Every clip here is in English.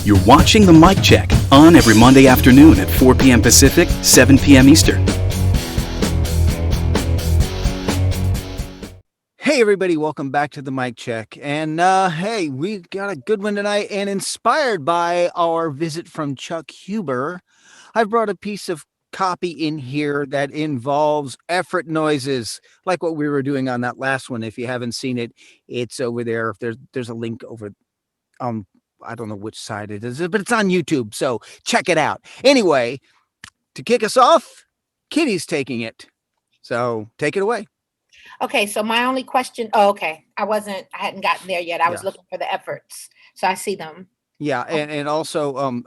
You're watching The Mic Check, on every Monday afternoon at 4 p.m. Pacific, 7 p.m. Eastern. Hey everybody, welcome back to The Mic Check. And hey, we got a good one tonight, and inspired by our visit from Chuck Huber, I've brought a piece of copy in here that involves effort noises, like what we were doing on that last one. If you haven't seen it, it's over there. There's a link over I don't know which side it is, but it's on YouTube, so check it out. Anyway, to kick us off, Kitty's taking it. So take it away. Okay, so my only question, okay. I hadn't gotten there yet. I was looking for the efforts. So I see them. Yeah, and also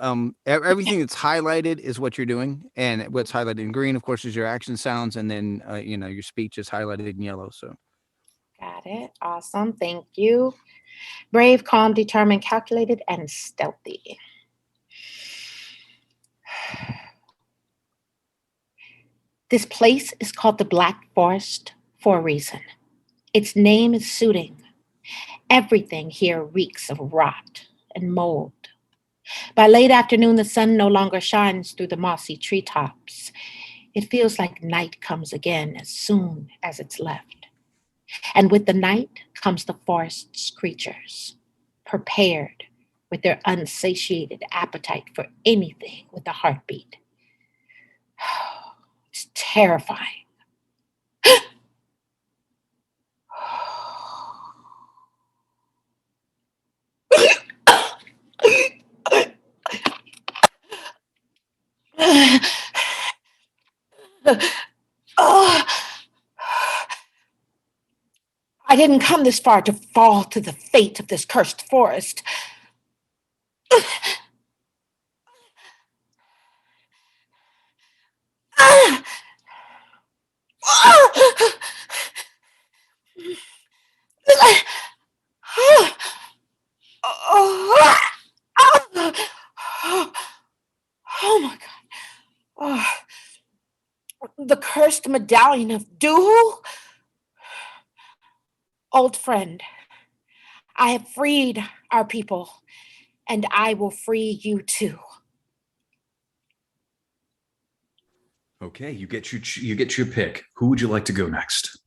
everything that's highlighted is what you're doing, and what's highlighted in green, of course, is your action sounds, and then your speech is highlighted in yellow. So Got it. Awesome. Thank you. Brave, calm, determined, calculated, and stealthy. This place is called the Black Forest for a reason. Its name is suiting. Everything here reeks of rot and mold. By late afternoon, the sun no longer shines through the mossy treetops. It feels like night comes again as soon as it's left. And with the night comes the forest's creatures, prepared with their unsatiated appetite for anything with a heartbeat. It's terrifying. I didn't come this far to fall to the fate of this cursed forest. Oh my God. The cursed medallion of Duhu? Old friend, I have freed our people, and I will free you too. Okay, you get your pick. Who would you like to go next?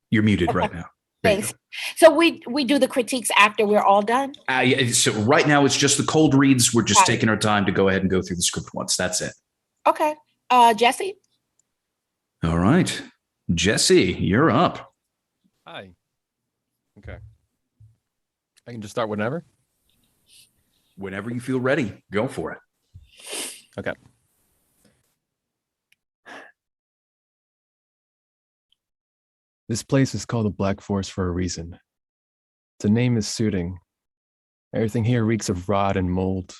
You're muted right now. Thanks. So we do the critiques after we're all done? Yeah, so right now it's just the cold reads. We're just taking our time to go ahead and go through the script once. That's it. Okay. Jesse? All right. Jesse, you're up. Hi. Okay. I can just start whenever? Whenever you feel ready, go for it. Okay. This place is called the Black Forest for a reason. The name is suiting. Everything here reeks of rot and mold.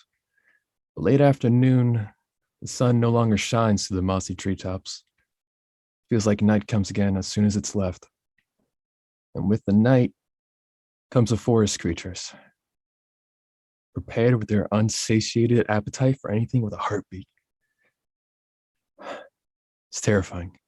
Late afternoon, the sun no longer shines through the mossy treetops. Feels like night comes again as soon as it's left. And with the night comes the forest creatures, prepared with their unsatiated appetite for anything with a heartbeat. It's terrifying.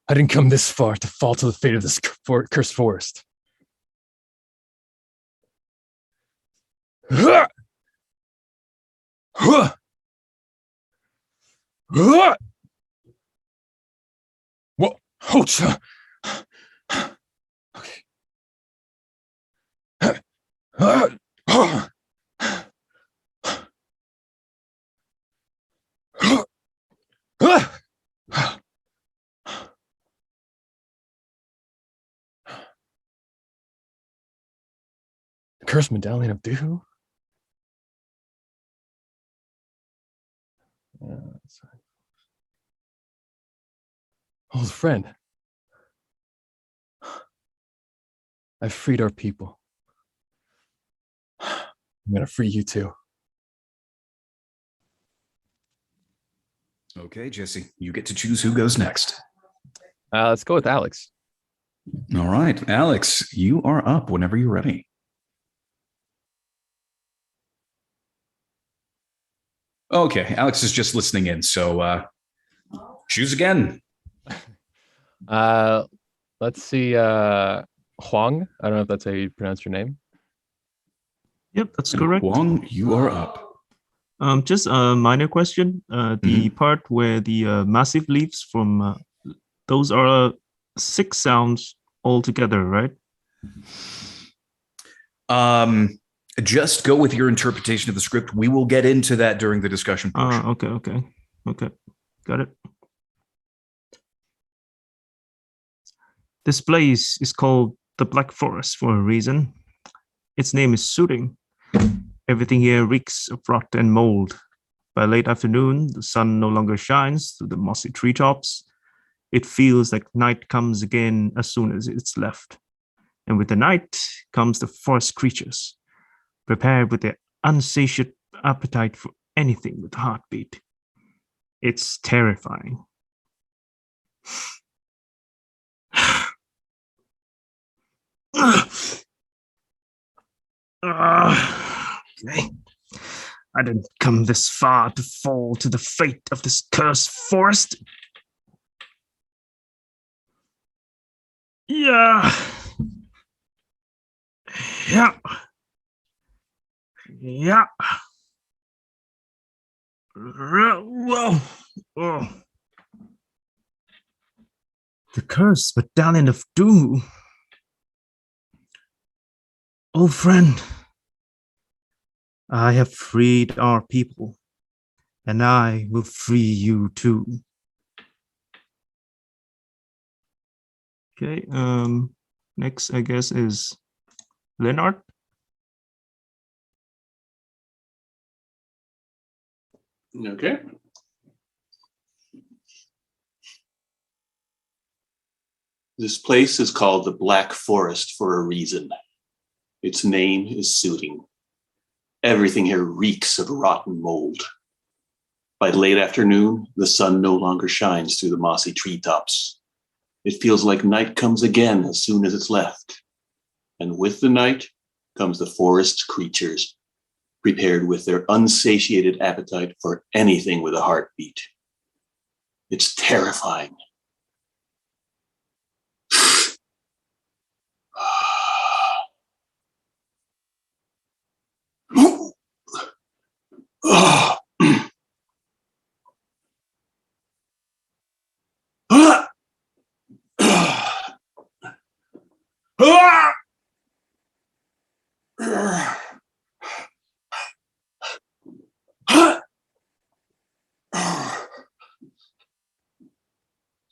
I didn't come this far to fall to the fate of this cursed forest. What? Okay. The cursed medallion of Duhu? Old friend. I've freed our people. I'm gonna free you too. Okay, Jesse, you get to choose who goes next. Let's go with Alex. All right, Alex, you are up whenever you're ready. Okay, Alex is just listening in, so choose again. Let's see. Huang. I don't know if that's how you pronounce your name. Yep, that's correct. Huang, you are up. Just a minor question. The part where the massive leaves from those are 6 sounds altogether, right? Just go with your interpretation of the script. We will get into that during the discussion portion. Okay. Got it. This place is called the Black Forest for a reason. Its name is soothing. Everything here reeks of rot and mold. By late afternoon, the sun no longer shines through the mossy treetops. It feels like night comes again as soon as it's left. And with the night comes the forest creatures, prepared with their unsatiate appetite for anything with a heartbeat. It's terrifying. Okay. I didn't come this far to fall to the fate of this cursed forest. Yeah. Whoa. Oh. The cursed medallion of doom. Old friend, I have freed our people, and I will free you too. Okay, next I guess is Leonard. Okay. This place is called the Black Forest for a reason. Its name is soothing. Everything here reeks of rotten mold. By late afternoon, the sun no longer shines through the mossy treetops. It feels like night comes again as soon as it's left. And with the night comes the forest creatures, prepared with their unsatiated appetite for anything with a heartbeat. It's terrifying.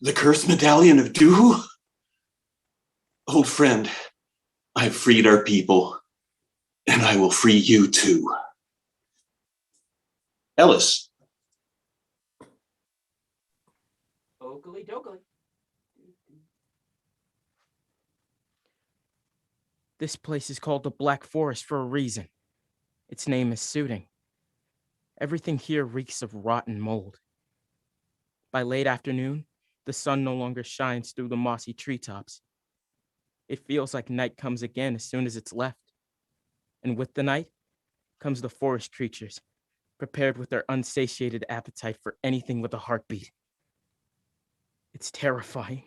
The cursed medallion of dew? Old friend, I've freed our people, and I will free you too. Ellis. Ogly doggly. This place is called the Black Forest for a reason. Its name is soothing. Everything here reeks of rotten mold. By late afternoon, the sun no longer shines through the mossy treetops. It feels like night comes again as soon as it's left. And with the night comes the forest creatures, prepared with their unsatiated appetite for anything with a heartbeat. It's terrifying.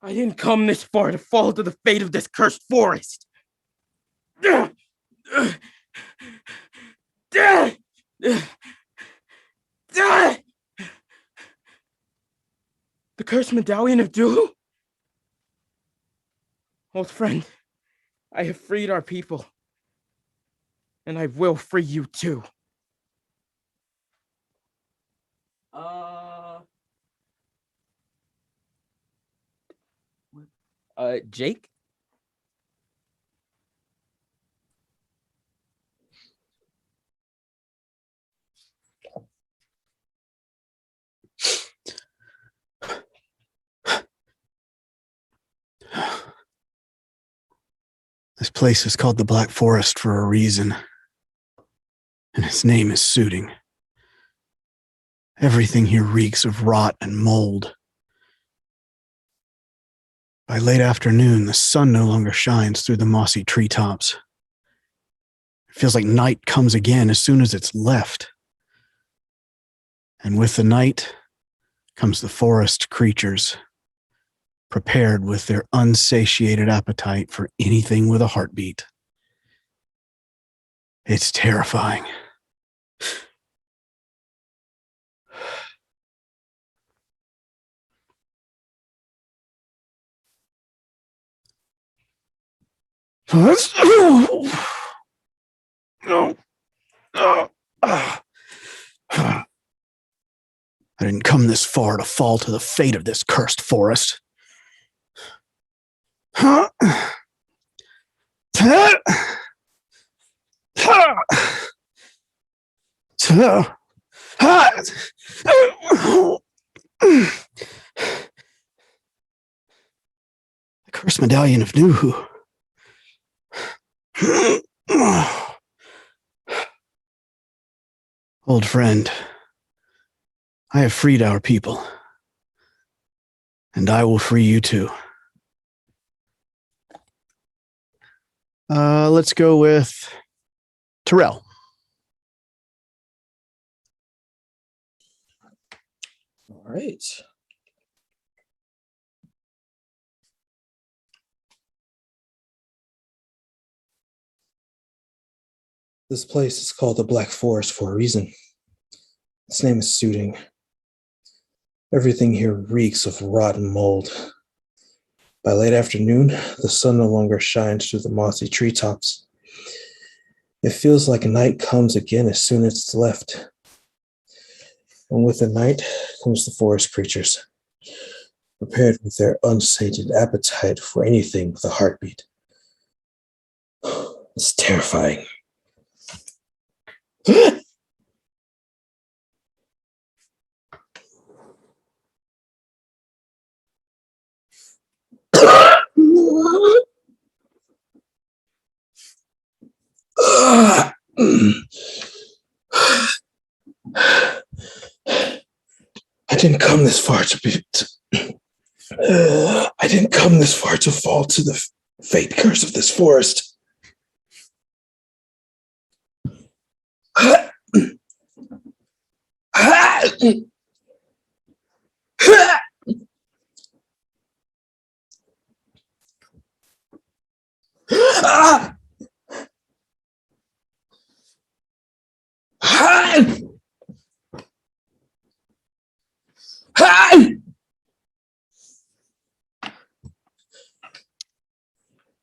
I didn't come this far to fall to the fate of this cursed forest. The cursed medallion of Dulu? Old friend, I have freed our people, and I will free you too. Jake? This place is called the Black Forest for a reason, and its name is Suiting. Everything here reeks of rot and mold. By late afternoon, the sun no longer shines through the mossy treetops. It feels like night comes again as soon as it's left. And with the night comes the forest creatures, prepared with their unsatiated appetite for anything with a heartbeat. It's terrifying. I didn't come this far to fall to the fate of this cursed forest. The cursed medallion of Nuhu. Old friend, I have freed our people, and I will free you too. Let's go with Terrell. All right. This place is called the Black Forest for a reason. Its name is Suiting. Everything here reeks of rotten mold. By late afternoon, the sun no longer shines through the mossy treetops. It feels like night comes again as soon as it's left. And with the night comes the forest creatures, prepared with their unsated appetite for anything with a heartbeat. It's terrifying. I didn't come this far I didn't come this far to fall to the fate curse of this forest.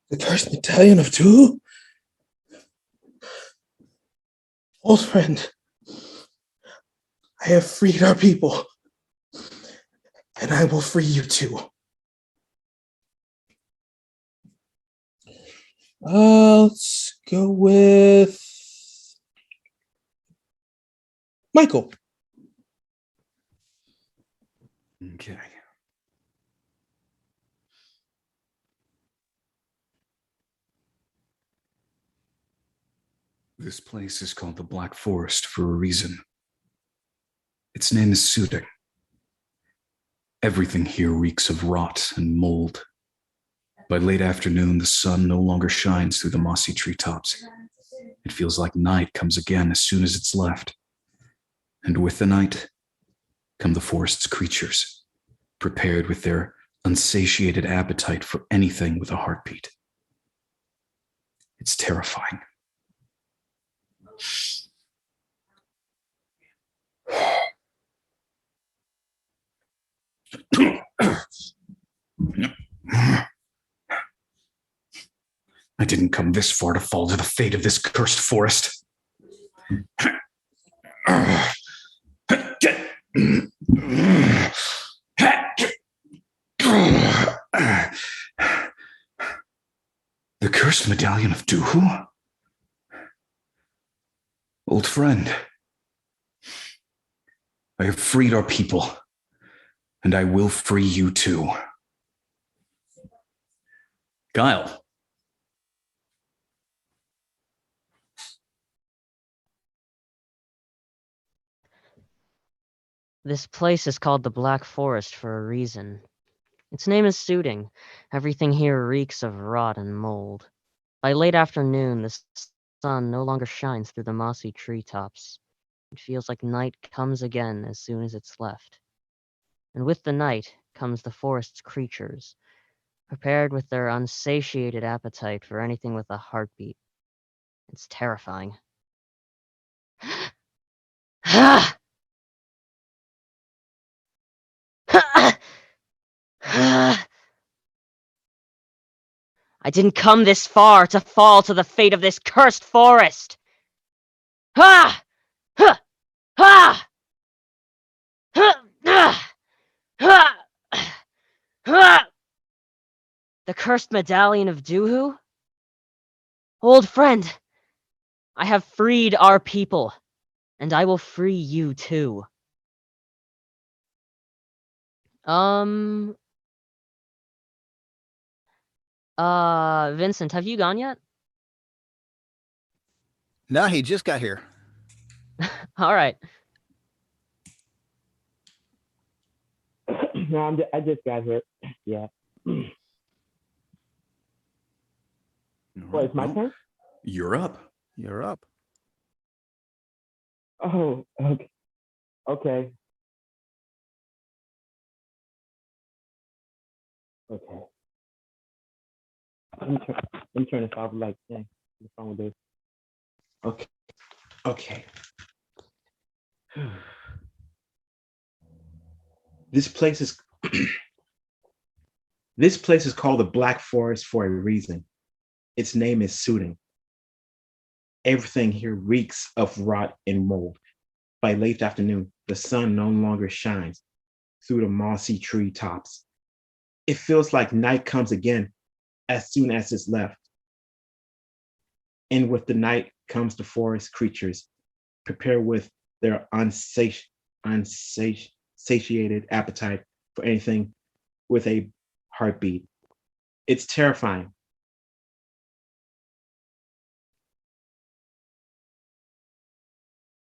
The cursed medallion of two? Old friend, I have freed our people, and I will free you too. Let's go with Michael. Okay. This place is called the Black Forest for a reason. Its name is Suiting. Everything here reeks of rot and mold. By late afternoon, the sun no longer shines through the mossy treetops. It feels like night comes again as soon as it's left. And with the night come the forest's creatures, prepared with their unsatiated appetite for anything with a heartbeat. It's terrifying. I didn't come this far to fall to the fate of this cursed forest. The cursed medallion of Duhu? Old friend, I have freed our people, and I will free you too. Guile. This place is called the Black Forest for a reason. Its name is suiting. Everything here reeks of rot and mold. By late afternoon, the sun no longer shines through the mossy treetops. It feels like night comes again as soon as it's left. And with the night comes the forest's creatures, prepared with their unsatiated appetite for anything with a heartbeat. It's terrifying. I didn't come this far to fall to the fate of this cursed forest. Ha! Ha! Ha! Ha! Ha! Ha! The cursed medallion of Duhu? Old friend, I have freed our people, and I will free you too. Vincent, have you gone yet? No, he just got here. All right. No, I just got here. Yeah. Wait, it's my turn? You're up. You're up. Oh, okay. Okay. Okay. Let me turn this off. Like, dang, what's wrong with this? Okay. Okay. This place is this place is called the Black Forest for a reason. Its name is suiting. Everything here reeks of rot and mold. By late afternoon, the sun no longer shines through the mossy tree tops. It feels like night comes again as soon as it's left. And with the night comes the forest creatures, prepared with their unsatiated appetite for anything with a heartbeat. It's terrifying.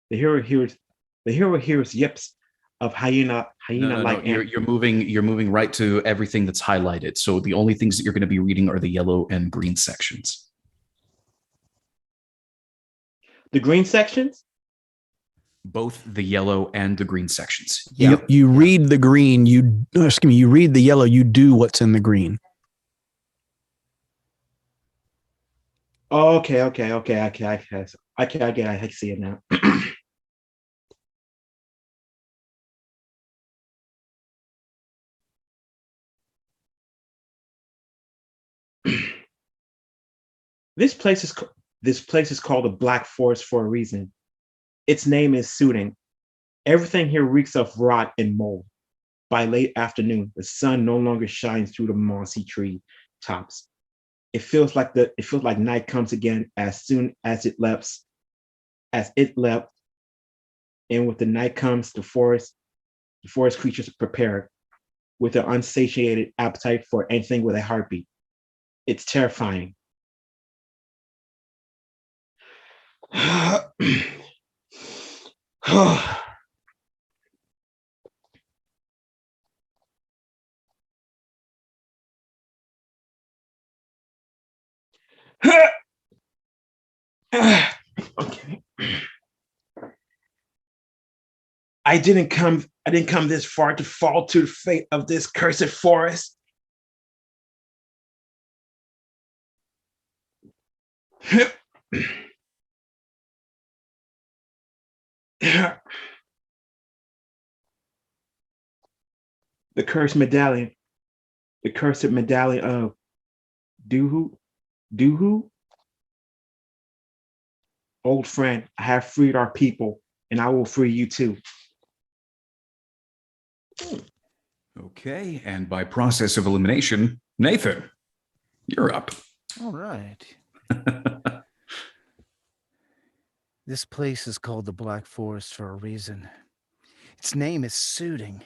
The hero hears yips of hyena No, like you're moving right to everything that's highlighted. So the only things that you're going to be reading are the yellow and green sections. The green sections? Both the yellow and the green sections. Yeah. You read the green, you read the yellow, you do what's in the green. Okay. I see it now. This place is called the Black Forest for a reason. Its name is suiting. Everything here reeks of rot and mold. By late afternoon, the sun no longer shines through the mossy tree tops. It feels like night comes again as soon as it left. And with the night comes the forest creatures prepared with an unsatiated appetite for anything with a heartbeat. It's terrifying. Okay. I didn't come this far to fall to the fate of this cursed forest. The cursed medallion of Duhu. Old friend, I have freed our people, and I will free you too. Okay, and by process of elimination, Nathan, you're up. All right. This place is called the Black Forest for a reason. Its name is suiting.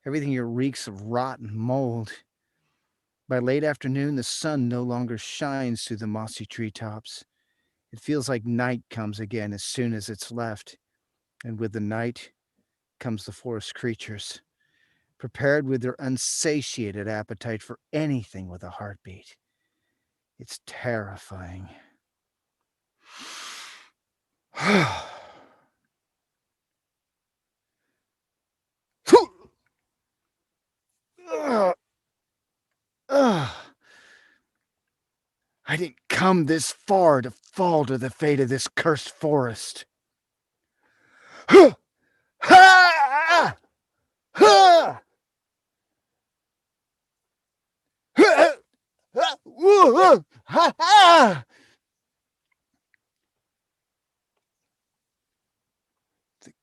Everything here reeks of rot and mold. By late afternoon, the sun no longer shines through the mossy treetops. It feels like night comes again as soon as it's left. And with the night comes the forest creatures, prepared with their unsatiated appetite for anything with a heartbeat. It's terrifying. I didn't come this far to fall to the fate of this cursed forest. The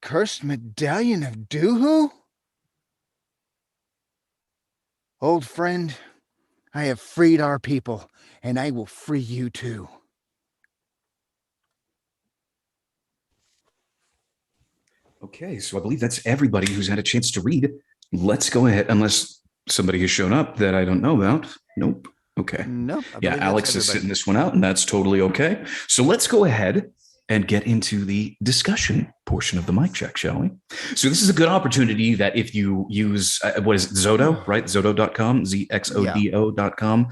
cursed medallion of Doohoo? Old friend, I have freed our people, and I will free you too. Okay, so I believe that's everybody who's had a chance to read. Let's go ahead, unless somebody has shown up that I don't know about. Nope. Okay. Nope. Yeah, Alex is sitting this one out, and that's totally okay. So let's go ahead and get into the discussion portion of the mic check, shall we? So this is a good opportunity that if you use, what is it, Zodo, right? Zodo.com, ZXODO.com.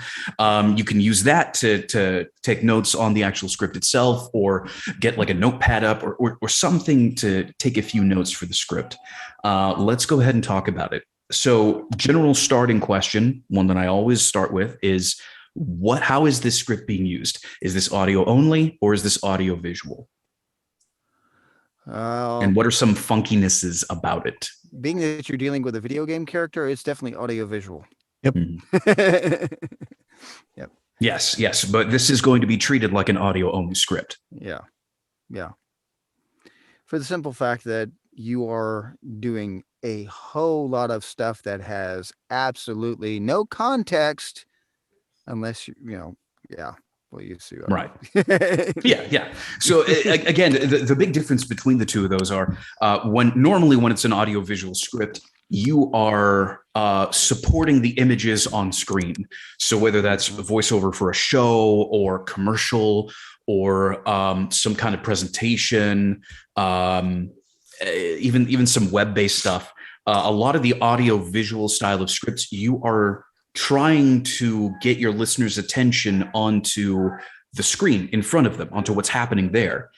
You can use that to take notes on the actual script itself, or get like a notepad up, or something to take a few notes for the script. Let's go ahead and talk about it. So general starting question, one that I always start with is, how is this script being used? Is this audio only, or is this audio visual? And what are some funkinesses about it? Being that you're dealing with a video game character, it's definitely audio visual. Yep. Yep. Yes, but this is going to be treated like an audio only script. Yeah. For the simple fact that you are doing a whole lot of stuff that has absolutely no context, unless you see. Right. Yeah. So again, the big difference between the two of those are when it's an audio visual script, you are supporting the images on screen. So whether that's voiceover for a show or commercial or some kind of presentation, even some web-based stuff, a lot of the audio visual style of scripts, you are trying to get your listeners' attention onto the screen in front of them, onto what's happening there.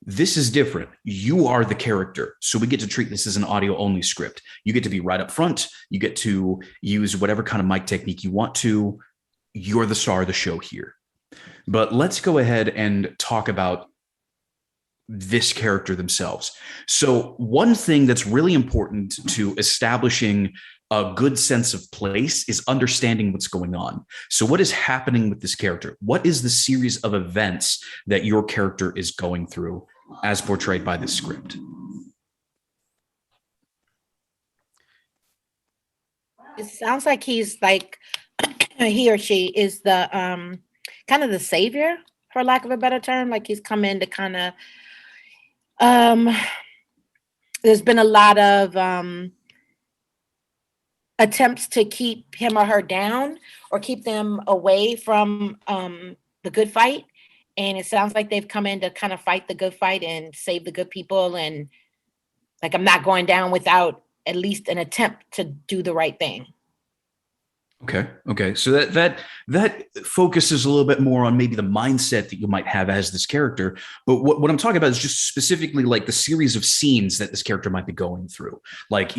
This is different. You are the character. So we get to treat this as an audio only script. You get to be right up front. You get to use whatever kind of mic technique you want to. You're the star of the show here. But let's go ahead and talk about this character themselves. So one thing that's really important to establishing a good sense of place is understanding what's going on. So what is happening with this character? What is the series of events that your character is going through as portrayed by this script? It sounds like he's like, he or she is the kind of the savior, for lack of a better term. Like he's come in to kind of, there's been a lot of attempts to keep him or her down or keep them away from the good fight. And it sounds like they've come in to kind of fight the good fight and save the good people. And like, I'm not going down without at least an attempt to do the right thing. Okay. So that focuses a little bit more on maybe the mindset that you might have as this character. But what I'm talking about is just specifically like the series of scenes that this character might be going through. Like,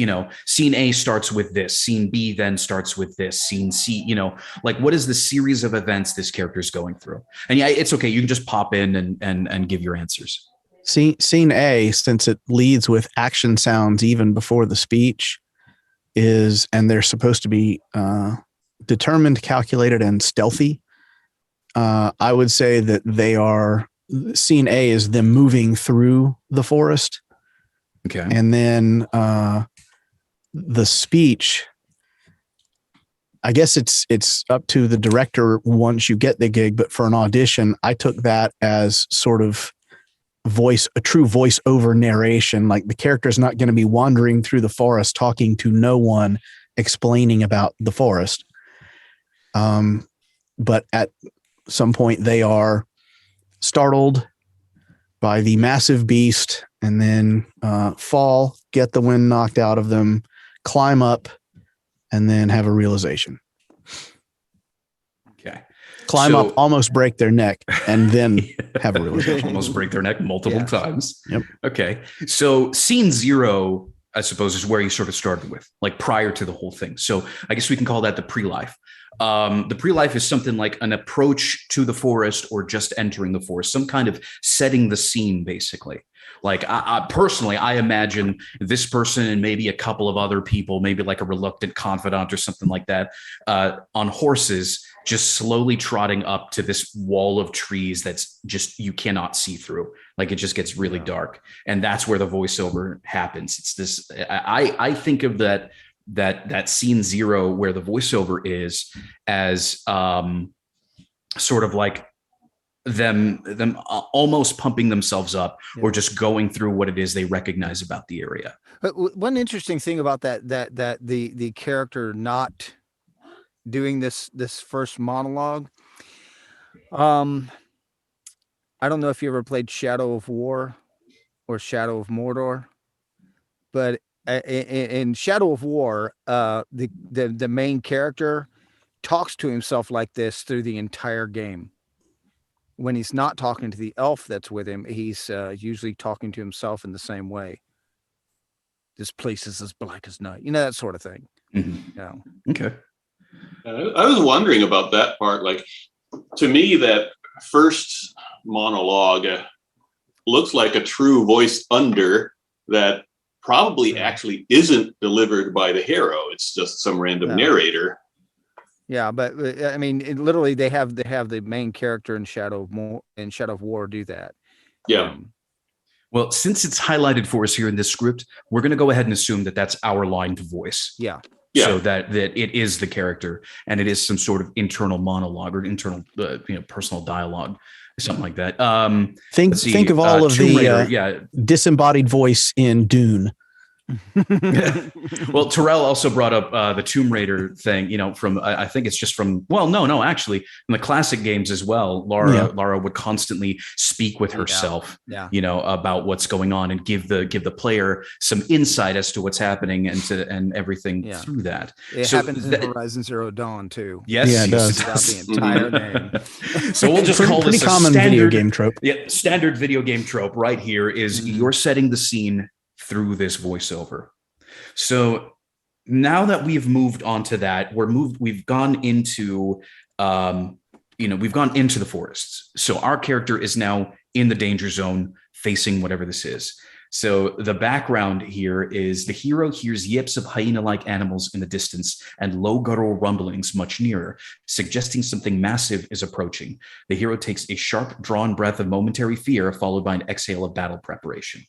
scene A starts with this, scene B then starts with this, scene C, like what is the series of events this character is going through? And yeah, it's okay. You can just pop in and give your answers. Scene A, since it leads with action sounds even before the speech, and they're supposed to be determined, calculated, and stealthy. I would say that scene A is them moving through the forest. Okay. And then the speech, I guess it's up to the director once you get the gig, but for an audition, I took that as sort of a true voice-over narration. Like the character is not going to be wandering through the forest talking to no one, explaining about the forest. But at some point they are startled, by the massive beast, and then fall, get the wind knocked out of them, climb up, and then have a realization. Okay. Climb up, almost break their neck, and then have a realization. Almost break their neck multiple times. Yep. Okay. So scene 0, I suppose, is where you sort of started with, like prior to the whole thing. So I guess we can call that the pre-life. The pre-life is something like an approach to the forest or just entering the forest, some kind of setting the scene, basically. Like I personally, I imagine this person and maybe a couple of other people, maybe like a reluctant confidant or something like that, on horses, just slowly trotting up to this wall of trees that's just, you cannot see through. Like it just gets really dark. And that's where the voiceover happens. It's this, I think of that scene 0 where the voiceover is as sort of like them almost pumping themselves up or just going through what it is they recognize about the area. But one interesting thing about that the character not doing this first monologue, I don't know if you ever played Shadow of War or Shadow of Mordor, but in Shadow of War, the main character talks to himself like this through the entire game. When he's not talking to the elf that's with him, he's usually talking to himself in the same way. This place is as black as night, that sort of thing. Mm-hmm. Yeah. Okay. I was wondering about that part. Like, to me, that first monologue looks like a true voice under that probably actually isn't delivered by the hero. It's just some random narrator. Yeah, but I mean, literally, they have the main character in Shadow of War do that. Yeah. Well, since it's highlighted for us here in this script, we're going to go ahead and assume that that's our line to voice. Yeah. So that it is the character and it is some sort of internal monologue or internal, personal dialogue, something like that. Think of all of the disembodied voice in Dune. Well, Terrell also brought up the Tomb Raider thing, from I think it's just from actually in the classic games as well. Lara would constantly speak with herself, about what's going on and give the player some insight as to what's happening and everything through that. It happens in Horizon Zero Dawn too. Yes, it does. Without the entire name. So we'll just call pretty this common a standard video game trope. Yeah, standard video game trope right here is you're setting the scene through this voiceover. So now that we've moved on to that, we've gone into the forests. So our character is now in the danger zone facing whatever this is. So the background here is the hero hears yips of hyena-like animals in the distance and low guttural rumblings much nearer, suggesting something massive is approaching. The hero takes a sharp drawn breath of momentary fear followed by an exhale of battle preparation.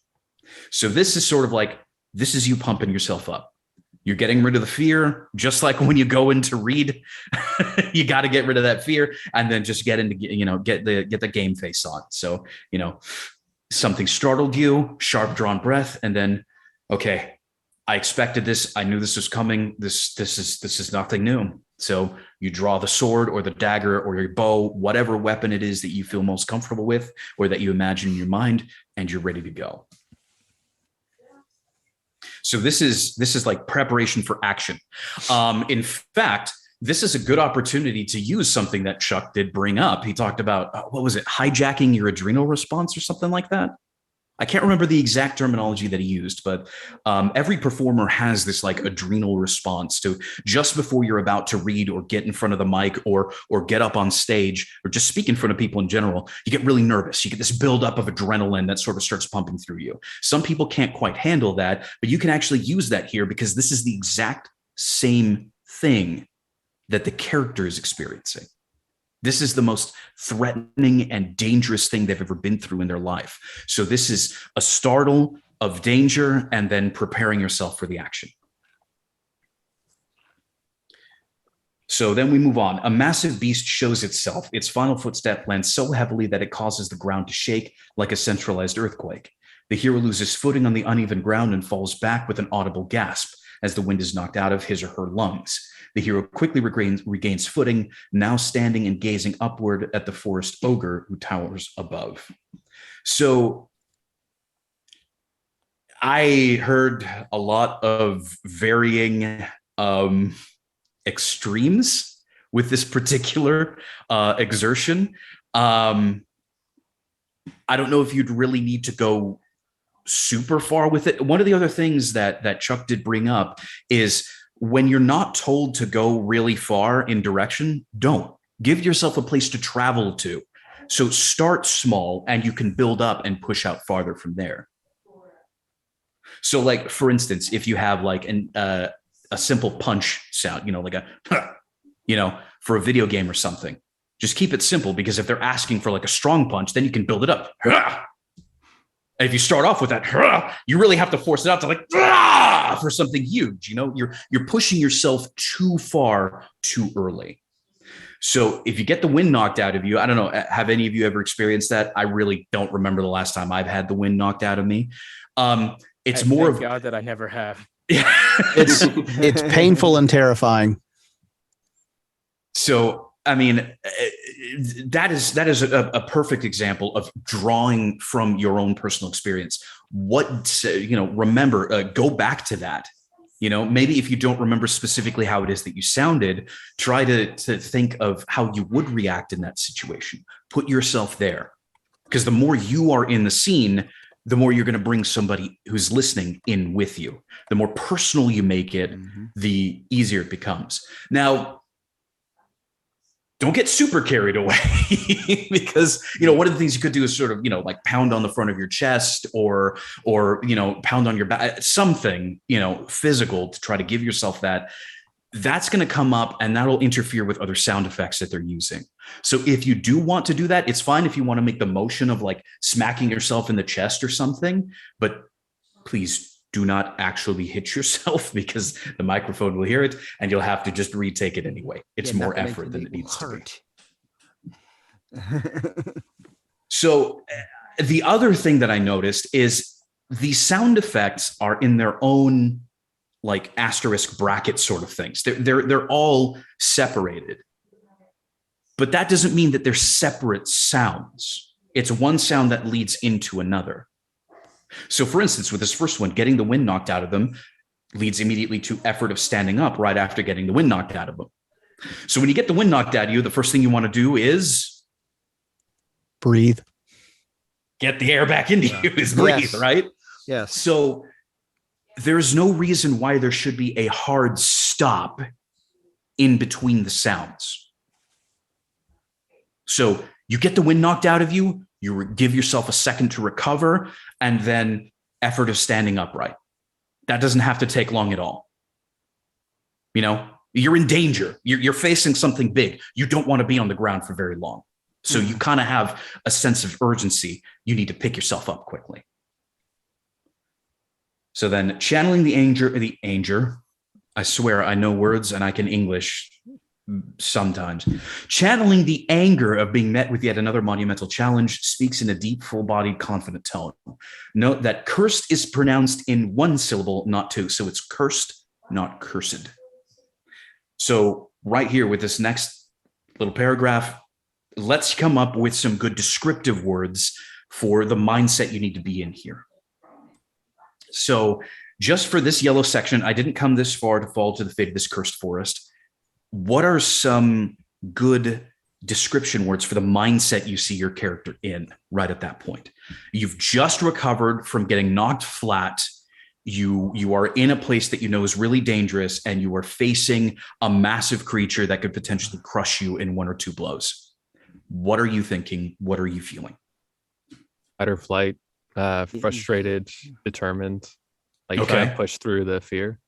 So this is sort of like, this is you pumping yourself up. You're getting rid of the fear, just like when you go in to read, you got to get rid of that fear and then just get the game face on. So, something startled you, sharp drawn breath, and then, okay, I expected this. I knew this was coming. This is nothing new. So you draw the sword or the dagger or your bow, whatever weapon it is that you feel most comfortable with or that you imagine in your mind, and you're ready to go. So this is like preparation for action. In fact, this is a good opportunity to use something that Chuck did bring up. He talked about, what was it, hijacking your adrenal response or something like that? I can't remember the exact terminology that he used, but every performer has this like adrenal response to just before you're about to read or get in front of the mic or get up on stage or just speak in front of people in general. You get really nervous. You get this buildup of adrenaline that sort of starts pumping through you. Some people can't quite handle that, but you can actually use that here because this is the exact same thing that the character is experiencing. This is the most threatening and dangerous thing they've ever been through in their life. So this is a startle of danger and then preparing yourself for the action. So then we move on. A massive beast shows itself. Its final footstep lands so heavily that it causes the ground to shake like a centralized earthquake. The hero loses footing on the uneven ground and falls back with an audible gasp as the wind is knocked out of his or her lungs. The hero quickly regains footing, now standing and gazing upward at the forest ogre who towers above. So I heard a lot of varying extremes with this particular exertion. I don't know if you'd really need to go super far with it. One of the other things that Chuck did bring up is when you're not told to go really far in direction, don't. Give yourself a place to travel to. So start small and you can build up and push out farther from there. So like, for instance, if you have like a simple punch sound, like a, for a video game or something, just keep it simple, because if they're asking for like a strong punch, then you can build it up. And if you start off with that, you really have to force it out to like for something huge. You're pushing yourself too far too early. So if you get the wind knocked out of you, I don't know, have any of you ever experienced that? I really don't remember the last time I've had the wind knocked out of me. It's more thank of God that I never have. It's painful and terrifying. So, I mean, that is a perfect example of drawing from your own personal experience. Remember, go back to that. Maybe if you don't remember specifically how it is that you sounded, try to think of how you would react in that situation. Put yourself there, because the more you are in the scene, the more you're going to bring somebody who's listening in with you. The more personal you make it, the easier it becomes. Now, don't get super carried away because, one of the things you could do is sort of, like pound on the front of your chest or, pound on your back, something, physical to try to give yourself that. That's going to come up and that'll interfere with other sound effects that they're using. So if you do want to do that, it's fine if you want to make the motion of like smacking yourself in the chest or something, but please do not actually hit yourself, because the microphone will hear it and you'll have to just retake it anyway. It's more effort than it needs to be. So the other thing that I noticed is the sound effects are in their own like asterisk bracket sort of things. They're all separated, but that doesn't mean that they're separate sounds. It's one sound that leads into another. So for instance, with this first one, getting the wind knocked out of them leads immediately to effort of standing up right after getting the wind knocked out of them. So when you get the wind knocked out of you, the first thing you want to do is breathe. Get the air back into you is breathe, right? Yes. So there's no reason why there should be a hard stop in between the sounds. So you get the wind knocked out of you, you give yourself a second to recover, and then effort of standing upright. That doesn't have to take long at all. You're in danger. You're facing something big. You don't want to be on the ground for very long. So you kind of have a sense of urgency. You need to pick yourself up quickly. So then channeling the anger, I swear I know words and I can English sometimes. Channeling the anger of being met with yet another monumental challenge speaks in a deep, full-bodied, confident tone. Note that cursed is pronounced in one syllable, not two. So it's cursed, not cursed. So right here with this next little paragraph, let's come up with some good descriptive words for the mindset you need to be in here. So just for this yellow section, I didn't come this far to fall to the fate of this cursed forest. What are some good description words for the mindset you see your character in right at that point? You've just recovered from getting knocked flat. You are in a place that you know is really dangerous, and you are facing a massive creature that could potentially crush you in one or two blows. What are you thinking? What are you feeling? Fight or flight, frustrated, determined, trying to push through the fear.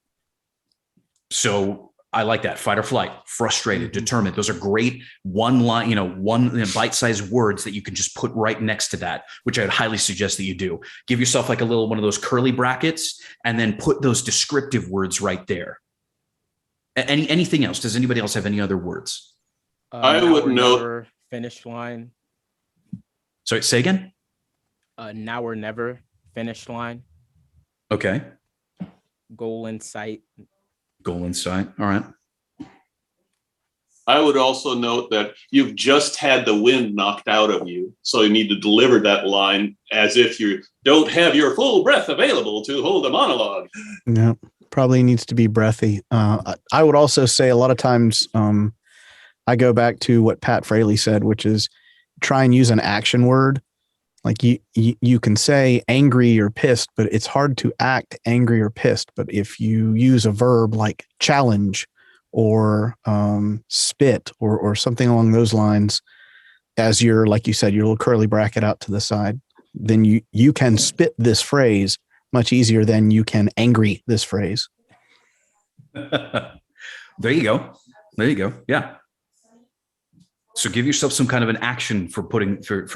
So I like that. Fight or flight, frustrated, determined. Those are great one bite-sized words that you can just put right next to that, which I'd highly suggest that you do. Give yourself like a little one of those curly brackets and then put those descriptive words right there. Anything else? Does anybody else have any other words? I would note finish line. Sorry, say again? Now or never finish line. Okay. Goal in sight. Goal in sight. All right. I would also note that you've just had the wind knocked out of you, so you need to deliver that line as if you don't have your full breath available to hold a monologue. No, probably needs to be breathy. I would also say a lot of times I go back to what Pat Fraley said, which is try and use an action word. Like you can say angry or pissed, but it's hard to act angry or pissed. But if you use a verb like challenge or spit or something along those lines, as your, like you said, your little curly bracket out to the side, then you can spit this phrase much easier than you can angry this phrase. There you go. There you go. Yeah. So give yourself some kind of an action for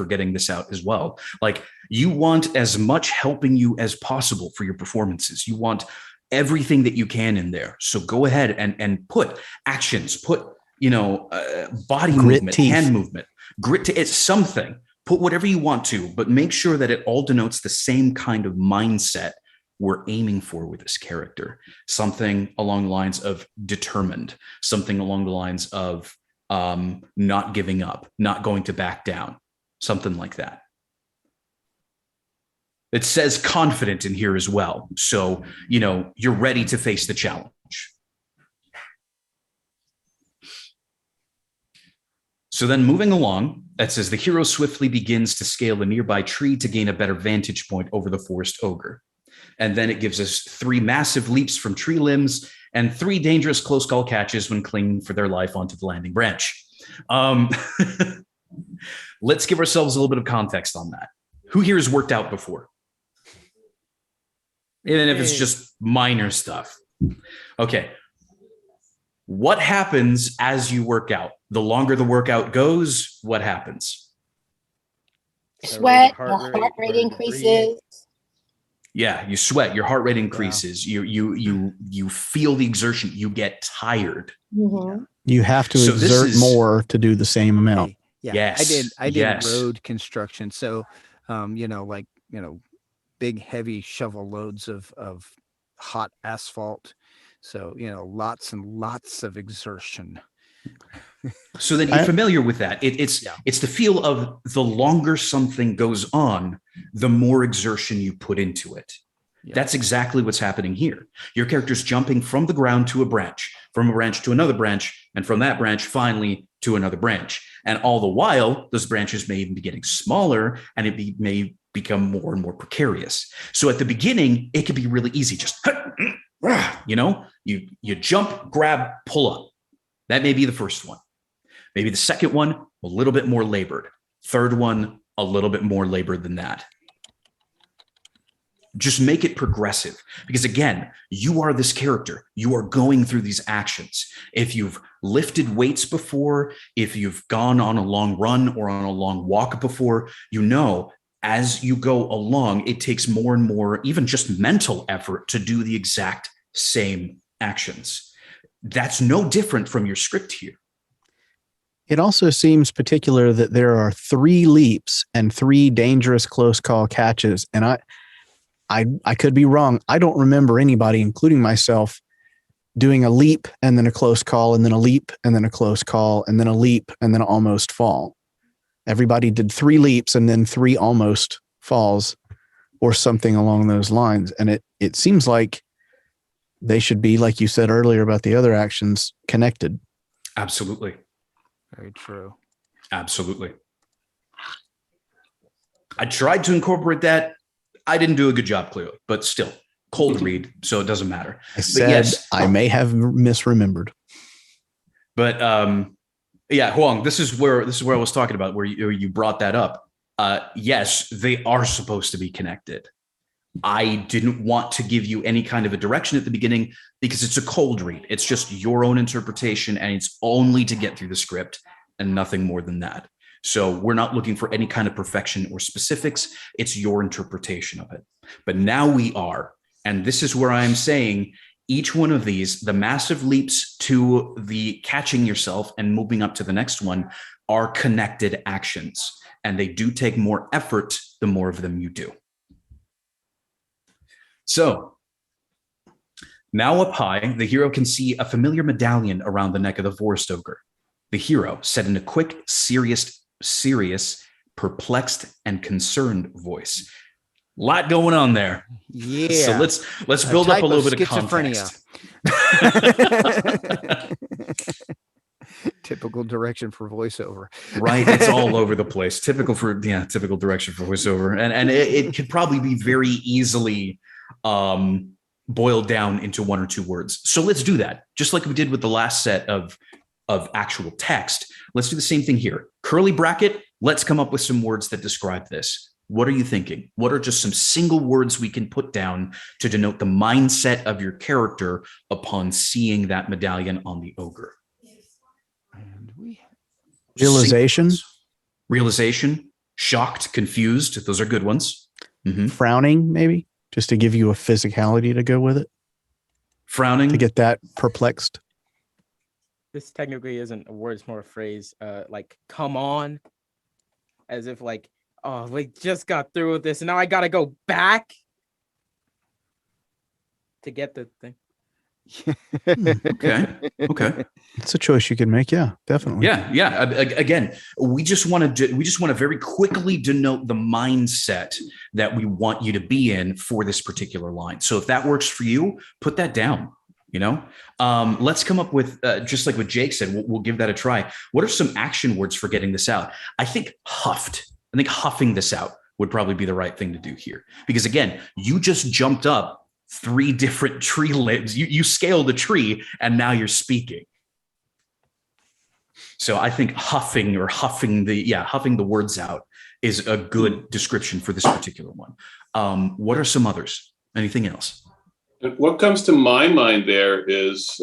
getting this out as well. Like, you want as much helping you as possible for your performances. You want everything that you can in there. So go ahead and put actions, put, body movement, teeth. hand movement, it's something. Put whatever you want to, but make sure that it all denotes the same kind of mindset we're aiming for with this character. Something along the lines of determined, something along the lines of not giving up, not going to back down, something like that. It says confident in here as well. So, you're ready to face the challenge. So then moving along, that says the hero swiftly begins to scale a nearby tree to gain a better vantage point over the forest ogre. And then it gives us 3 massive leaps from tree limbs and 3 dangerous close call catches when clinging for their life onto the landing branch. Let's give ourselves a little bit of context on that. Who here has worked out before? Even if it's just minor stuff. Okay. What happens as you work out? The longer the workout goes, what happens? Sweat, heart rate increases. Yeah, you sweat, your heart rate increases. Yeah. You feel the exertion, you get tired. Mm-hmm. You have to exert more to do the same amount. Yeah, yes. I did road construction. So, big, heavy shovel loads of hot asphalt. So, lots and lots of exertion. So then you're familiar with that. It's the feel of the longer something goes on, the more exertion you put into it. Yeah. That's exactly what's happening here. Your character's jumping from the ground to a branch, from a branch to another branch, and from that branch finally to another branch. And all the while, those branches may even be getting smaller, and it may become more and more precarious. So at the beginning, it can be really easy. Just, you jump, grab, pull up. That may be the first one. Maybe the second one, a little bit more labored. Third one, a little bit more labored than that. Just make it progressive, because again, you are this character. You are going through these actions. If you've lifted weights before, if you've gone on a long run or on a long walk before, as you go along, it takes more and more, even just mental effort, to do the exact same actions. That's no different from your script here. It also seems particular that there are 3 leaps and 3 dangerous close call catches. And I could be wrong. I don't remember anybody, including myself, doing a leap and then a close call and then a leap and then a close call and then a leap and then almost fall. Everybody did 3 leaps and then 3 almost falls or something along those lines. And it seems like they should be, like you said earlier about the other actions, connected. Absolutely. Very true. Absolutely. I tried to incorporate that. I didn't do a good job, clearly, but still, cold read, so it doesn't matter. I said yes, I may have misremembered. But yeah, Huang, this is where I was talking about, where you brought that up. Yes, they are supposed to be connected. I didn't want to give you any kind of a direction at the beginning because it's a cold read. It's just your own interpretation, and it's only to get through the script and nothing more than that. So we're not looking for any kind of perfection or specifics. It's your interpretation of it. But now we are. And this is where I'm saying each one of these, the massive leaps to the catching yourself and moving up to the next one, are connected actions. And they do take more effort the more of them you do. So now up high, the hero can see a familiar medallion around the neck of the forest ogre. The hero said in a quick, serious, perplexed, and concerned voice. Lot going on there. Yeah. So let's build up a little bit of context. Typical direction for voiceover. Right. It's all over the place. Typical direction for voiceover. And it could probably be very easily boiled down into one or two words. So let's do that. Just like we did with the last set of actual text. Let's do the same thing here. Curly bracket. Let's come up with some words that describe this. What are you thinking? What are just some single words we can put down to denote the mindset of your character upon seeing that medallion on the ogre? Realization, shocked, confused. Those are good ones. Frowning, maybe, just to give you a physicality to go with it. Frowning. To get that perplexed. This technically isn't a word, it's more a phrase, like come on, as if like, oh, we just got through with this and now I gotta go back to get the thing. Okay. It's a choice you can make. Yeah, definitely. Yeah. Again, we just want to very quickly denote the mindset that we want you to be in for this particular line. So if that works for you, put that down. Let's come up with, just like what Jake said, we'll give that a try. What are some action words for getting this out? I think huffed. I think huffing this out would probably be the right thing to do here. Because again, you just jumped up 3 different tree limbs. You scaled a tree and now you're speaking. So I think huffing the words out is a good description for this particular one. What are some others? Anything else? What comes to my mind there is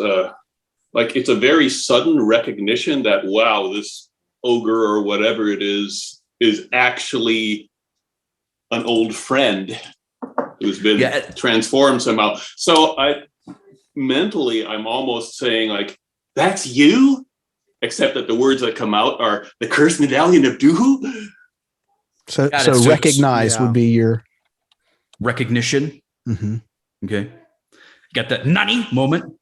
like it's a very sudden recognition that, wow, this ogre or whatever it is actually an old friend who's been transformed somehow. So I'm almost saying like, that's you, except that the words that come out are the cursed medallion of Duhu. So recognize would be your recognition. Mm-hmm. Okay. Got that Nani moment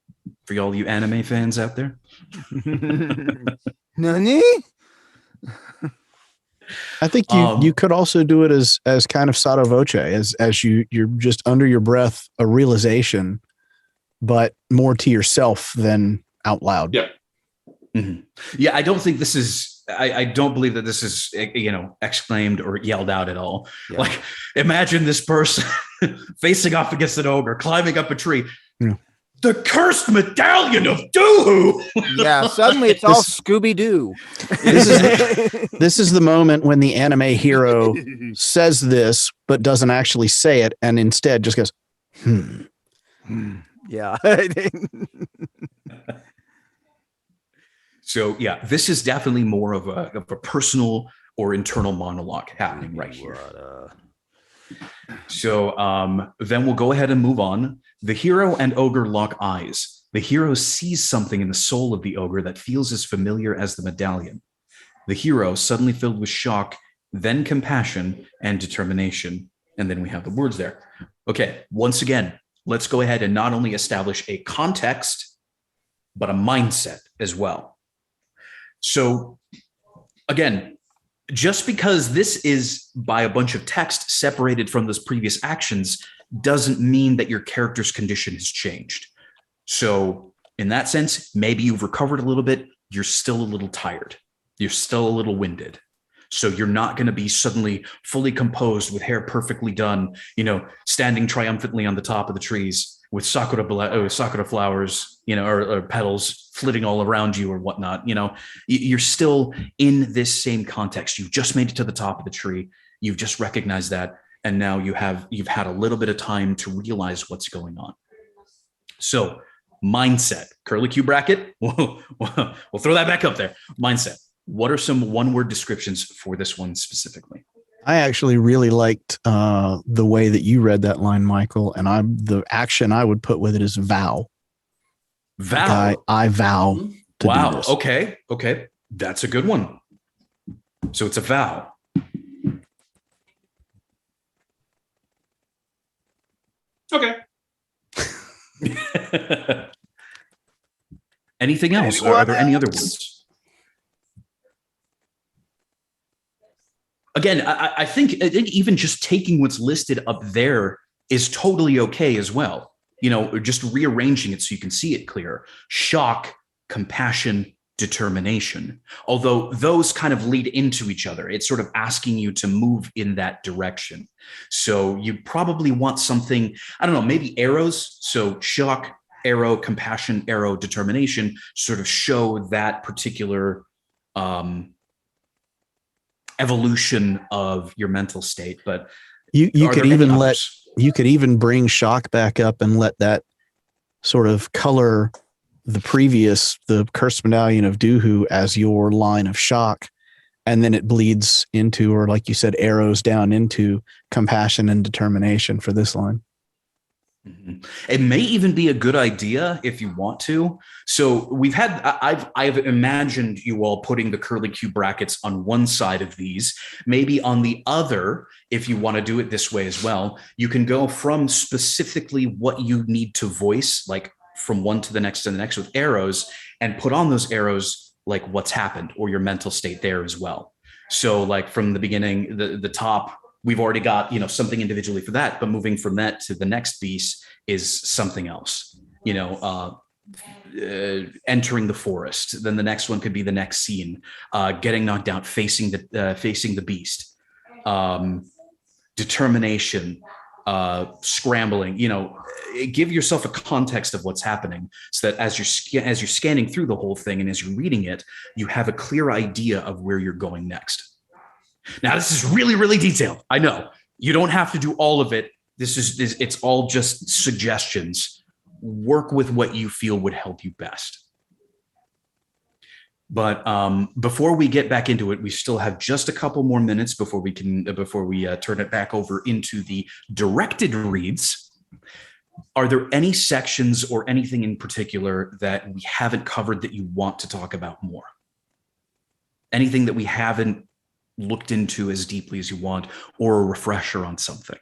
for all you anime fans out there. Nani? I think you could also do it as kind of sotto voce, as you're just under your breath, a realization, but more to yourself than out loud. Yeah. Mm-hmm. Yeah. I don't think this is, I don't believe that this is, exclaimed or yelled out at all. Yeah. Like imagine this person facing off against an ogre, climbing up a tree. Yeah. The cursed medallion of Doohoo. Yeah, suddenly it's all Scooby-Doo. This is the moment when the anime hero says this, but doesn't actually say it, and instead just goes, Yeah. So yeah, this is definitely more of a personal or internal monologue happening right here. So then we'll go ahead and move on. The hero and ogre lock eyes. The hero sees something in the soul of the ogre that feels as familiar as the medallion. The hero, suddenly filled with shock, then compassion and determination. And then we have the words there. Okay, once again, let's go ahead and not only establish a context, but a mindset as well. So again, just because this is by a bunch of text separated from those previous actions doesn't mean that your character's condition has changed. So in that sense, maybe you've recovered a little bit. You're still a little tired. You're still a little winded. So you're not going to be suddenly fully composed with hair perfectly done, standing triumphantly on the top of the trees with sakura flowers, or petals flitting all around you or whatnot. You're still in this same context. You've just made it to the top of the tree. You've just recognized that. And now you've had a little bit of time to realize what's going on. So mindset, curly Q bracket. We'll throw that back up there. Mindset. What are some one-word descriptions for this one specifically? I actually really liked the way that you read that line, Michael. And the action I would put with it is vow. Vow. I vow to do this. Okay. That's a good one. So it's a vow. Okay. Anything else? Are there any other words? again, I think even just taking what's listed up there is totally okay as well. Just rearranging it so you can see it clear. Shock, compassion, determination. Although those kind of lead into each other. It's sort of asking you to move in that direction. So you probably want something, I don't know, maybe arrows. So shock, arrow, compassion, arrow, determination sort of show that particular evolution of your mental state. But you could even bring shock back up and let that sort of color the cursed medallion of Duhu as your line of shock, and then it bleeds into, or like you said, arrows down into compassion and determination for this line. Mm-hmm. It may even be a good idea if you want to. So I've imagined you all putting the curly Q brackets on one side of these, maybe on the other. If you want to do it this way as well, you can go from specifically what you need to voice, like from one to the next with arrows, and put on those arrows like what's happened or your mental state there as well. So like from the beginning, the top, we've already got, something individually for that, but moving from that to the next piece is something else, entering the forest. Then the next one could be the next scene, getting knocked out, facing the beast, determination, scrambling, give yourself a context of what's happening so that as you're scanning through the whole thing and as you're reading it, you have a clear idea of where you're going next. Now, this is really, really detailed. I know you don't have to do all of it. It's all just suggestions. Work with what you feel would help you best. But before we get back into it, we still have just a couple more minutes before we turn it back over into the directed reads. Are there any sections or anything in particular that we haven't covered that you want to talk about more? Anything that we haven't looked into as deeply as you want, or a refresher on something?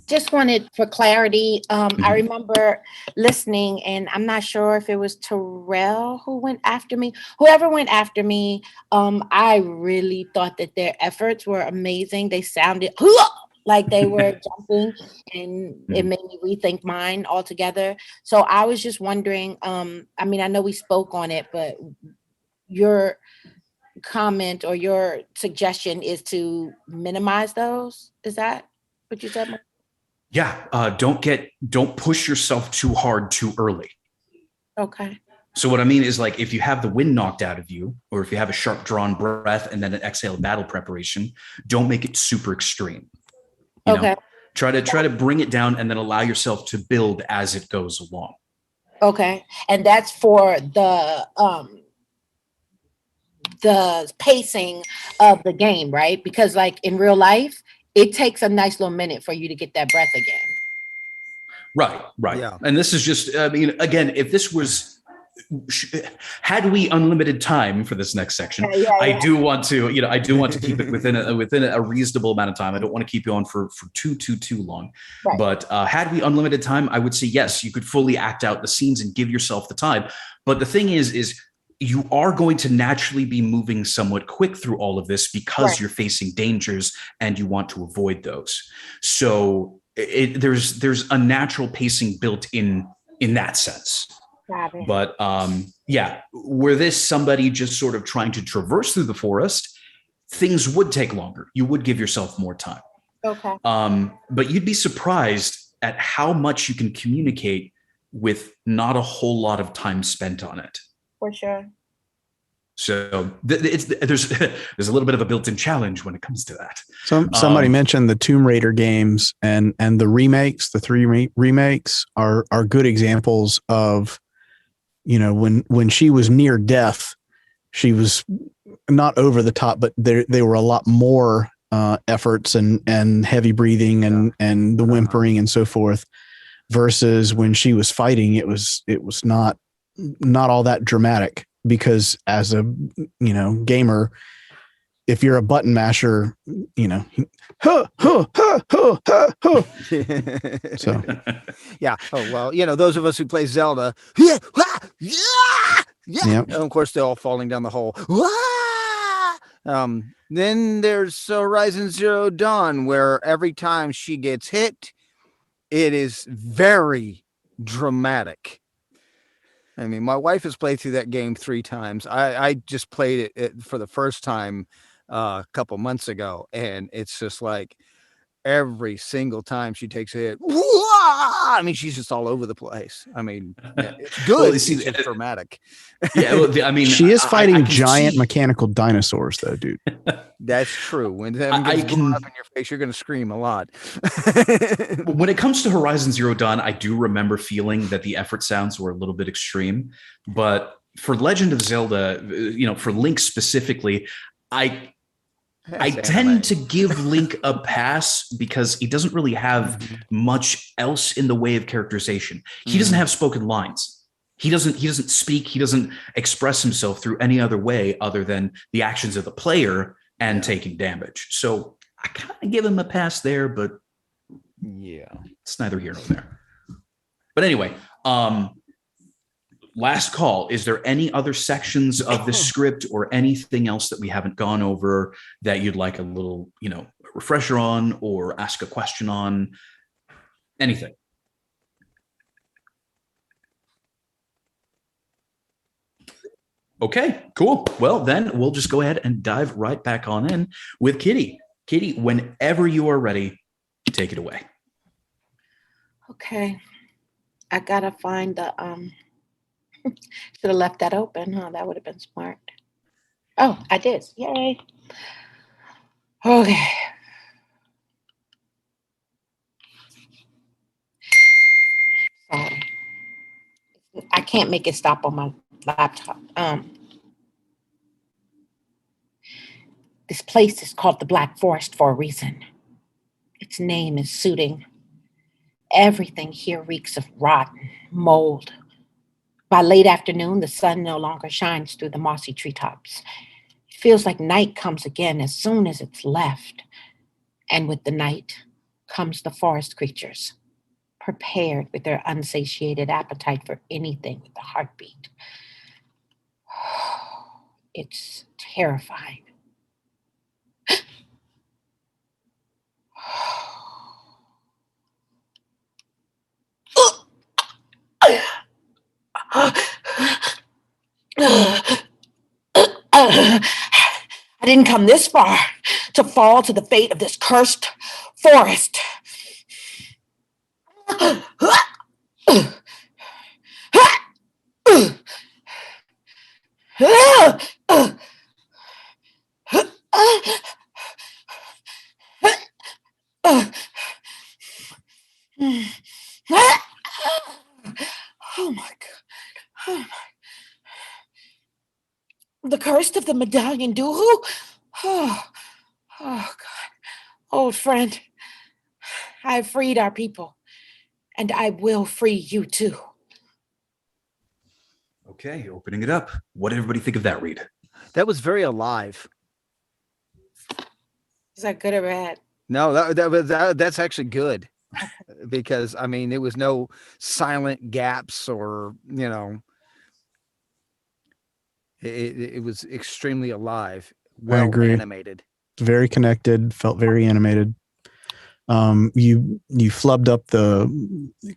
Just wanted for clarity. I remember listening, and I'm not sure if it was Terrell who went after me. Whoever went after me, I really thought that their efforts were amazing. They sounded like they were jumping, and it made me rethink mine altogether. So I was just wondering, I know we spoke on it, but your comment or your suggestion is to minimize those. Is that what you said? Yeah. Don't push yourself too hard too early. Okay. So what I mean is, like, if you have the wind knocked out of you, or if you have a sharp drawn breath and then an exhale battle preparation, don't make it super extreme. Okay. Try to bring it down and then allow yourself to build as it goes along. Okay. And that's for the pacing of the game, right? Because like in real life, it takes a nice little minute for you to get that breath again. Right. Yeah. And this is just, again, if this was, had we unlimited time for this next section, I do want to keep it within a reasonable amount of time. I don't want to keep you on for too long. Right. But had we unlimited time, I would say yes, you could fully act out the scenes and give yourself the time. But the thing is you are going to naturally be moving somewhat quick through all of this because you're facing dangers and you want to avoid those. So there's a natural pacing built in that sense. But were this somebody just sort of trying to traverse through the forest, things would take longer. You would give yourself more time. Okay. But you'd be surprised at how much you can communicate with not a whole lot of time spent on it. For sure. So there's a little bit of a built-in challenge when it comes to that. Somebody mentioned the Tomb Raider games and the remakes. The three remakes are good examples of, when she was near death, she was not over the top, but they were a lot more efforts and heavy breathing and the whimpering and so forth, versus when she was fighting, it was not all that dramatic, because as a gamer, if you're a button masher, so yeah. Oh well, those of us who play Zelda, and of course they're all falling down the hole. Then there's Horizon Zero Dawn, where every time she gets hit, it is very dramatic. I mean, my wife has played through that game 3 times. I just played it for the first time a couple months ago, and it's just like every single time she takes a hit, I mean, she's just all over the place. I mean, it's good. Well, It's see, just dramatic. Yeah, well, I mean, She is fighting I can giant see- mechanical dinosaurs, though, dude. That's true. When them I gets can- blown up in your face, you're going to scream a lot. When it comes to Horizon Zero Dawn, I do remember feeling that the effort sounds were a little bit extreme. But for Legend of Zelda, for Link specifically, I tend to give Link a pass because he doesn't really have much else in the way of characterization. He doesn't have spoken lines. He doesn't speak. He doesn't express himself through any other way other than the actions of the player and taking damage. So I kind of give him a pass there, but it's neither here nor there. But anyway, last call. Is there any other sections of the script or anything else that we haven't gone over that you'd like a little, refresher on or ask a question on? Anything? Okay, cool. Well, then we'll just go ahead and dive right back on in with Kitty. Kitty, whenever you are ready, take it away. Okay. I gotta find the should have left that open, huh? That would have been smart. Oh, I did. Yay. Okay. Sorry. I can't make it stop on my laptop. This place is called the Black Forest for a reason. Its name is suiting. Everything here reeks of rotten mold. By late afternoon, the sun no longer shines through the mossy treetops. It feels like night comes again as soon as it's left. And with the night comes the forest creatures, prepared with their unsatiated appetite for anything with a heartbeat. It's terrifying. I didn't come this far to fall to the fate of this cursed forest. Oh my God. Oh my. The curse of the medallion Duhu? Oh God. Old friend, I have freed our people, and I will free you too. Okay, opening it up. What did everybody think of that read? That was very alive. Is that good or bad? No, that's actually good. Because I mean, there was no silent gaps or it was extremely alive, well agree. animated. Very connected, felt very animated. You flubbed up the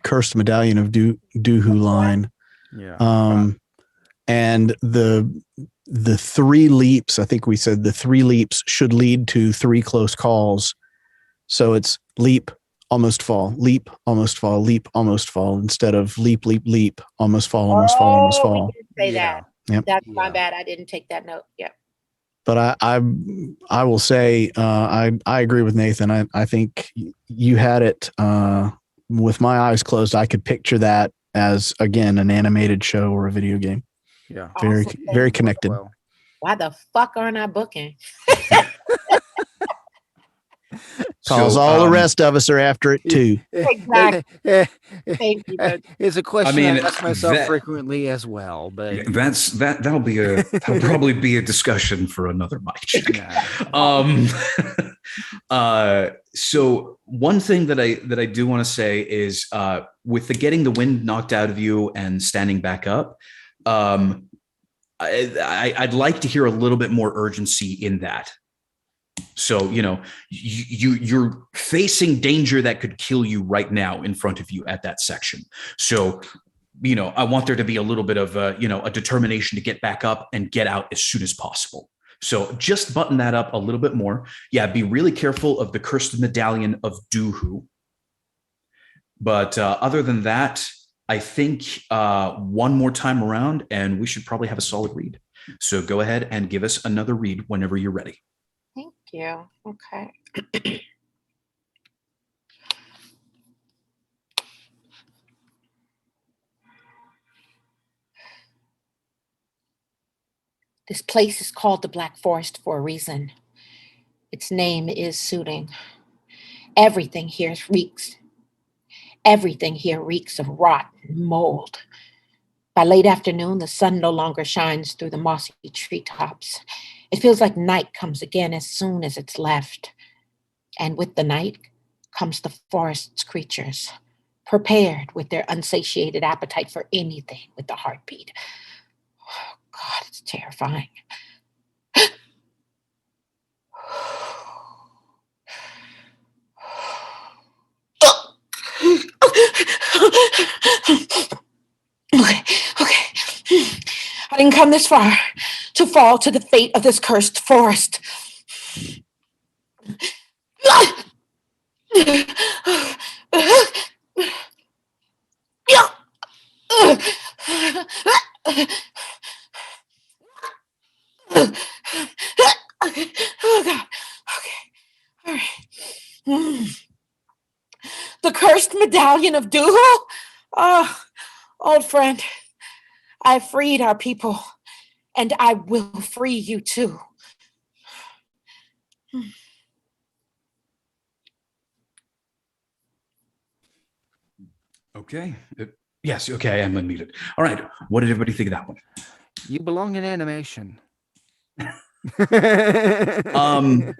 cursed medallion of Duhu line. Yeah. And the 3 leaps, I think we said the 3 leaps should lead to 3 close calls. So it's leap, almost fall, leap, almost fall, leap, almost fall, instead of leap, leap, leap, almost fall, almost fall, almost fall. We didn't say that. Yep. That's my bad. I didn't take that note. Yep. But I will say I agree with Nathan. I think you had it with my eyes closed. I could picture that as, again, an animated show or a video game. Yeah. Very, very connected. Well, Why the fuck aren't I booking? Because all the rest of us are after it too. Exactly. Thank you. But it's a question I ask myself that- frequently as well. But Yeah, that'll probably be a discussion for another mic check. So one thing that I do want to say is with the getting the wind knocked out of you and standing back up, I'd like to hear a little bit more urgency in that. So, you're facing danger that could kill you right now in front of you at that section. So, I want there to be a little bit of a determination to get back up and get out as soon as possible. So just button that up a little bit more. Yeah, be really careful of the cursed medallion of Doohoo. But other than that, I think one more time around and we should probably have a solid read. So go ahead and give us another read whenever you're ready. Thank you. Okay. This place is called the Black Forest for a reason. Its name is soothing. Everything here reeks of rot and mold. By late afternoon, the sun no longer shines through the mossy treetops. It feels like night comes again as soon as it's left. And with the night comes the forest's creatures, prepared with their unsatiated appetite for anything with a heartbeat. Oh, God, it's terrifying. Okay. I didn't come this far to fall to the fate of this cursed forest. Oh, God. Okay. All right. The cursed medallion of Doohoo? Oh, old friend, I freed our people, and I will free you too. Okay. Yes. Okay. I am unmuted. All right. What did everybody think of that one? You belong in animation.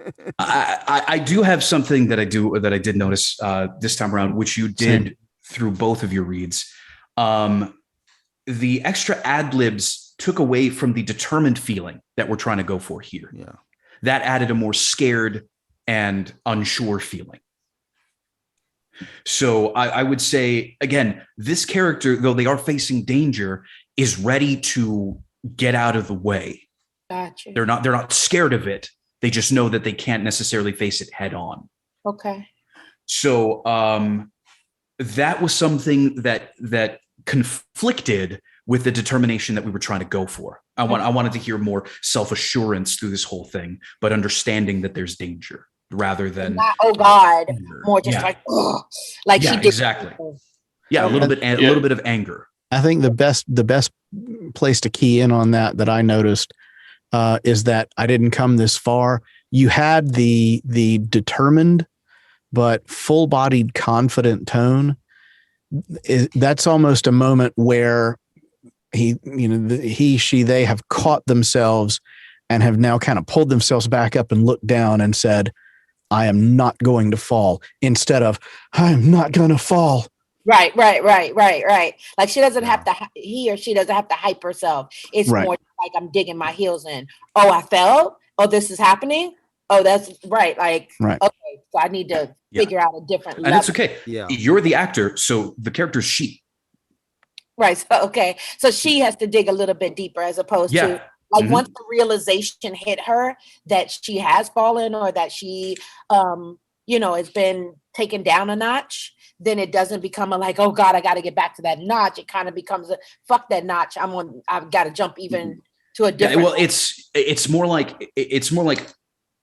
I do have something that I did notice this time around, which you did through both of your reads. The extra ad libs took away from the determined feeling that we're trying to go for here. Yeah. That added a more scared and unsure feeling. So I would say, again, this character, though they are facing danger, is ready to get out of the way. Gotcha. They're not scared of it. They just know that they can't necessarily face it head on. Okay. So that was something that conflicted with the determination that we were trying to go for. I wanted to hear more self-assurance through this whole thing, but understanding that there's danger rather than not, oh God, anger. more just like, ugh, like yeah, she did. Exactly. Yeah, a little bit of anger. I think the best place to key in on that I noticed is that I didn't come this far. You had the determined but full-bodied confident tone. That's almost a moment where they have caught themselves and have now kind of pulled themselves back up and looked down and said, I am not going to fall, instead of I'm not going to fall. Right. Like she doesn't have to, he or she doesn't have to hype herself. It's Right. more like I'm digging my heels in. Oh, I fell. Oh, this is happening. Oh, that's right. Like, Right. Okay, so I need to figure out a different level. And it's okay. Yeah. You're the actor, so the character's she. Right. So, okay. So she has to dig a little bit deeper as opposed to like once the realization hit her that she has fallen or that she, has been taken down a notch, then it doesn't become a like, oh God, I got to get back to that notch. It kind of becomes a fuck that notch. I've got to jump even to a different. Well, it's more like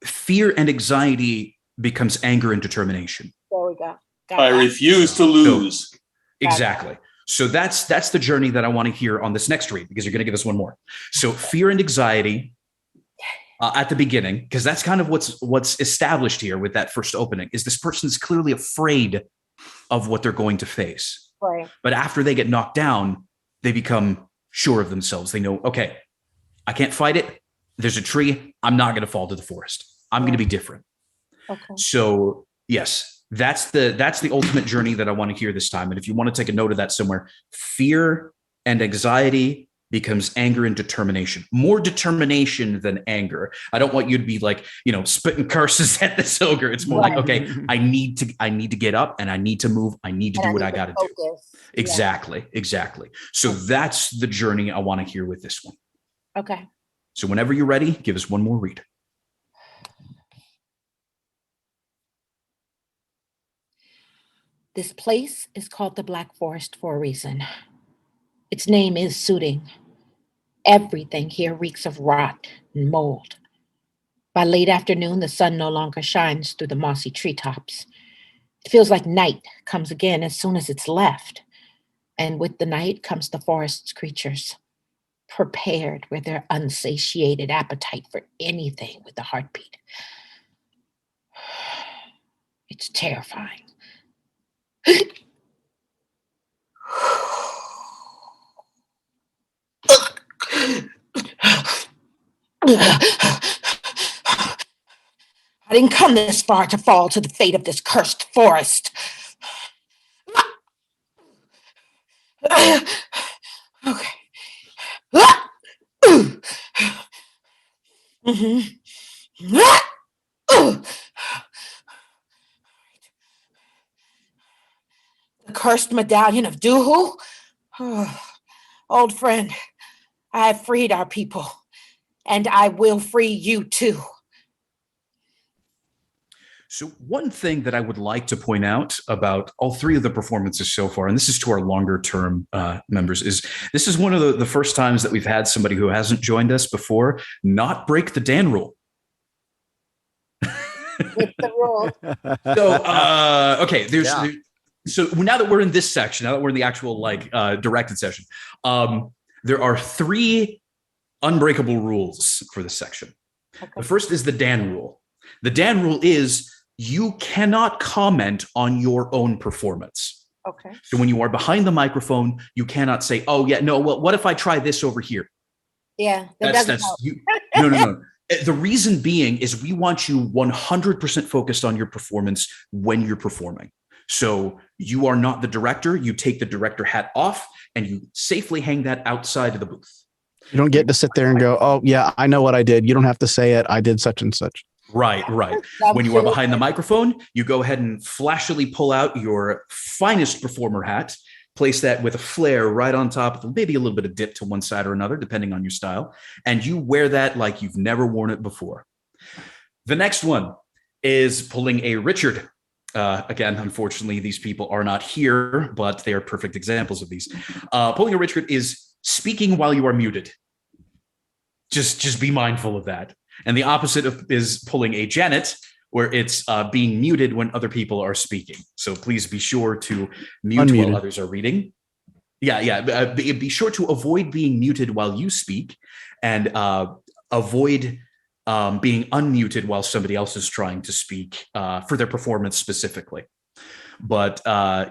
fear and anxiety becomes anger and determination. There we go. I refuse to lose. So, exactly. So that's the journey that I want to hear on this next read, because you're going to give us one more. So fear and anxiety at the beginning, because that's kind of what's established here with that first opening, is this person's clearly afraid of what they're going to face. Right. But after they get knocked down, they become sure of themselves. They know, okay, I can't fight it. There's a tree. I'm not going to fall to the forest. I'm going to be different. Okay. So yes. That's the ultimate journey that I want to hear this time. And if you want to take a note of that somewhere, fear and anxiety becomes anger and determination. More determination than anger. I don't want you to be like, spitting curses at this ogre. It's more like, okay, I need to get up and I need to move. I need to do what I got to do. Exactly. So that's the journey I want to hear with this one. Okay. So whenever you're ready, give us one more read. This place is called the Black Forest for a reason. Its name is soothing. Everything here reeks of rot and mold. By late afternoon, the sun no longer shines through the mossy treetops. It feels like night comes again as soon as it's left. And with the night comes the forest's creatures, prepared with their unsatiated appetite for anything with a heartbeat. It's terrifying. I didn't come this far to fall to the fate of this cursed forest. Okay. The cursed medallion of Duhu? Old friend, I have freed our people, and I will free you too. So one thing that I would like to point out about all three of the performances so far, and this is to our longer term members, is this is one of the first times that we've had somebody who hasn't joined us before not break the Dan rule. With the rule. So, okay, so now that we're in this section, now that we're in the actual directed session, there are 3 unbreakable rules for this section. Okay. The first is the Dan rule. The Dan rule is you cannot comment on your own performance. Okay. So when you are behind the microphone, you cannot say, "Oh yeah, no. Well, what if I try this over here?" Yeah, that's you. No. The reason being is we want you 100% focused on your performance when you're performing. So you are not the director. You take the director hat off and you safely hang that outside of the booth. You don't get to sit there and go, "Oh yeah, I know what I did." You don't have to say it. I did such and such. Right. When you are behind the microphone, you go ahead and flashily pull out your finest performer hat, place that with a flare right on top of maybe a little bit of dip to one side or another, depending on your style. And you wear that like you've never worn it before. The next one is pulling a Richard. Again, unfortunately, these people are not here, but they are perfect examples of these. Pulling a Richard is speaking while you are muted. Just be mindful of that. And the opposite is pulling a Janet, where it's being muted when other people are speaking. So please be sure to mute Unmuted while others are reading. Be sure to avoid being muted while you speak, and avoid being unmuted while somebody else is trying to speak for their performance specifically. But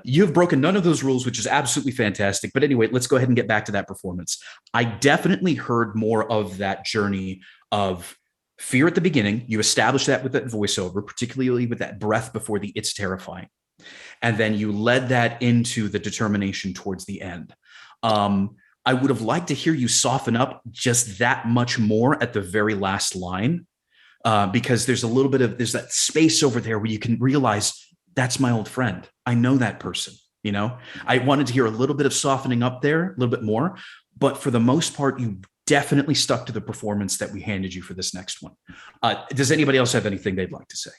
you've broken none of those rules, which is absolutely fantastic. But anyway, let's go ahead and get back to that performance. I definitely heard more of that journey of fear at the beginning. You establish that with that voiceover, particularly with that breath before the "it's terrifying." And then you led that into the determination towards the end. I would have liked to hear you soften up just that much more at the very last line, because there's there's that space over there where you can realize that's my old friend. I know that person. I wanted to hear a little bit of softening up there, a little bit more, but for the most part, you definitely stuck to the performance that we handed you for this next one. Does anybody else have anything they'd like to say?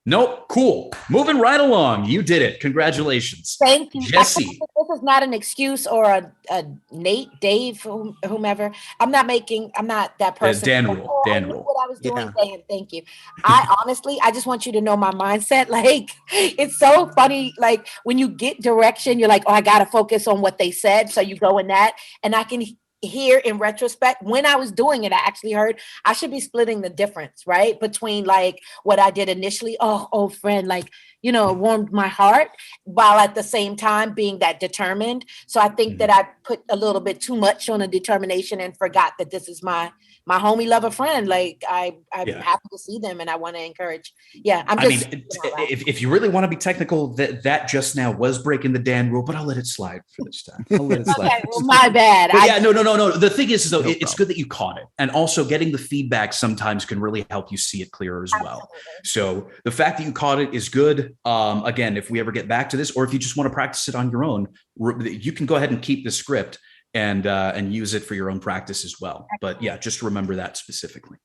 Nope. Cool. Moving right along. You did it. Congratulations. Thank you. Jesse. This is not an excuse or a Nate, Dave, whomever. I'm not that person. Dan rule. What I was doing, saying thank you. I just want you to know my mindset. Like, it's so funny. Like, when you get direction, you're like, oh, I got to focus on what they said. So you go in that, and I can hear in retrospect, when I was doing it, I actually heard I should be splitting the difference, right? Between like what I did initially, oh, old friend, like, warmed my heart, while at the same time being that determined. So I think that I put a little bit too much on a determination and forgot that this is my my homie love a friend. Like I'm Yeah. happy to see them, and I want to encourage. Yeah, I'm I just. mean, if you really want to be technical, that just now was breaking the Dan rule, but I'll let it slide for this time. I'll let it slide. Okay, well, my bad. But yeah, no. The thing is, though, No it's problem. good that you caught it, and also getting the feedback sometimes can really help you see it clearer as well. So the fact that you caught it is good. Again, if we ever get back to this, or if you just want to practice it on your own, you can go ahead and keep the script and use it for your own practice as well. But yeah, just remember that specifically.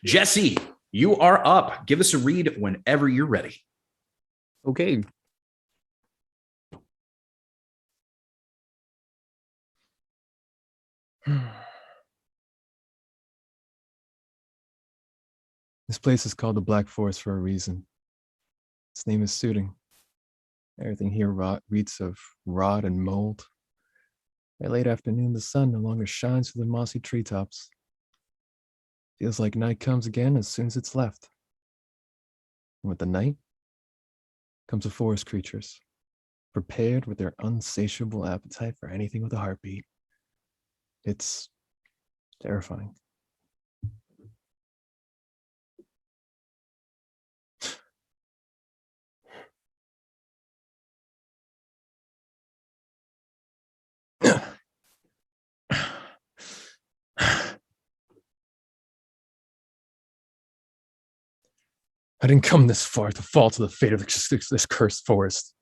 Jesse, you are up. Give us a read whenever you're ready. Okay. This place is called the Black Forest for a reason. Its name is suiting. Everything here reeks of rot and mold. By late afternoon, the sun no longer shines through the mossy treetops. Feels like night comes again as soon as it's left. And with the night comes the forest creatures, prepared with their unsatiable appetite for anything with a heartbeat. It's terrifying. I didn't come this far to fall to the fate of this cursed forest.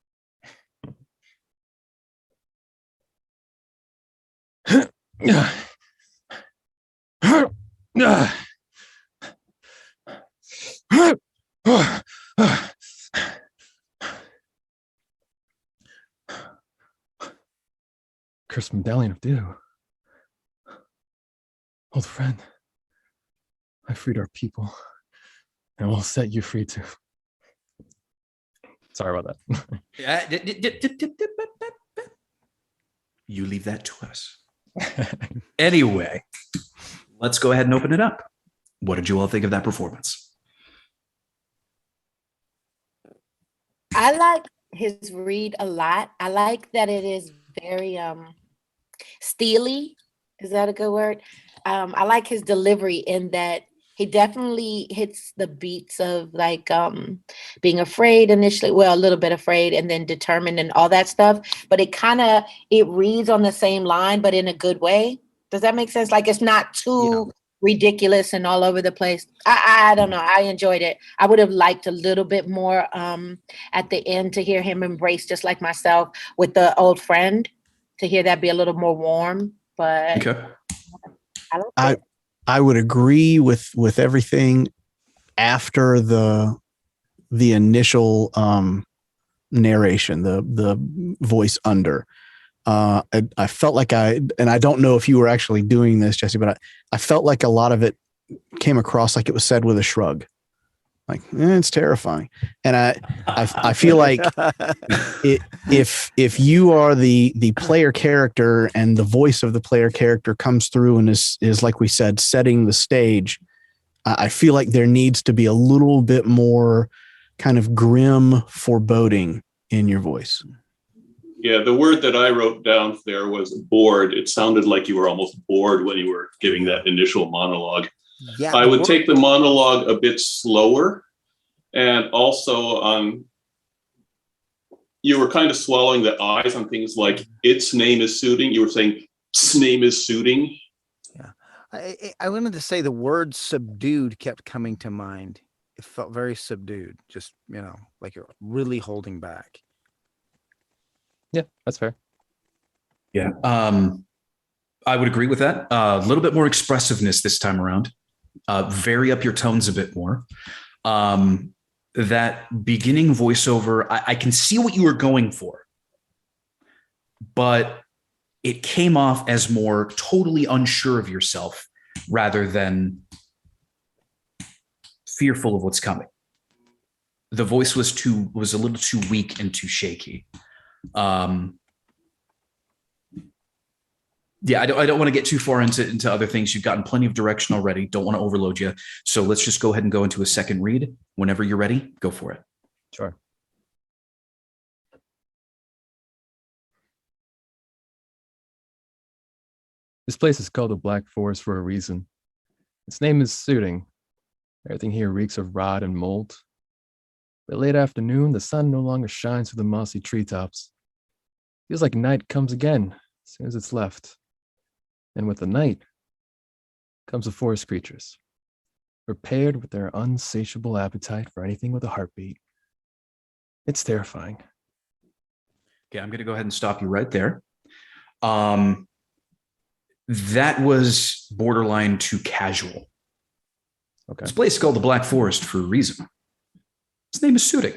Cursed medallion of dew. Old friend, I freed our people, and will set you free too. Sorry about that. You leave that to us. Anyway, let's go ahead and open it up. What did you all think of that performance? I like his read a lot. I like that it is very steely. Is that a good word? I like his delivery in that he definitely hits the beats of like being afraid initially, well, a little bit afraid, and then determined and all that stuff. But it reads on the same line, but in a good way. Does that make sense? Like it's not too ridiculous and all over the place. I don't know. I enjoyed it. I would have liked a little bit more at the end to hear him embrace, just like myself, with the old friend, to hear that be a little more warm. But Okay. I would agree with everything after the initial narration, the voice under. I felt like and I don't know if you were actually doing this, Jesse, but I felt like a lot of it came across like it was said with a shrug. Like, it's terrifying. And I feel like if you are the player character and the voice of the player character comes through and is like we said, setting the stage, I feel like there needs to be a little bit more kind of grim foreboding in your voice. Yeah, the word that I wrote down there was bored. It sounded like you were almost bored when you were giving that initial monologue. Yeah, I would take the monologue a bit slower, and also you were kind of swallowing the eyes on things like its name is suiting. You were saying its name is suiting. Yeah, I wanted to say the word subdued kept coming to mind. It felt very subdued, just like you're really holding back. Yeah, that's fair. Yeah. I would agree with that. A little bit more expressiveness this time around. Vary up your tones a bit more. That beginning voiceover, I can see what you were going for, but it came off as more totally unsure of yourself rather than fearful of what's coming. The voice was a little too weak and too shaky. Yeah, I don't want to get too far into other things. You've gotten plenty of direction already. Don't want to overload you. So let's just go ahead and go into a second read. Whenever you're ready, go for it. Sure. This place is called the Black Forest for a reason. Its name is Suiting. Everything here reeks of rot and mold. By late afternoon, the sun no longer shines through the mossy treetops. Feels like night comes again as soon as it's left. And with the night comes the forest creatures, prepared with their unsatiable appetite for anything with a heartbeat. It's terrifying. Okay, I'm going to go ahead and stop you right there. That was borderline too casual. Okay. This place is called the Black Forest for a reason. His name is Suiting.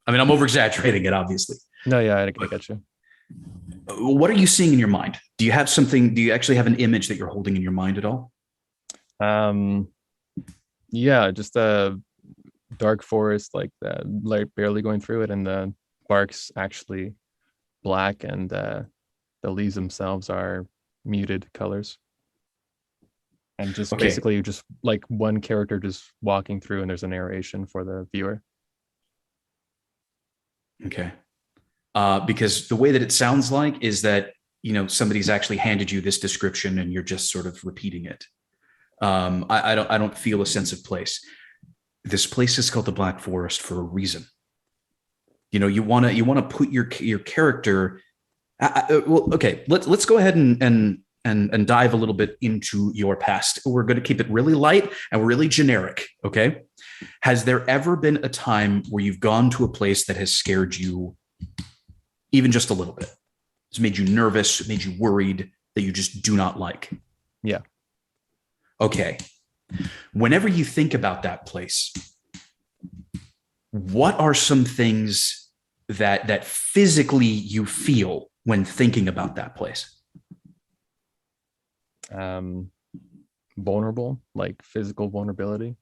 I mean, I'm over-exaggerating it, obviously. No, yeah, I got you. What are you seeing in your mind? Do you have something? Do you actually have an image that you're holding in your mind at all? Yeah, just a dark forest, like the light barely going through it, and the bark's actually black, and the leaves themselves are muted colors. And just Okay. basically just like one character just walking through, and there's a narration for the viewer. Okay. Because the way that it sounds like is that, somebody's actually handed you this description and you're just sort of repeating it. I don't feel a sense of place. This place is called the Black Forest for a reason. You want to put your character. Well, okay. Let's go ahead and dive a little bit into your past. We're going to keep it really light and really generic. Okay. Has there ever been a time where you've gone to a place that has scared you even just a little bit? It's made you nervous, made you worried, that you just do not like? Yeah. Okay. Whenever you think about that place, what are some things that physically you feel when thinking about that place? Vulnerable, like physical vulnerability.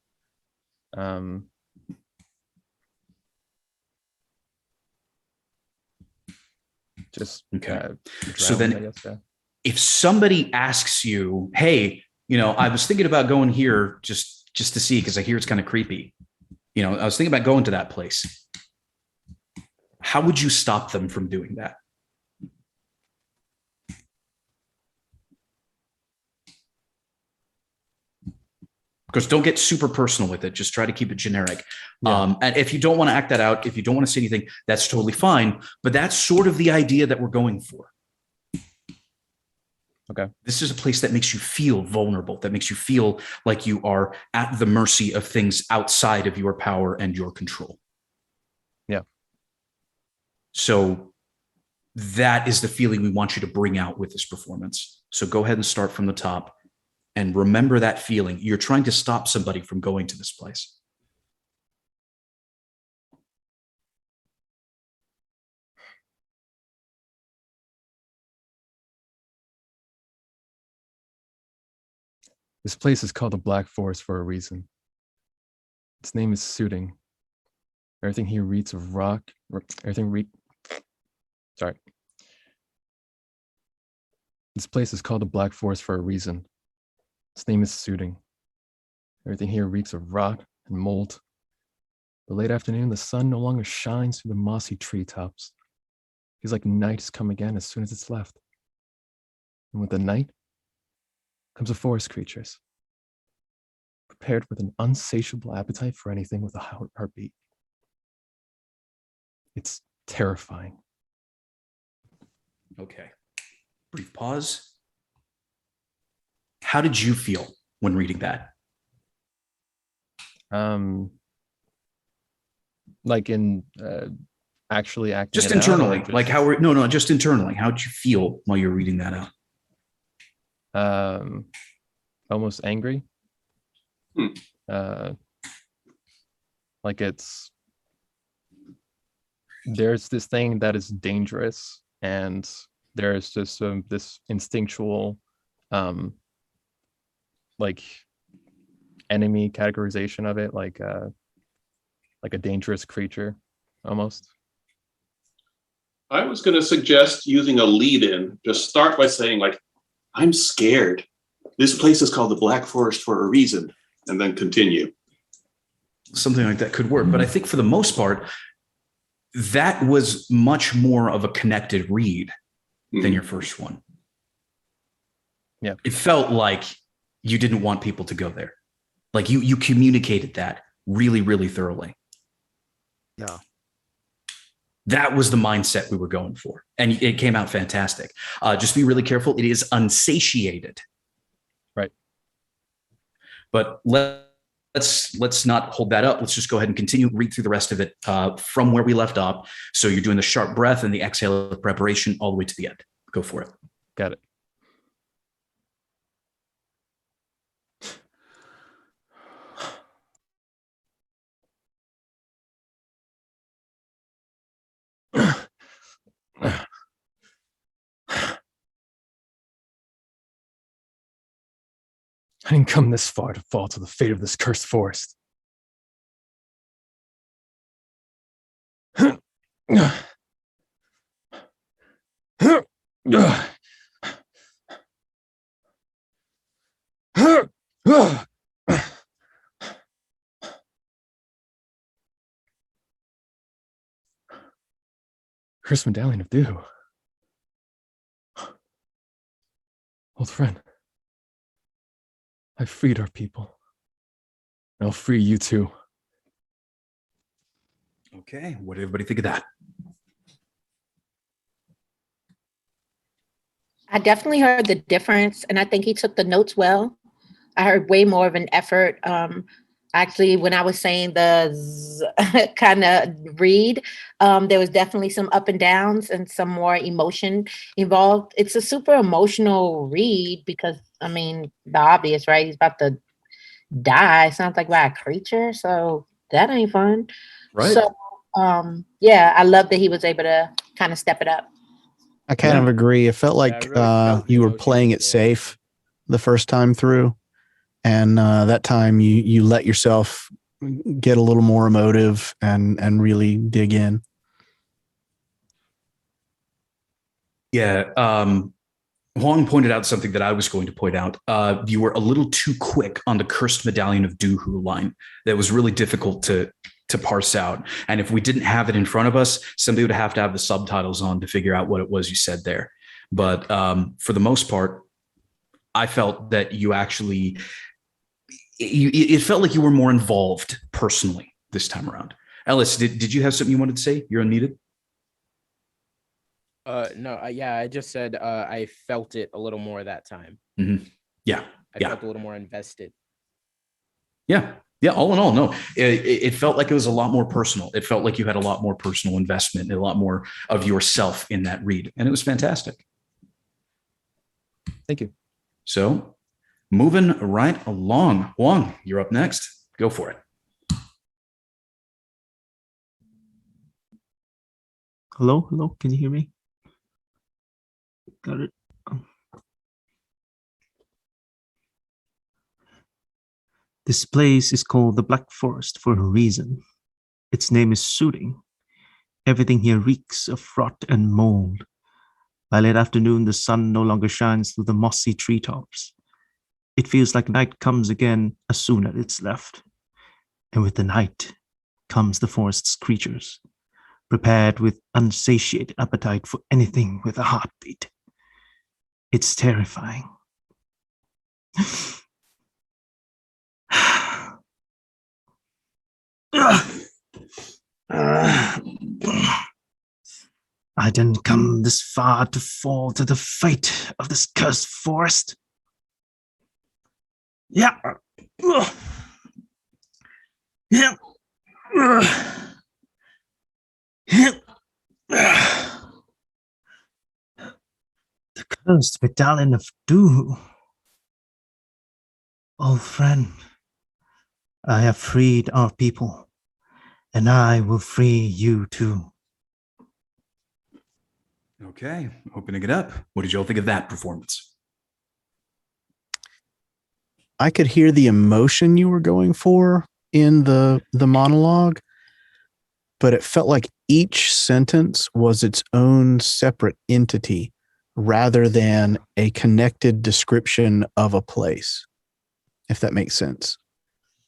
Just okay. So then, I guess, yeah. If somebody asks you, "Hey, I was thinking about going here just to see because I hear it's kind of creepy. I was thinking about going to that place." How would you stop them from doing that? Because don't get super personal with it. Just try to keep it generic. Yeah. And if you don't want to act that out, if you don't want to say anything, that's totally fine. But that's sort of the idea that we're going for. Okay. This is a place that makes you feel vulnerable, that makes you feel like you are at the mercy of things outside of your power and your control. Yeah. So that is the feeling we want you to bring out with this performance. So go ahead and start from the top. And remember that feeling. You're trying to stop somebody from going to this place. This place is called the Black Forest for a reason. Its name is Suiting. Everything here reeks of rock. Sorry. This place is called the Black Forest for a reason. Its name is Suiting. Everything here reeks of rot and mold. The late afternoon, the sun no longer shines through the mossy treetops. Feels like night has come again as soon as it's left. And with the night comes the forest creatures, prepared with an unsatiable appetite for anything with a heartbeat. It's terrifying. Okay. Brief pause. How did you feel when reading that? Like in actually acting just it internally, out, like how we're no, just internally. How did you feel while you're reading that out? Almost angry. Like there's this thing that is dangerous, and there's just this instinctual like enemy categorization of it, like a dangerous creature almost. I was going to suggest using a lead-in. Just start by saying, like, I'm scared. This place is called the Black Forest for a reason, and then continue. Something like that could work. But I think for the most part, that was much more of a connected read than your first one. Yeah. It felt like you didn't want people to go there. Like you communicated that really, really thoroughly. Yeah. That was the mindset we were going for. And it came out fantastic. Just be really careful. It is unsatiated. Right. But let's not hold that up. Let's just go ahead and continue, read through the rest of it from where we left off. So you're doing the sharp breath and the exhale of preparation all the way to the end. Go for it. Got it. I didn't come this far to fall to the fate of this cursed forest. Cursed medallion of dew. Old friend, I freed our people. I'll free you too. Okay. What did everybody think of that? I definitely heard the difference, and I think he took the notes well. I heard way more of an effort. Actually, when I was saying the kind of read, there was definitely some up and downs and some more emotion involved. It's a super emotional read because, I mean, the obvious, right? He's about to die. Sounds like by a creature, so that ain't fun. Right. So, yeah, I love that he was able to kind of step it up. I kind of agree. It felt like really felt the you were emotion playing it into it. safe the first time through. And that time you let yourself get a little more emotive and really dig in. Yeah. Huang pointed out something that I was going to point out. You were a little too quick on the cursed medallion of Dooku line. That was really difficult to parse out. And if we didn't have it in front of us, somebody would have to have the subtitles on to figure out what it was you said there. But for the most part, I felt that you actually, it felt like you were more involved personally this time around. Ellis, did you have something you wanted to say? You're unmuted. No, yeah, I just said I felt it a little more that time. Mm-hmm. Yeah. I felt a little more invested. Yeah. Yeah. All in all, no, it felt like it was a lot more personal. It felt like you had a lot more personal investment and a lot more of yourself in that read. And it was fantastic. Thank you. So moving right along. Huang, you're up next. Go for it. Hello? Hello? Can you hear me? Got it. This place is called the Black Forest for a reason. Its name is soothing. Everything here reeks of rot and mold. By late afternoon, the sun no longer shines through the mossy treetops. It feels like night comes again as soon as it's left. And with the night comes the forest's creatures, prepared with unsatiated appetite for anything with a heartbeat. It's terrifying. I didn't come this far to fall to the fate of this cursed forest. Yeah. Yeah. The cursed medallion of Dooku. Old friend, I have freed our people, and I will free you too. Okay. Opening it up. What did y'all think of that performance? I could hear the emotion you were going for in the monologue, but it felt like each sentence was its own separate entity rather than a connected description of a place, if that makes sense.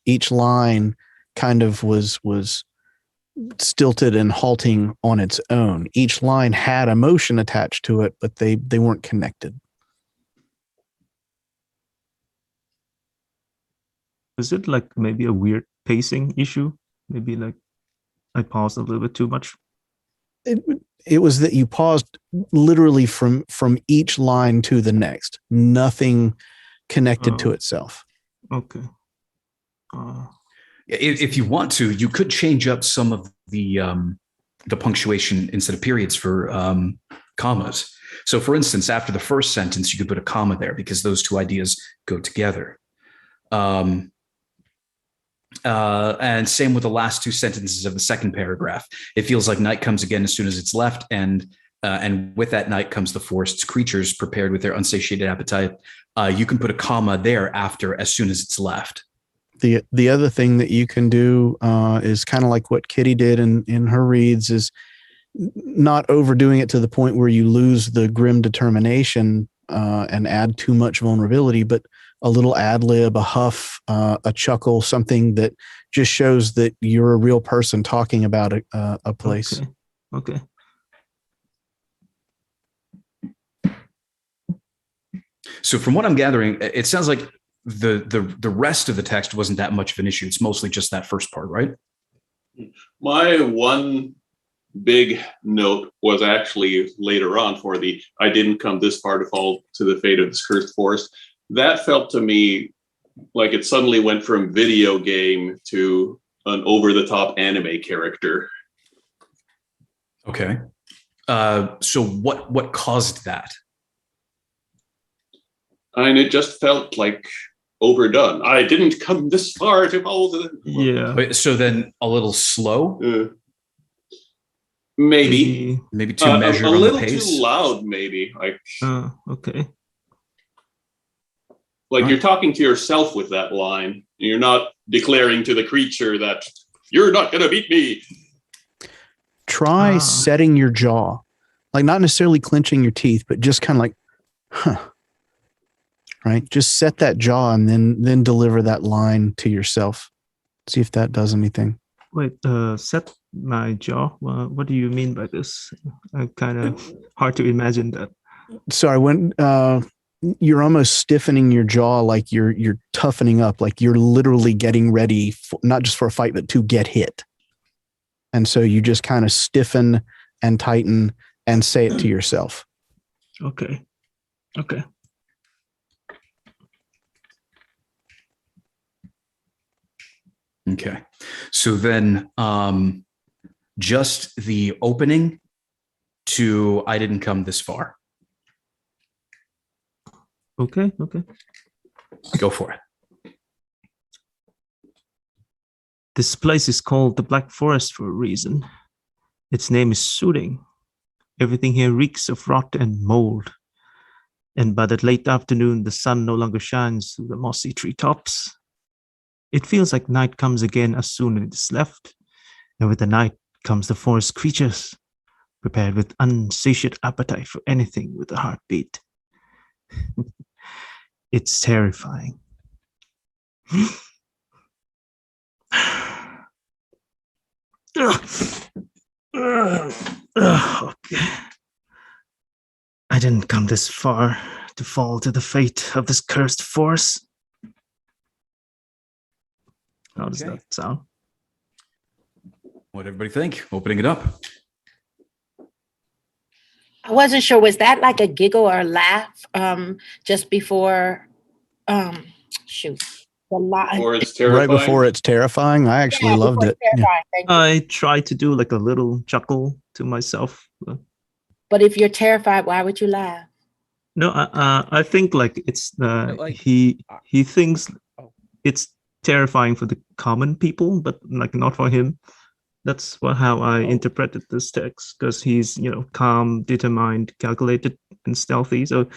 Each line kind of was stilted and halting on its own. Each line had emotion attached to it, but they weren't connected. is it like maybe a weird pacing issue? Maybe like I paused a little bit too much. It was that you paused literally from each line to the next. Nothing connected to itself. Okay. If you want to, you could change up some of the punctuation instead of periods for commas. So, for instance, after the first sentence, you could put a comma there because those two ideas go together. And same with the last two sentences of the second paragraph. It feels like night comes again as soon as it's left, and with that night comes the forest's creatures prepared with their unsatiated appetite. You can put a comma there after as soon as it's left. The other thing that you can do is kind of like what Kitty did in her reads, is not overdoing it to the point where you lose the grim determination and add too much vulnerability, but a little ad lib, a huff, a chuckle, something that just shows that you're a real person talking about a place. Okay. So from what I'm gathering, it sounds like the rest of the text wasn't that much of an issue. It's mostly just that first part, right? My one big note was actually later on for the I didn't come this far to fall to the fate of this cursed forest. That felt to me like it suddenly went from video game to an over-the-top anime character. Okay. So what caused that? And it just felt like overdone. I didn't come this far to fall to the... Yeah. Wait, so then a little slow? Maybe too measured a on the little pace? too loud, maybe. Like, okay. Like you're talking to yourself with that line. You're not declaring to the creature that you're not going to beat me. Try setting your jaw, like not necessarily clenching your teeth, but just kind of like, huh. Right? Just set that jaw and then deliver that line to yourself. See if that does anything. Wait, set my jaw? What do you mean by this? Kind of hard to imagine that. Sorry, when you're almost stiffening your jaw, like you're toughening up, like you're literally getting ready for, not just for a fight, but to get hit. And so you just kind of stiffen and tighten and say it to yourself. Okay. Okay. So then just the opening to I didn't come this far. Okay. Go for it. This place is called the Black Forest for a reason. Its name is soothing. Everything here reeks of rot and mold. And by that late afternoon, the sun no longer shines through the mossy treetops. It feels like night comes again as soon as it is left. And with the night comes the forest creatures, prepared with unsatiate appetite for anything with a heartbeat. It's terrifying. Okay. I didn't come this far to fall to the fate of this cursed forest. How does that sound? What everybody think? Opening it up. I wasn't sure, was that like a giggle or a laugh just before the line? Or it's terrifying. Right before it's terrifying. I actually loved it. Yeah. I tried to do like a little chuckle to myself. But if you're terrified, why would you laugh? No, I think like it's he thinks it's terrifying for the common people, but like not for him. That's how I interpreted this text, because he's calm, determined, calculated, and stealthy. So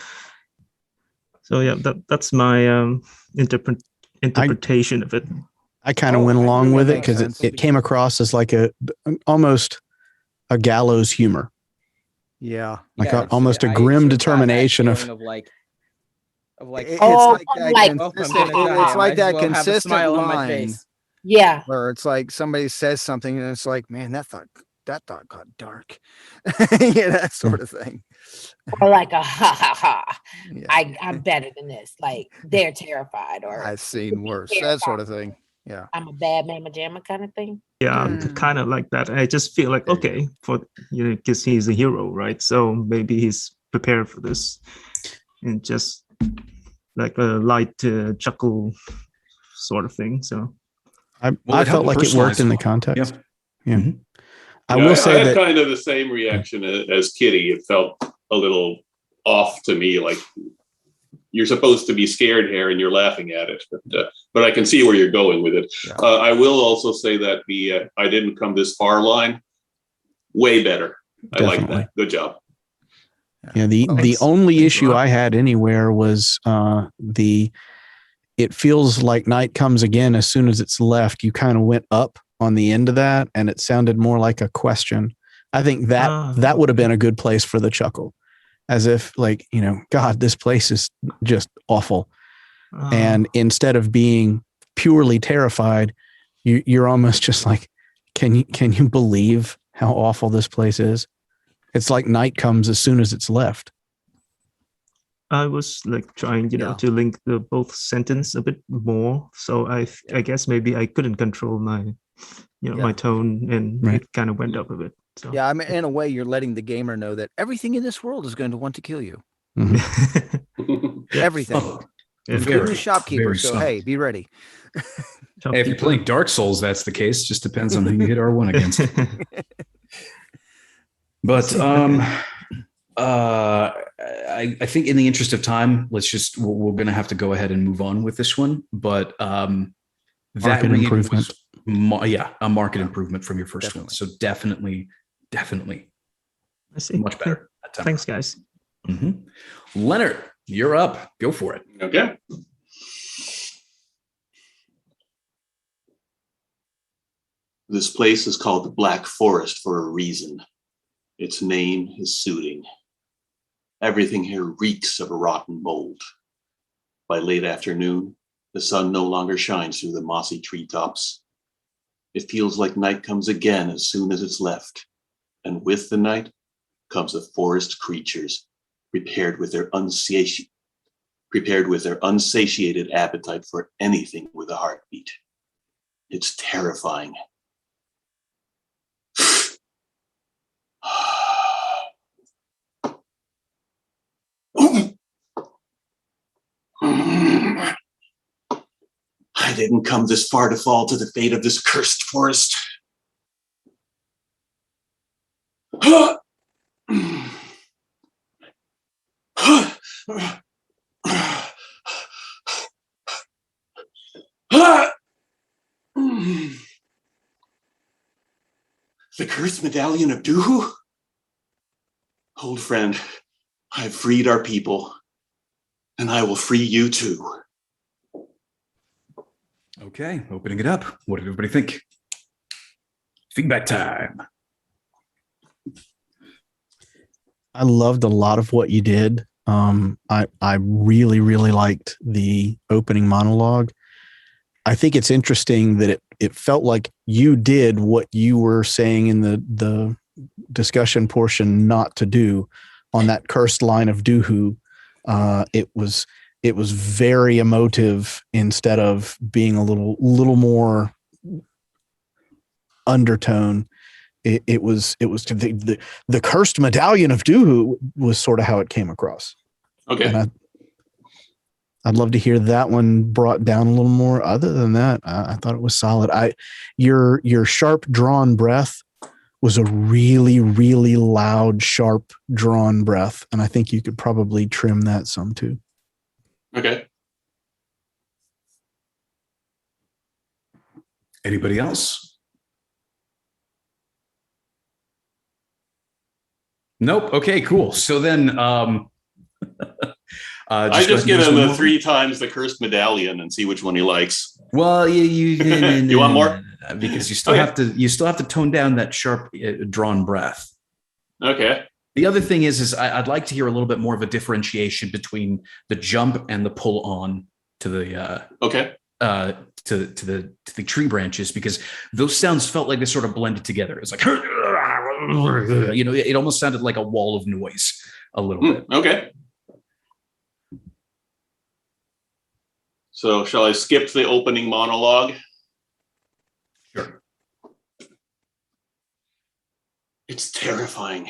yeah, that's my interpretation of it. I kind of went along with it because it came across as like almost a gallows humor. Yeah, like almost a grim determination of like it's like that consistent line. Yeah, where it's like somebody says something and it's like, man, that that thought got dark. Yeah, that sort of thing. Or like a ha ha ha. Yeah. I'm better than this. Like they're terrified, or I've seen worse. That sort of thing. Yeah. I'm a bad mamma jamma kind of thing. Yeah, I'm kind of like that. I just feel like, There you okay, for because he's a hero, right? So maybe he's prepared for this, and just like a light chuckle sort of thing. So I Well, it felt helped like it worked personalize in the it. context. Yeah. Yeah. Mhm. I Yeah, will I say had that kind of the same reaction as Kitty. It felt a little off to me, like you're supposed to be scared here and you're laughing at it. But I can see where you're going with it. Yeah. I will also say that the I didn't come this far line, way better. I like Definitely. that. Good job. yeah, the Thanks. only Thanks a issue lot. I had anywhere was it feels like night comes again as soon as it's left. You kind of went up on the end of that, and it sounded more like a question. I think that would have been a good place for the chuckle, as if like, God, this place is just awful. And instead of being purely terrified, you're almost just like, can you believe how awful this place is? It's like night comes as soon as it's left. I was like trying, Yeah. to link the both sentence a bit more. So I guess maybe I couldn't control my, my tone, and Right. it kind of went up a bit. So Yeah, I mean, in a way, you're letting the gamer know that everything in this world is going to want to kill you. Everything, Oh, Yeah. including very, the shopkeeper. very So so. hey, be ready. Hey, if you're playing Dark Souls, that's the case. Just depends on who you hit R1 against. But I think in the interest of time, we're going to have to go ahead and move on with this one. But that Market read improvement. was, a market improvement from your first one. So definitely I see. much better. That time. Thanks, guys. Mhm. Leonard, you're up. Go for it. Okay. This place is called the Black Forest for a reason. Its name is soothing. Everything here reeks of rotten mold. By late afternoon, the sun no longer shines through the mossy treetops. It feels like night comes again as soon as it's left. And with the night comes the forest creatures, prepared with their unsatiated appetite for anything with a heartbeat. It's terrifying. I didn't come this far to fall to the fate of this cursed forest. The cursed medallion of Duhu? Old friend, I've freed our people, and I will free you too. Okay, opening it up. What did everybody think? Feedback time. I loved a lot of what you did. I really, really liked the opening monologue. I think it's interesting that it felt like you did what you were saying in the discussion portion not to do on that cursed line of Duhu. It was very emotive instead of being a little more undertone. It was the cursed medallion of Duhu was sort of how it came across. Okay. And I'd love to hear that one brought down a little more. Other than that, I thought it was solid. Your sharp drawn breath was a really, really loud, sharp drawn breath. And I think you could probably trim that some too. Okay. Anybody else? Nope. Okay, cool. So then I just give him the 3 times the cursed medallion and see which one he likes. Well, you You want more? because you still have to tone down that sharp drawn breath. Okay. The other thing is I'd like to hear a little bit more of a differentiation between the jump and the pull on to the Okay. to the tree branches, because those sounds felt like they sort of blended together. It's like it almost sounded like a wall of noise a little bit. Okay. So shall I skip the opening monologue? Sure. It's terrifying.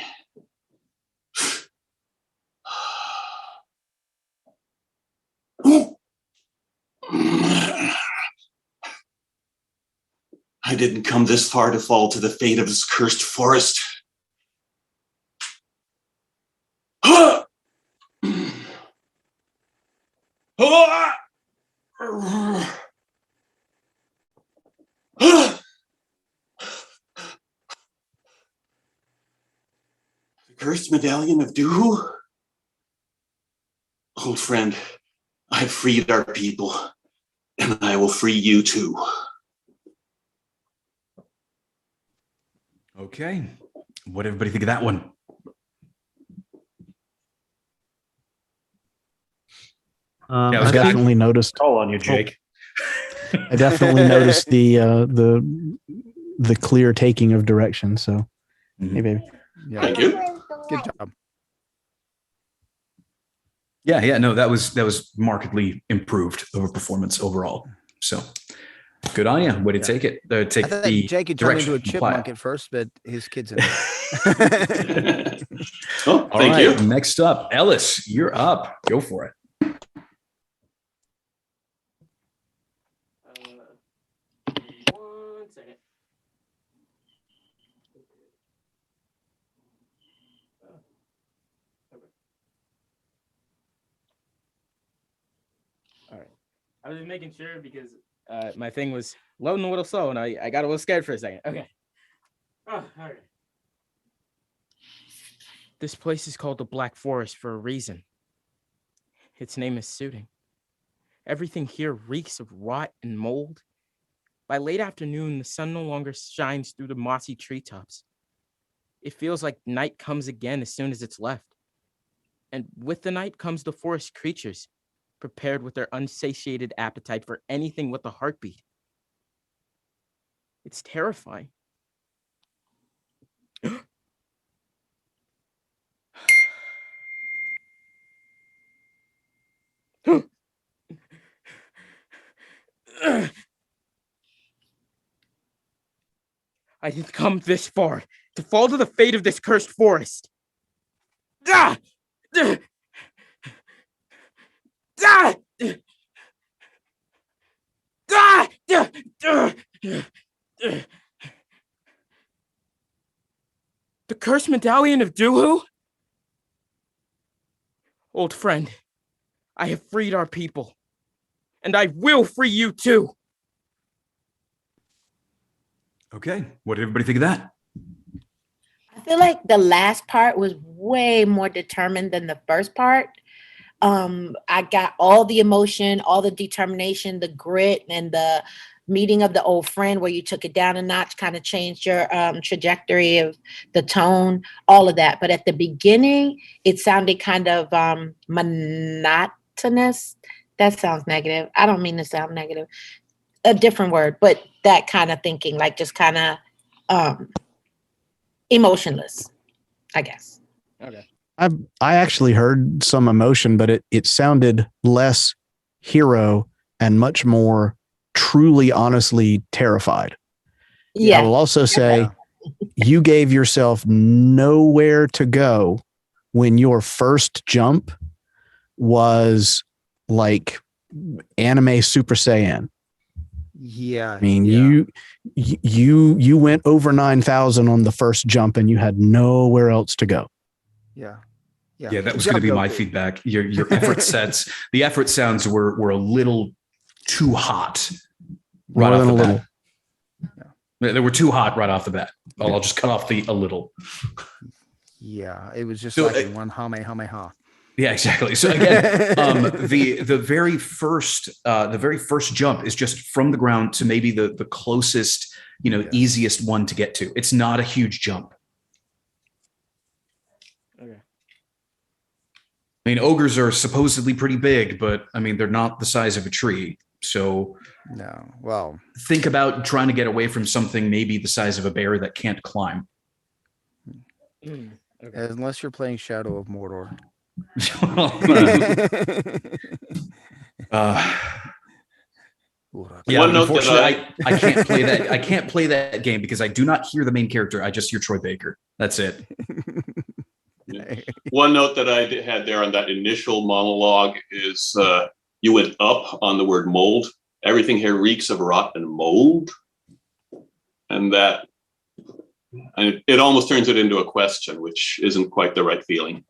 I didn't come this far to fall to the fate of this cursed forest. The cursed medallion of Duhu? Old friend, I've freed our people, and I will free you too. Okay. What did everybody think of that one? I definitely noticed. Call on you, Jake. I definitely noticed the clear taking of direction. So, hey, baby. Yeah. Thank you. Good job. Yeah, no, that was markedly improved over performance overall. So good on you. Way to take it. Take I thought the Jake had turned into a direction, apply it. chipmunk at first, but his kid's in it. Oh, All thank right, you. next up, Ellis, you're up. Go for it. One second. All right. I was just making sure because my thing was loading a little slow and I got a little scared for a second. Okay. Oh, all right. This place is called the Black Forest for a reason. Its name is suiting. Everything here reeks of rot and mold. By late afternoon, the sun no longer shines through the mossy treetops. It feels like night comes again as soon as it's left. And with the night comes the forest creatures, prepared with their unsatiated appetite for anything with a heartbeat. It's terrifying. I didn't come this far to fall to the fate of this cursed forest. Ah! Ah! Ah! The cursed medallion of Duhu? Old friend, I have freed our people, and I will free you too. Okay. What did everybody think of that? I feel like the last part was way more determined than the first part. I got all the emotion, all the determination, the grit, and the meeting of the old friend where you took it down a notch, kind of changed your trajectory of the tone, all of that. But at the beginning, it sounded kind of monotonous. That sounds negative. I don't mean to sound negative. A different word, but that kind of thinking, like just kind of emotionless, I guess. Okay. I actually heard some emotion, but it sounded less hero and much more truly, honestly terrified. Yeah. I will also say you gave yourself nowhere to go when your first jump was like anime Super Saiyan. Yeah. I mean, you went over 9,000 on the first jump and you had nowhere else to go. Yeah. Yeah, that was going to be my feedback. Your effort sets, the effort sounds were a little too hot right off the bat. Yeah. They were too hot right off the bat. I'll just cut off the a little. Yeah, it was just So, like in one ha. Yeah, exactly. So again, the very first jump is just from the ground to maybe the closest, easiest one to get to. It's not a huge jump. Okay. I mean, ogres are supposedly pretty big, but I mean, they're not the size of a tree. So no, well, think about trying to get away from something maybe the size of a bear that can't climb. Okay. Unless you're playing Shadow of Mordor. Yeah, One note that unfortunately, I can't play that. I can't play that game because I do not hear the main character. I just hear Troy Baker. That's it. One note that I had there on that initial monologue is you went up on the word mold. Everything here reeks of rotten mold. And it almost turns it into a question, which isn't quite the right feeling.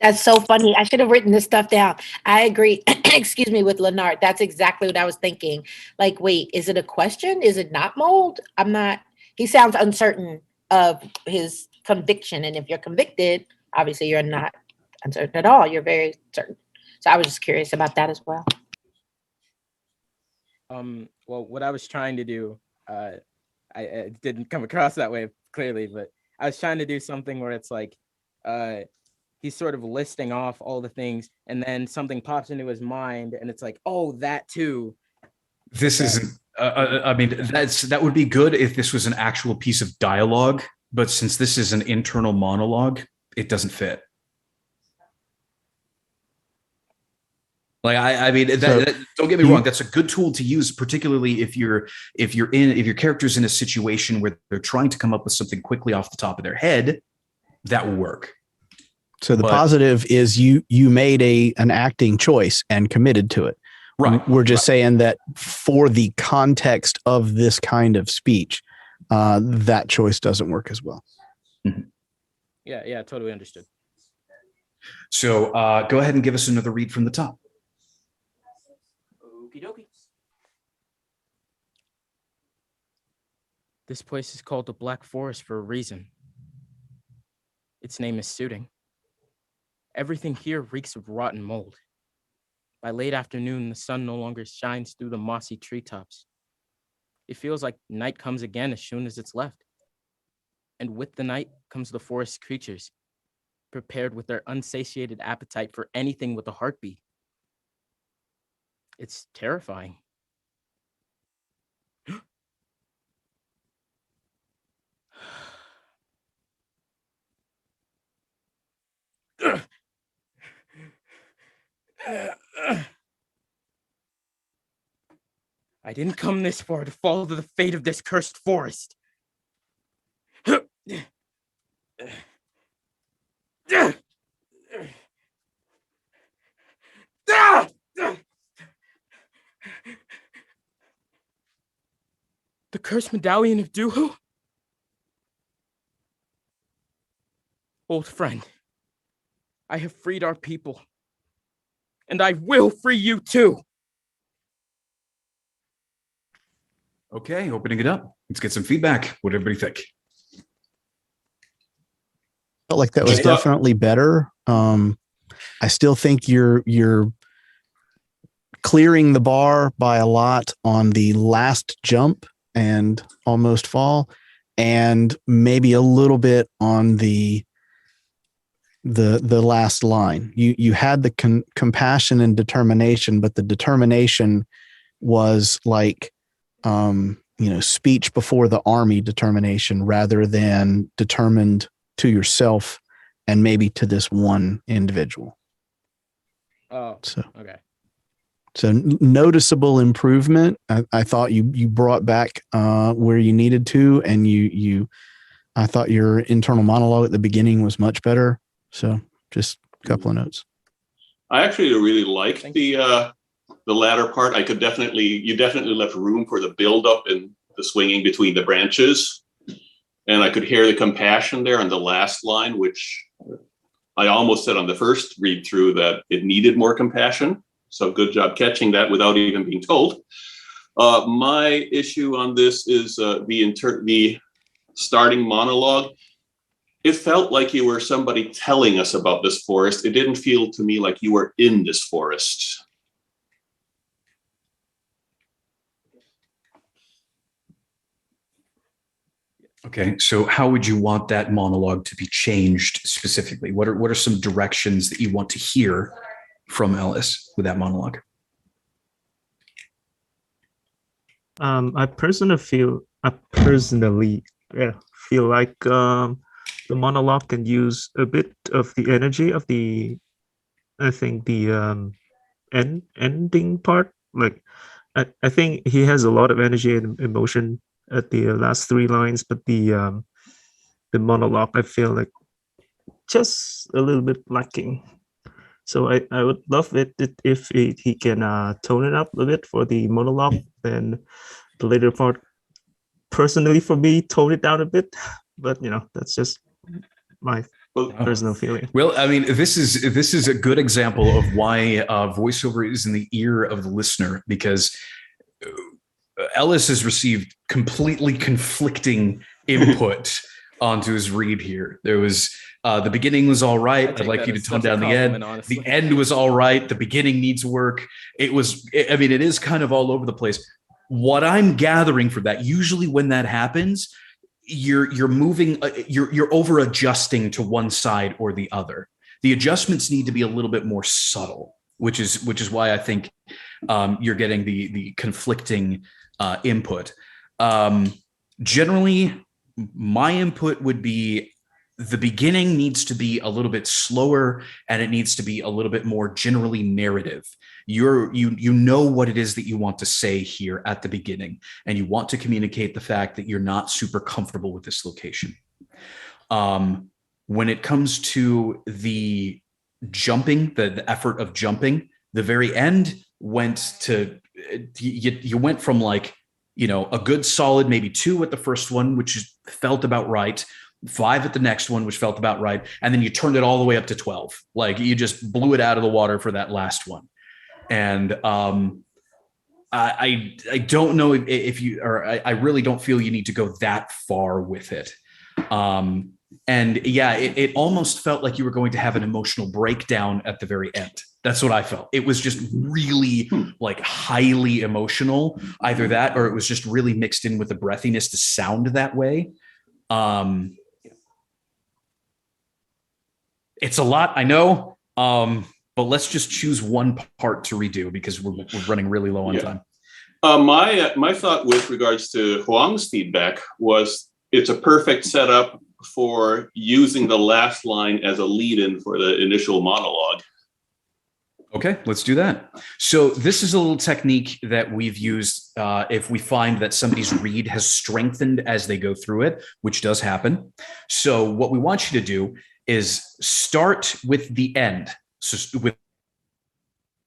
That's so funny. I should have written this stuff down. I agree. Excuse me, with Leonard. That's exactly what I was thinking. Like, wait, is it a question? Is it not mold? I'm not. He sounds uncertain of his conviction. And if you're convicted, obviously you're not uncertain at all. You're very certain. So I was just curious about that as well. Well, what I was trying to do, I didn't come across that way clearly, but I was trying to do something where it's like, he's sort of listing off all the things, and then something pops into his mind, and it's like, oh, that too. This isn't. I mean, that would be good if this was an actual piece of dialogue, but since this is an internal monologue, it doesn't fit. Like I mean, don't get me wrong. That's a good tool to use, particularly if your character's in a situation where they're trying to come up with something quickly off the top of their head. That will work. So the positive is you made an acting choice and committed to it. Right. We're just saying that for the context of this kind of speech, that choice doesn't work as well. Mm-hmm. Yeah, totally understood. So go ahead and give us another read from the top. Okie dokie. This place is called the Black Forest for a reason. Its name is suiting. Everything here reeks of rotten mold. By late afternoon, the sun no longer shines through the mossy treetops. It feels like night comes again as soon as it's left. And with the night comes the forest creatures, prepared with their unsatiated appetite for anything with a heartbeat. It's terrifying. I didn't come this far to follow the fate of this cursed forest. The cursed medallion of Duhu? Old friend, I have freed our people, and I will free you too. Okay, opening it up. Let's get some feedback. What did everybody think? Felt like that was definitely better. I still think you're clearing the bar by a lot on the last jump and almost fall, and maybe a little bit on the last line. You had the compassion and determination, but the determination was like speech before the army determination rather than determined to yourself and maybe to this one individual. Oh, so okay. So noticeable improvement. I thought you brought back where you needed to, and I thought your internal monologue at the beginning was much better. So just a couple of notes. I actually really liked the latter part. You definitely left room for the build up and the swinging between the branches. And I could hear the compassion there on the last line, which I almost said on the first read through that it needed more compassion. So good job catching that without even being told. My issue on this is the starting monologue. It felt like you were somebody telling us about this forest. It didn't feel to me like you were in this forest. Okay, so how would you want that monologue to be changed specifically? What are some directions that you want to hear from Ellis with that monologue? I personally feel like the monologue can use a bit of the energy of the, I think the ending part. Like, I think he has a lot of energy and emotion at the last three lines, but the monologue, I feel like just a little bit lacking. So I would love it if he can tone it up a bit for the monologue, and the later part, personally for me, tone it down a bit. But that's just my personal feeling. Well, I mean, this is a good example of why voiceover is in the ear of the listener, because Ellis has received completely conflicting input onto his read here. There was the beginning was all right. I'd like you to tone down the end. The end was all right. The beginning needs work. It is kind of all over the place. What I'm gathering from that, usually when that happens, you're moving, you're over adjusting to one side or the other. The adjustments need to be a little bit more subtle, which is why I think you're getting the conflicting input. Generally, my input would be the beginning needs to be a little bit slower, and it needs to be a little bit more generally narrative. You know what it is that you want to say here at the beginning, and you want to communicate the fact that you're not super comfortable with this location. When it comes to the jumping, the effort of jumping, the very end went to you went from like a good solid maybe 2 at the first one, which felt about right, 5 at the next one, which felt about right, and then you turned it all the way up to 12. Like, you just blew it out of the water for that last one. And I don't know if you, or I really don't feel you need to go that far with it. And yeah, it almost felt like you were going to have an emotional breakdown at the very end. That's what I felt. It was just really like highly emotional, either that, or it was just really mixed in with the breathiness to sound that way. It's a lot, I know. But let's just choose one part to redo, because we're running really low on time. My thought with regards to Huang's feedback was it's a perfect setup for using the last line as a lead-in for the initial monologue. Okay, let's do that. So this is a little technique that we've used if we find that somebody's read has strengthened as they go through it, which does happen. So what we want you to do is start with the end. So with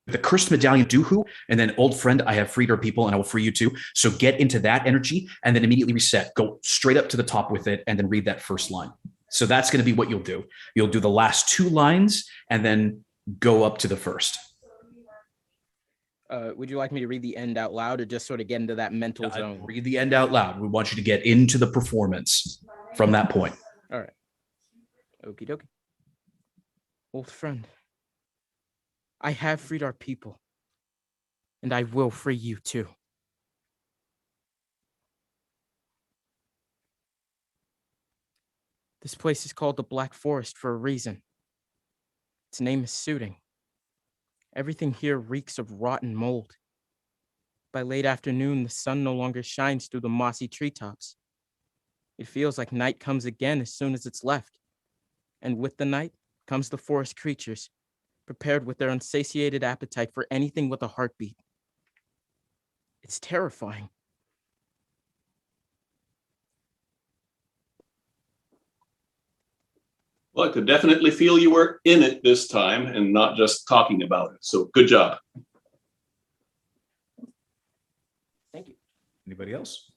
the cursed medallion, Doohoo, and then old friend, I have freed our people and I will free you too. So get into that energy and then immediately reset. Go straight up to the top with it and then read that first line. So that's going to be what you'll do. You'll do the last 2 lines and then go up to the first. Would you like me to read the end out loud, or just sort of get into that mental zone? Read the end out loud. We want you to get into the performance from that point. All right. Okie dokie. Old friend, I have freed our people, and I will free you too. This place is called the Black Forest for a reason. Its name is suiting. Everything here reeks of rotten mold. By late afternoon, the sun no longer shines through the mossy treetops. It feels like night comes again as soon as it's left. And with the night comes the forest creatures, prepared with their unsatiated appetite for anything with a heartbeat. It's terrifying. Well, I could definitely feel you were in it this time and not just talking about it. So good job. Thank you. Anybody else?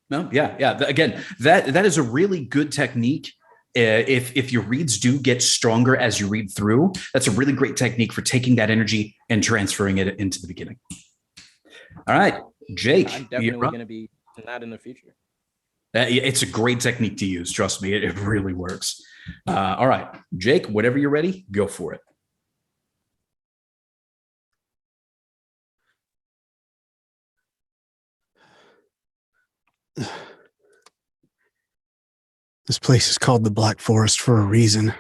No? Yeah. Again, that is a really good technique. If your reads do get stronger as you read through, that's a really great technique for taking that energy and transferring it into the beginning. All right, Jake. I'm definitely going to be in that in the future. It's a great technique to use. Trust me, it really works. All right, Jake, whenever you're ready, go for it. This place is called the Black Forest for a reason.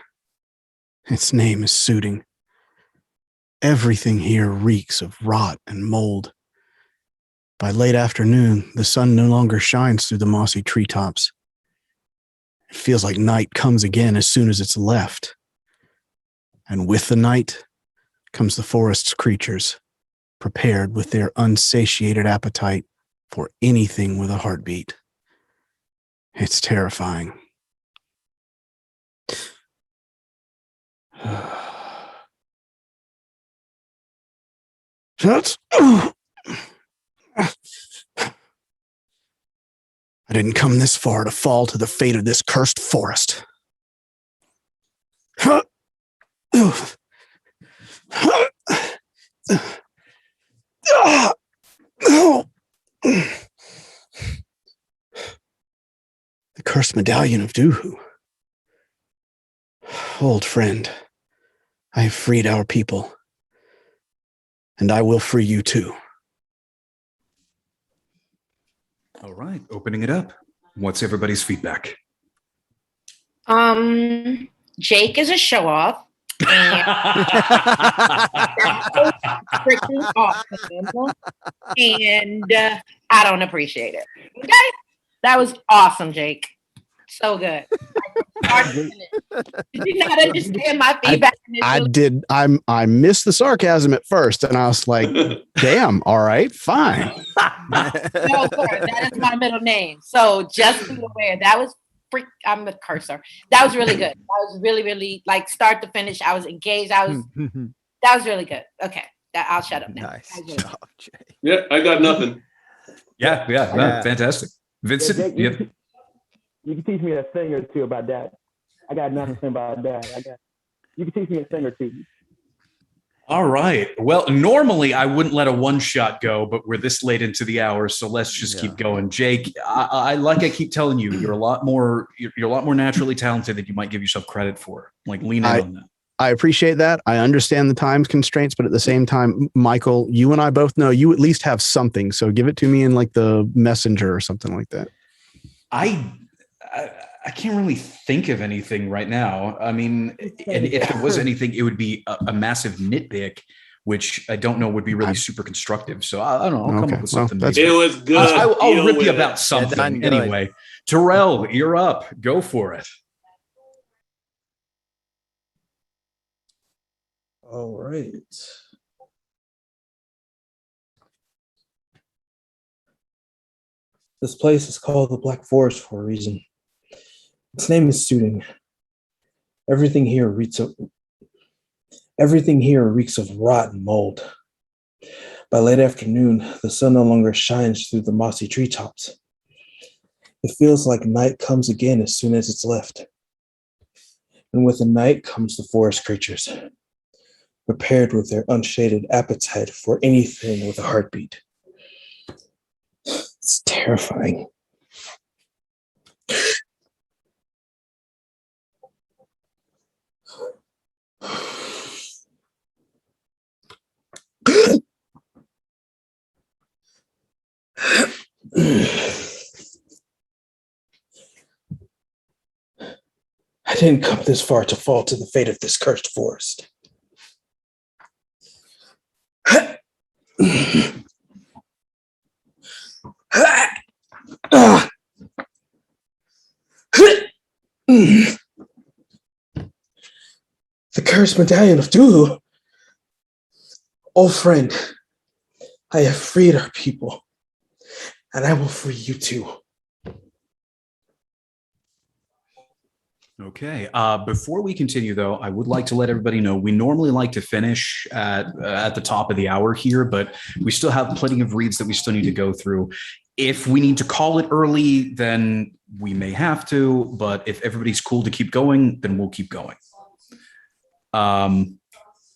Its name is suiting. Everything here reeks of rot and mold. By late afternoon, the sun no longer shines through the mossy treetops. It feels like night comes again as soon as it's left. And with the night comes the forest's creatures, prepared with their unsatiated appetite for anything with a heartbeat. It's terrifying. I didn't come this far to fall to the fate of this cursed forest. The cursed medallion of Duhu. Old friend, I have freed our people, and I will free you too. All right, opening it up. What's everybody's feedback? Jake is a show off. Freaking awesome. And I don't appreciate it. Okay? That was awesome, Jake. So good. Did you not understand my feedback? I did. I missed the sarcasm at first, and I was like, "Damn, all right, fine." No, sir, that is my middle name. So just be aware. That was I'm a cursor. That was really good. That was really, really like start to finish. I was engaged. That was really good. Okay, I'll shut up now. Nice job, Jay. Yeah, I got nothing. Yeah, fantastic. Vincent, Jake, you can teach me a thing or two about that. I got nothing about that. You can teach me a thing or two. all right. Well, normally I wouldn't let a one shot go, but we're this late into the hour, so let's just keep going. Jake, I keep telling you, you're a lot more naturally talented than you might give yourself credit for. Like lean in on that. I appreciate that. I understand the time constraints, but at the same time, Michael, you and I both know you at least have something. So give it to me in like the messenger or something like that. I can't really think of anything right now. I mean, and if there was anything, it would be a massive nitpick, which I don't know would be really super constructive. So I don't know. I'll come up with something. It was good. I'll rip you about something anyway. Terrell, you're up. Go for it. All right. This place is called the Black Forest for a reason. Its name is soothing. Everything here reeks of rot and mold. By late afternoon, the sun no longer shines through the mossy treetops. It feels like night comes again as soon as it's left. And with the night comes the forest creatures, prepared with their unshaded appetite for anything with a heartbeat. It's terrifying. I didn't come this far to fall to the fate of this cursed forest. The cursed medallion of Duhu. Old friend, I have freed our people, and I will free you too. Okay. Before we continue, though, I would like to let everybody know we normally like to finish at the top of the hour here, but we still have plenty of reads that we still need to go through. If we need to call it early, then we may have to. But if everybody's cool to keep going, then we'll keep going.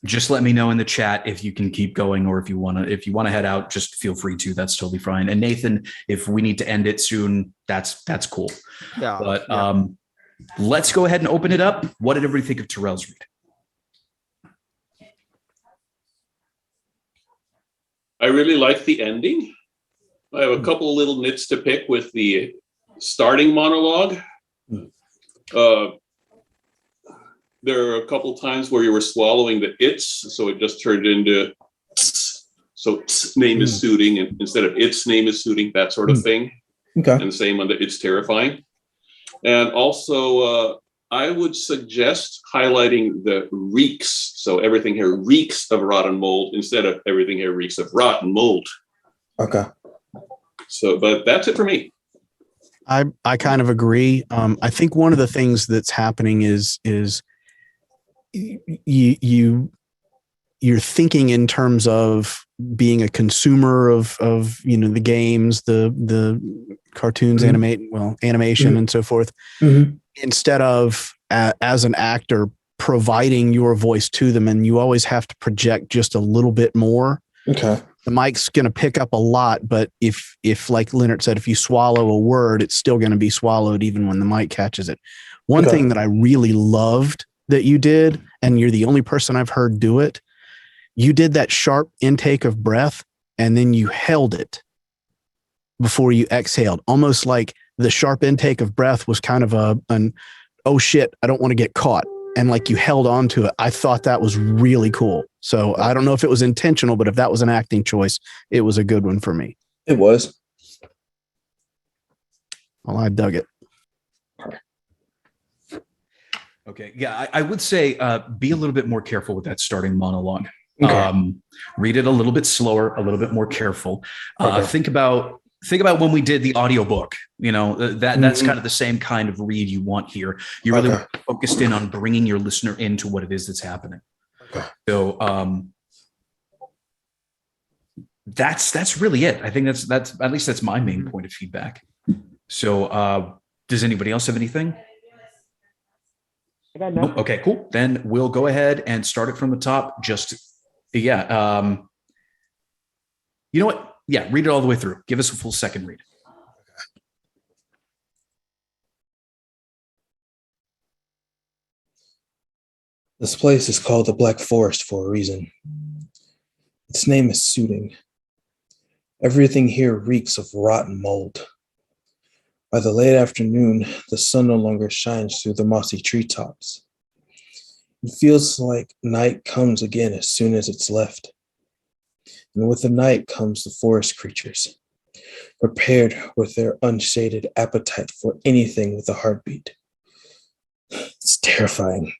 Just let me know in the chat if you can keep going, or if you want to head out, just feel free to. That's totally fine. And Nathan, if we need to end it soon, that's cool. Yeah. But let's go ahead and open it up. What did everybody think of Terrell's read? I really like the ending. I have a couple of little nits to pick with the starting monologue. There are a couple times where you were swallowing the its, so it just turned into so name is soothing, and instead of its name is soothing, that sort of thing. Okay. And same on the it's terrifying. And also, I would suggest highlighting the reeks. So everything here reeks of rotten mold instead of everything here reeks of rotten mold. Okay. So, but that's it for me. I kind of agree. I think one of the things that's happening is you're thinking in terms of being a consumer of the games, the cartoons, animation, and so forth, instead of as an actor providing your voice to them, and you always have to project just a little bit more. Okay. The mic's going to pick up a lot, but if like Leonard said, if you swallow a word, it's still going to be swallowed even when the mic catches it. One thing that I really loved that you did, and you're the only person I've heard do it, you did that sharp intake of breath and then you held it before you exhaled, almost like the sharp intake of breath was kind of an oh shit, I don't want to get caught. And like you held on to it. I thought that was really cool. So I don't know if it was intentional, but if that was an acting choice, it was a good one for me. It was. Well, I dug it. Okay. Yeah, I would say be a little bit more careful with that starting monologue. Okay. Read it a little bit slower, a little bit more careful. Think about when we did the audiobook, that's kind of the same kind of read you want here. You're really focused in on bringing your listener into what it is that's happening. Okay. So that's really it. I think that's at least that's my main point of feedback. So does anybody else have anything? I got Nope. Okay, cool. Then we'll go ahead and start it from the top. You know what? Yeah, read it all the way through. Give us a full second read. This place is called the Black Forest for a reason. Its name is soothing. Everything here reeks of rotten mold. By the late afternoon, the sun no longer shines through the mossy treetops. It feels like night comes again as soon as it's left. And with the night comes the forest creatures, prepared with their unshaded appetite for anything with a heartbeat. It's terrifying.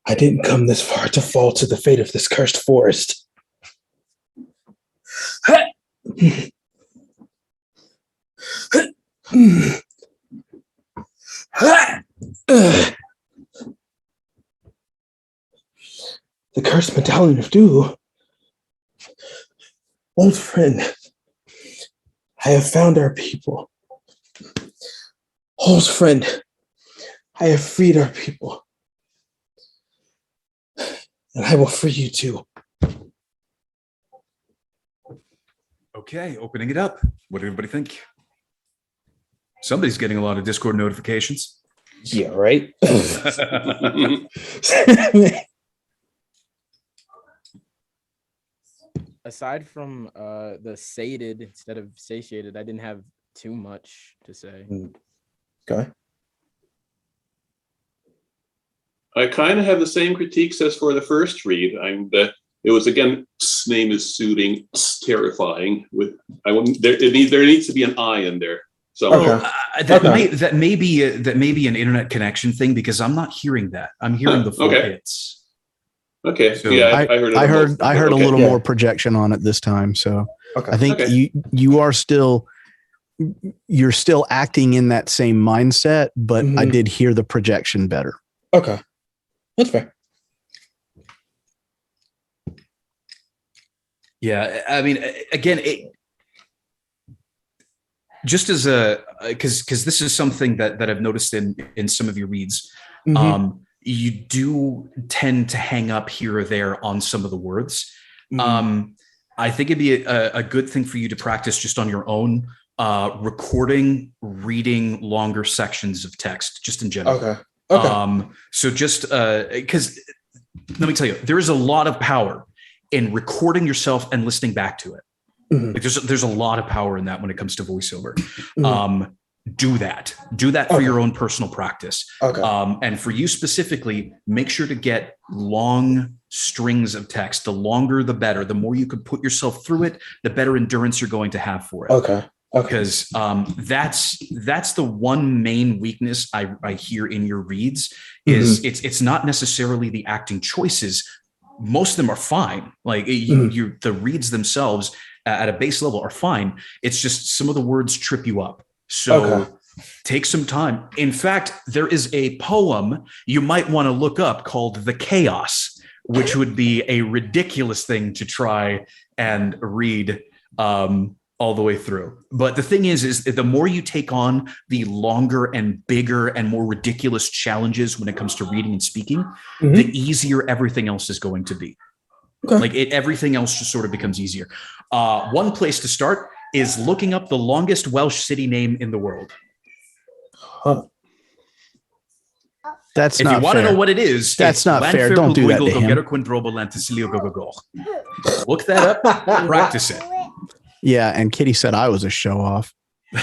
I didn't come this far to fall to the fate of this cursed forest. The cursed medallion of dew. Old friend, I have found our people. Old friend, I have freed our people. And I will free you too. Okay, opening it up. What did everybody think? Somebody's getting a lot of Discord notifications. Yeah, right? Aside from the sated instead of satiated, I didn't have too much to say. Okay. I kind of have the same critiques as for the first read. It was again, name is soothing, terrifying. There needs to be an I in there. So that may be an internet connection thing because I'm not hearing that. I'm hearing the full hits. Okay. So yeah, I heard it. I heard a little more projection on it this time. So I think you are still acting in that same mindset, but I did hear the projection better. Okay. That's fair. Yeah, I mean, again, just as because this is something that I've noticed in some of your reads, you do tend to hang up here or there on some of the words. I think it'd be a good thing for you to practice just on your own, reading longer sections of text, just in general. Okay. So just because let me tell you, there is a lot of power in recording yourself and listening back to it. Like there's a lot of power in that when it comes to voiceover. do that. Do that for your own personal practice. Okay. And for you specifically, make sure to get long strings of text. The longer, the better. The more you can put yourself through it, the better endurance you're going to have for it. Okay. Because that's the one main weakness I hear in your reads is it's not necessarily the acting choices. Most of them are fine. Like the reads themselves at a base level are fine. It's just some of the words trip you up. So take some time. In fact, there is a poem you might want to look up called The Chaos, which would be a ridiculous thing to try and read all the way through. But the thing is the more you take on the longer and bigger and more ridiculous challenges when it comes to reading and speaking, the easier everything else is going to be. Like everything else just sort of becomes easier. One place to start is looking up the longest Welsh city name in the world. That's if not you want to fair. know what it is, That's not fair. Don't do that to him. Look that up, practice it. Yeah, and Kitty said I was a show off. Well,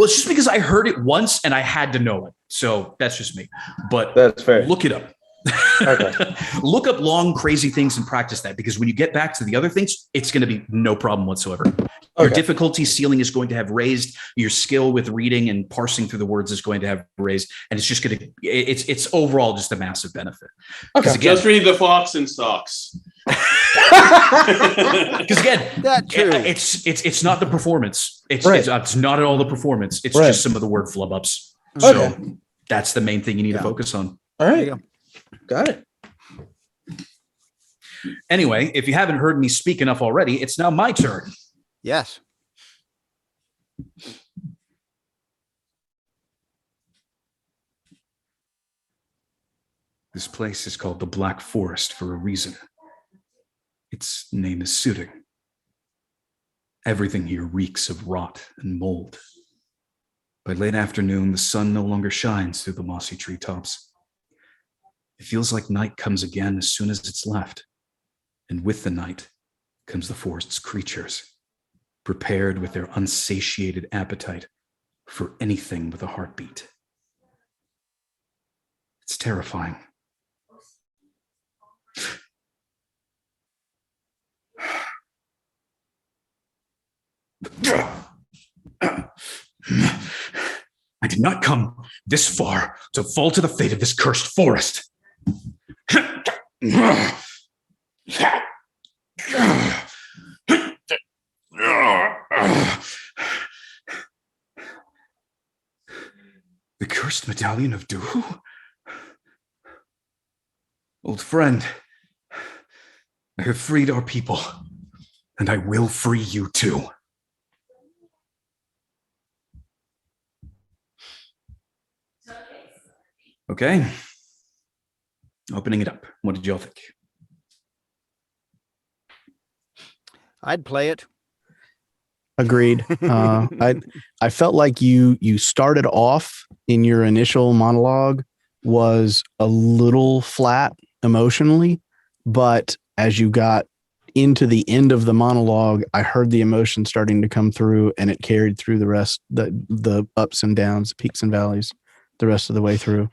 it's just because I heard it once and I had to know it. So that's just me. But that's fair. Look it up. Okay. Look up long, crazy things and practice that, because when you get back to the other things, it's going to be no problem whatsoever. Your difficulty ceiling is going to have raised. Your skill with reading and parsing through the words is going to have raised, and it's just going to. It's overall just a massive benefit. Okay. Again, just read The Fox in Socks. Because again, that's true. It's not the performance. It's not at all the performance. It's Right. just some of the word flub ups. So that's the main thing you need to focus on. All right. Got it. Anyway, if you haven't heard me speak enough already, it's now my turn. Yes. This place is called the Black Forest for a reason. Its name is suiting. Everything here reeks of rot and mold. By late afternoon, the sun no longer shines through the mossy treetops. It feels like night comes again as soon as it's left. And with the night comes the forest's creatures, prepared with their unsatiated appetite for anything with a heartbeat. It's terrifying. I did not come this far to fall to the fate of this cursed forest. The cursed medallion of Duhu? Old friend, I have freed our people, and I will free you too. Okay. Opening it up. What did y'all think? I'd play it. Agreed. I felt like you started off in your initial monologue was a little flat emotionally, but as you got into the end of the monologue, I heard the emotion starting to come through, and it carried through the rest, the ups and downs, peaks and valleys, the rest of the way through.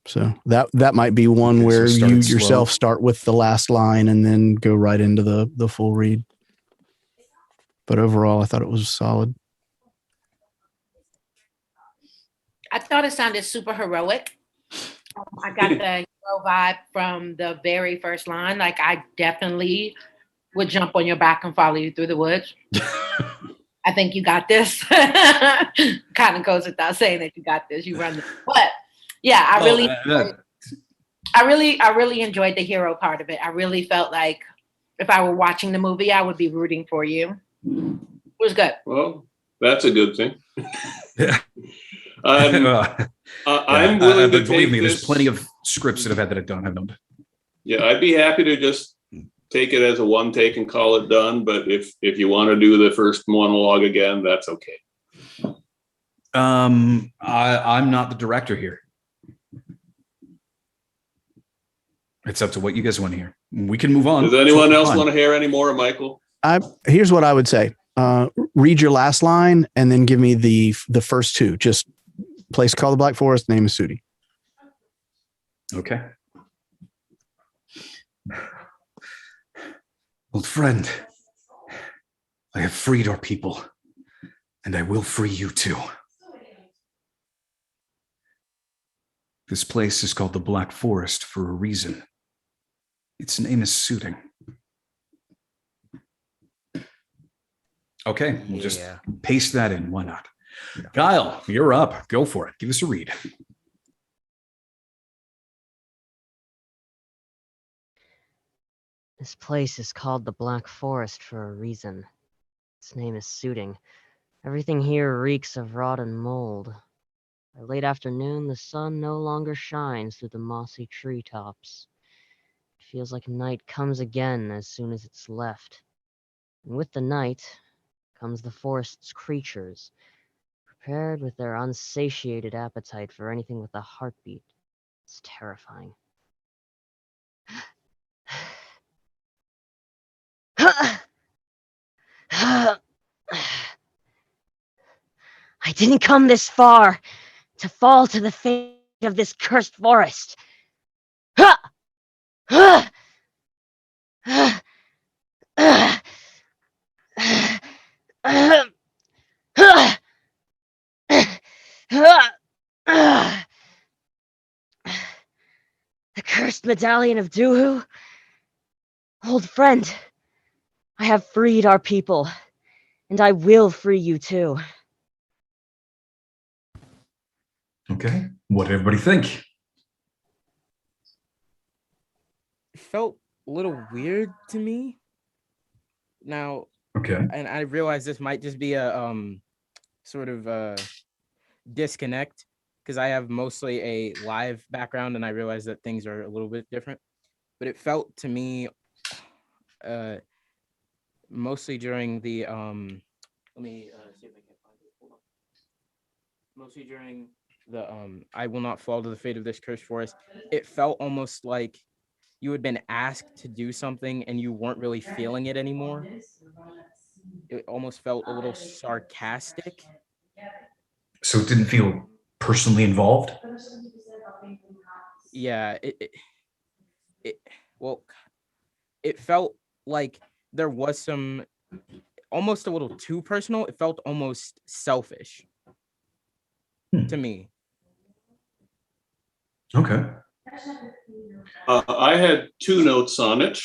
So that might be one where you yourself start with the last line and then go right into the full read. But overall, I thought it was solid. I thought it sounded super heroic. I got the hero vibe from the very first line. Like, I definitely would jump on your back and follow you through the woods. I think you got this. Kind of goes without saying that you got this. You run this. But yeah, I really enjoyed the hero part of it. I really felt like if I were watching the movie, I would be rooting for you. It was good. Well, that's a good thing. I'm willing to believe me, this. there's plenty of scripts that I've done. Yeah, I'd be happy to just take it as a one take and call it done. But if you want to do the first monologue again, that's okay. I'm not the director here. It's up to what you guys want to hear. We can move on. Does anyone else want to hear any more, Michael? Here's what I would say. read your last line and then give me the first two. Just place called the Black Forest, name is Sudi. Okay. Old friend, I have freed our people, and I will free you too. This place is called the Black Forest for a reason. Its name is Suiting. Okay, we'll just paste that in. Why not? Yeah. Kyle, you're up. Go for it. Give us a read. This place is called the Black Forest for a reason. Its name is Suiting. Everything here reeks of rot and mold. By late afternoon, the sun no longer shines through the mossy treetops. It feels like night comes again as soon as it's left. And with the night comes the forest's creatures, prepared with their unsatiated appetite for anything with a heartbeat. It's terrifying. I didn't come this far to fall to the fate of this cursed forest. The cursed medallion of Duhu? Old friend, I have freed our people, and I will free you too. Okay, what did everybody think? It felt a little weird to me. Now, okay, and I realize this might just be a sort of disconnect because I have mostly a live background, and I realize that things are a little bit different. But it felt to me, mostly during the let me see if I can find it. Hold on. Mostly during the I will not fall to the fate of this cursed forest. It felt almost like you had been asked to do something and you weren't really feeling it anymore. It almost felt a little sarcastic. So it didn't feel personally involved? Yeah, well, it felt like there was some almost a little too personal. It felt almost selfish to me. Okay. I had two notes on it.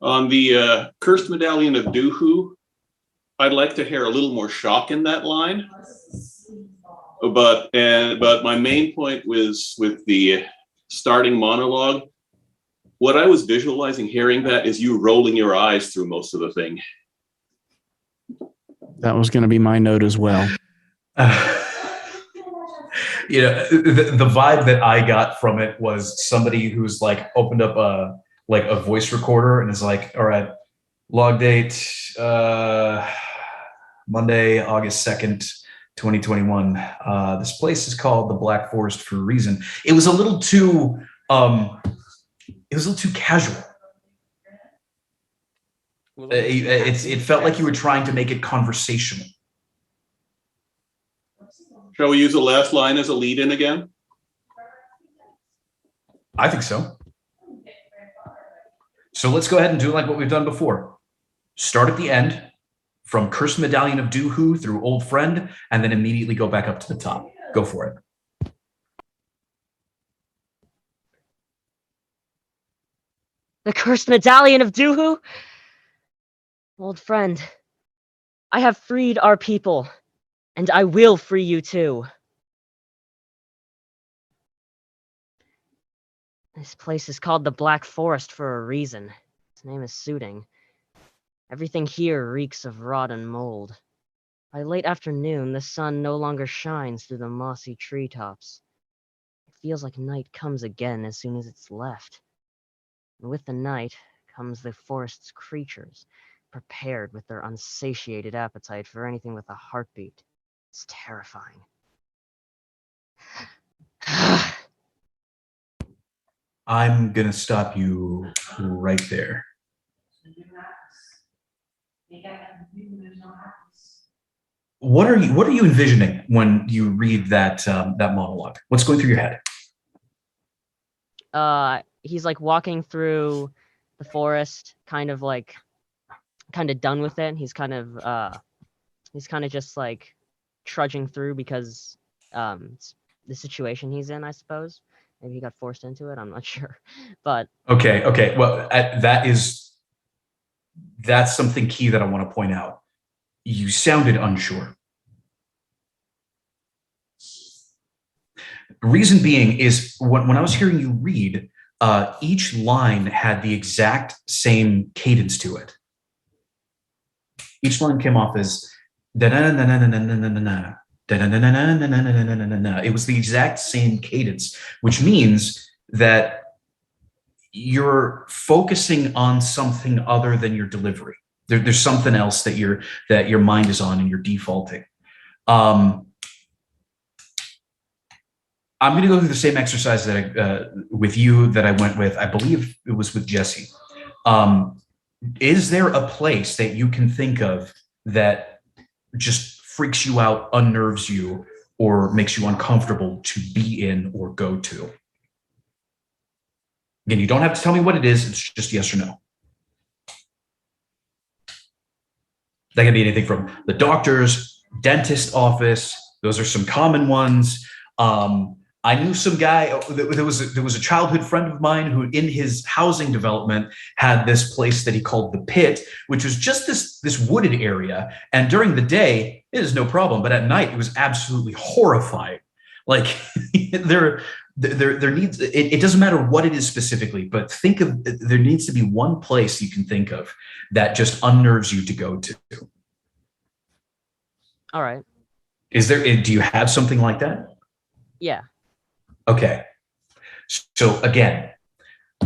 On the Cursed Medallion of Duhu, I'd like to hear a little more shock in that line. But my main point was with the starting monologue. What I was visualizing hearing that is you rolling your eyes through most of the thing. That was going to be my note as well. You know, the vibe that I got from it was somebody who's like opened up a voice recorder and is like, all right, log date, Monday, August 2nd, 2021. This place is called the Black Forest for a reason. It was a little too casual. It felt like you were trying to make it conversational. Shall we use the last line as a lead-in again? I think so. So let's go ahead and do like what we've done before. Start at the end, from Cursed Medallion of Duhu through Old Friend, and then immediately go back up to the top. Go for it. The Cursed Medallion of Duhu? Old friend, I have freed our people, and I will free you too. This place is called the Black Forest for a reason. Its name is Suiting. Everything here reeks of rot and mold. By late afternoon, the sun no longer shines through the mossy treetops. It feels like night comes again as soon as it's left. And with the night comes the forest's creatures, prepared with their unsatiated appetite for anything with a heartbeat. It's terrifying. I'm going to stop you right there. what are you envisioning when you read that monologue? What's going through your head? He's like walking through the forest, kind of done with it. He's kind of just like trudging through because it's the situation he's in, I suppose. Maybe he got forced into it. I'm not sure, but Okay. Well, that's something key that I want to point out. You sounded unsure. Reason being is when I was hearing you read, each line had the exact same cadence to it. Each line came off as da-na-na-na-na-na-na-na-na. It was the exact same cadence, which means that you're focusing on something other than your delivery. There's something else that your mind is on and you're defaulting. I'm going to go through the same exercise that with you that I went with. I believe it was with Jesse. Is there a place that you can think of that just freaks you out, unnerves you, or makes you uncomfortable to be in or go to? Again, you don't have to tell me what it is. It's just yes or no. That can be anything from the doctor's, dentist office. Those are some common ones. I knew some guy, there was a childhood friend of mine who in his housing development had this place that he called the Pit, which was just this wooded area. And during the day, it is no problem. But at night, it was absolutely horrifying. Like there needs, it doesn't matter what it is specifically, but there needs to be one place you can think of that just unnerves you to go to. all right. Do you have something like that? Yeah. Okay. So again,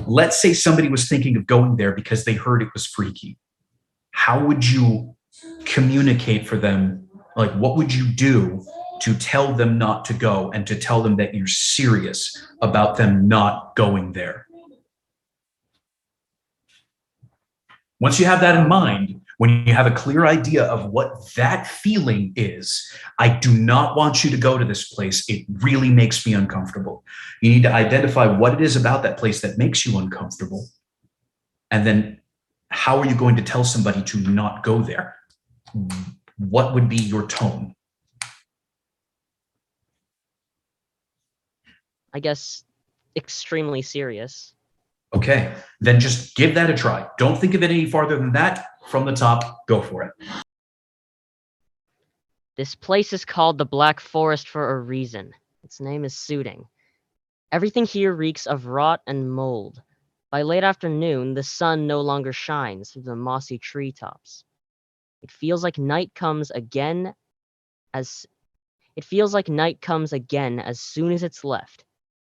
let's say somebody was thinking of going there because they heard it was freaky. How would you communicate for them? Like, what would you do to tell them not to go and to tell them that you're serious about them not going there? Once you have that in mind, when you have a clear idea of what that feeling is, I do not want you to go to this place. It really makes me uncomfortable. You need to identify what it is about that place that makes you uncomfortable. And then how are you going to tell somebody to not go there? What would be your tone? I guess extremely serious. Okay, then just give that a try. Don't think of it any farther than that. From the top, go for it. This place is called the Black Forest for a reason. Its name is suiting. Everything here reeks of rot and mold. By late afternoon, the sun no longer shines through the mossy treetops. It feels like night comes again as soon as it's left.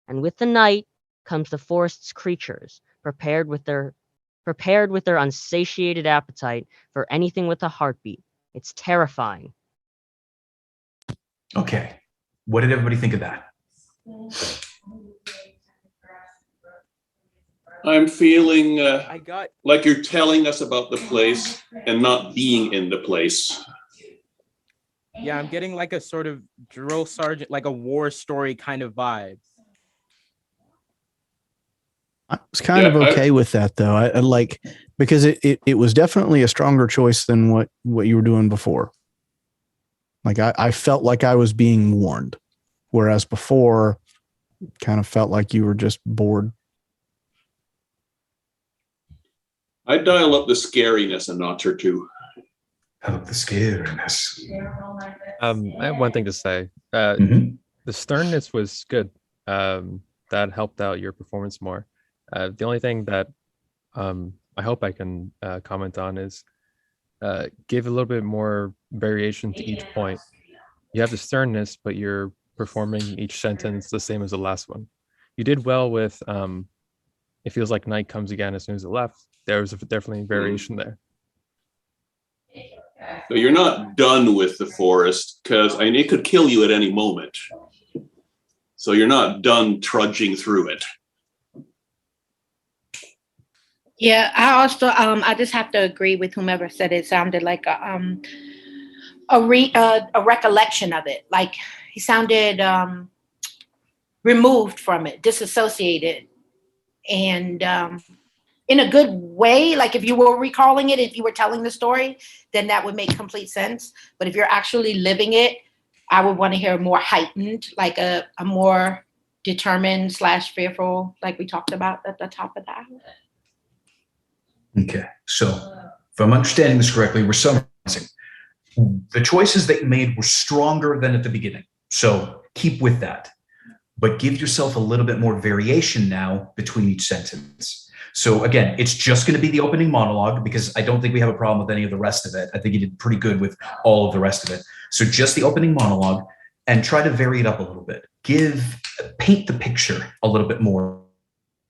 And with the night comes the forest's creatures, prepared with their unsatiated appetite for anything with a heartbeat. It's terrifying. Okay, what did everybody think of that? I'm feeling like you're telling us about the place and not being in the place. Yeah, I'm getting like a sort of drill sergeant, like a war story kind of vibe. I was kind of okay with that though. I like, because it was definitely a stronger choice than what you were doing before. Like I felt like I was being warned, whereas before kind of felt like you were just bored. I dial up the scariness a notch or two. Up the scariness. I have one thing to say. Mhm. The sternness was good. That helped out your performance more. The only thing that I hope I can comment on is give a little bit more variation to each point. You have the sternness, but you're performing each sentence the same as the last one. You did well with it feels like night comes again as soon as it left. There was definitely variation there. So you're not done with the forest, because I mean, it could kill you at any moment. So you're not done trudging through it. Yeah, I also I just have to agree with whomever said it sounded like a a recollection of it. Like he sounded removed from it, disassociated, and in a good way. Like if you were recalling it, if you were telling the story, then that would make complete sense. But if you're actually living it, I would want to hear more heightened, like a more determined / fearful, like we talked about at the top of that. Okay, so if I'm understanding this correctly, we're summarizing. The choices that you made were stronger than at the beginning. So keep with that, but give yourself a little bit more variation now between each sentence. So again, it's just going to be the opening monologue because I don't think we have a problem with any of the rest of it. I think you did pretty good with all of the rest of it. So just the opening monologue and try to vary it up a little bit. Paint the picture a little bit more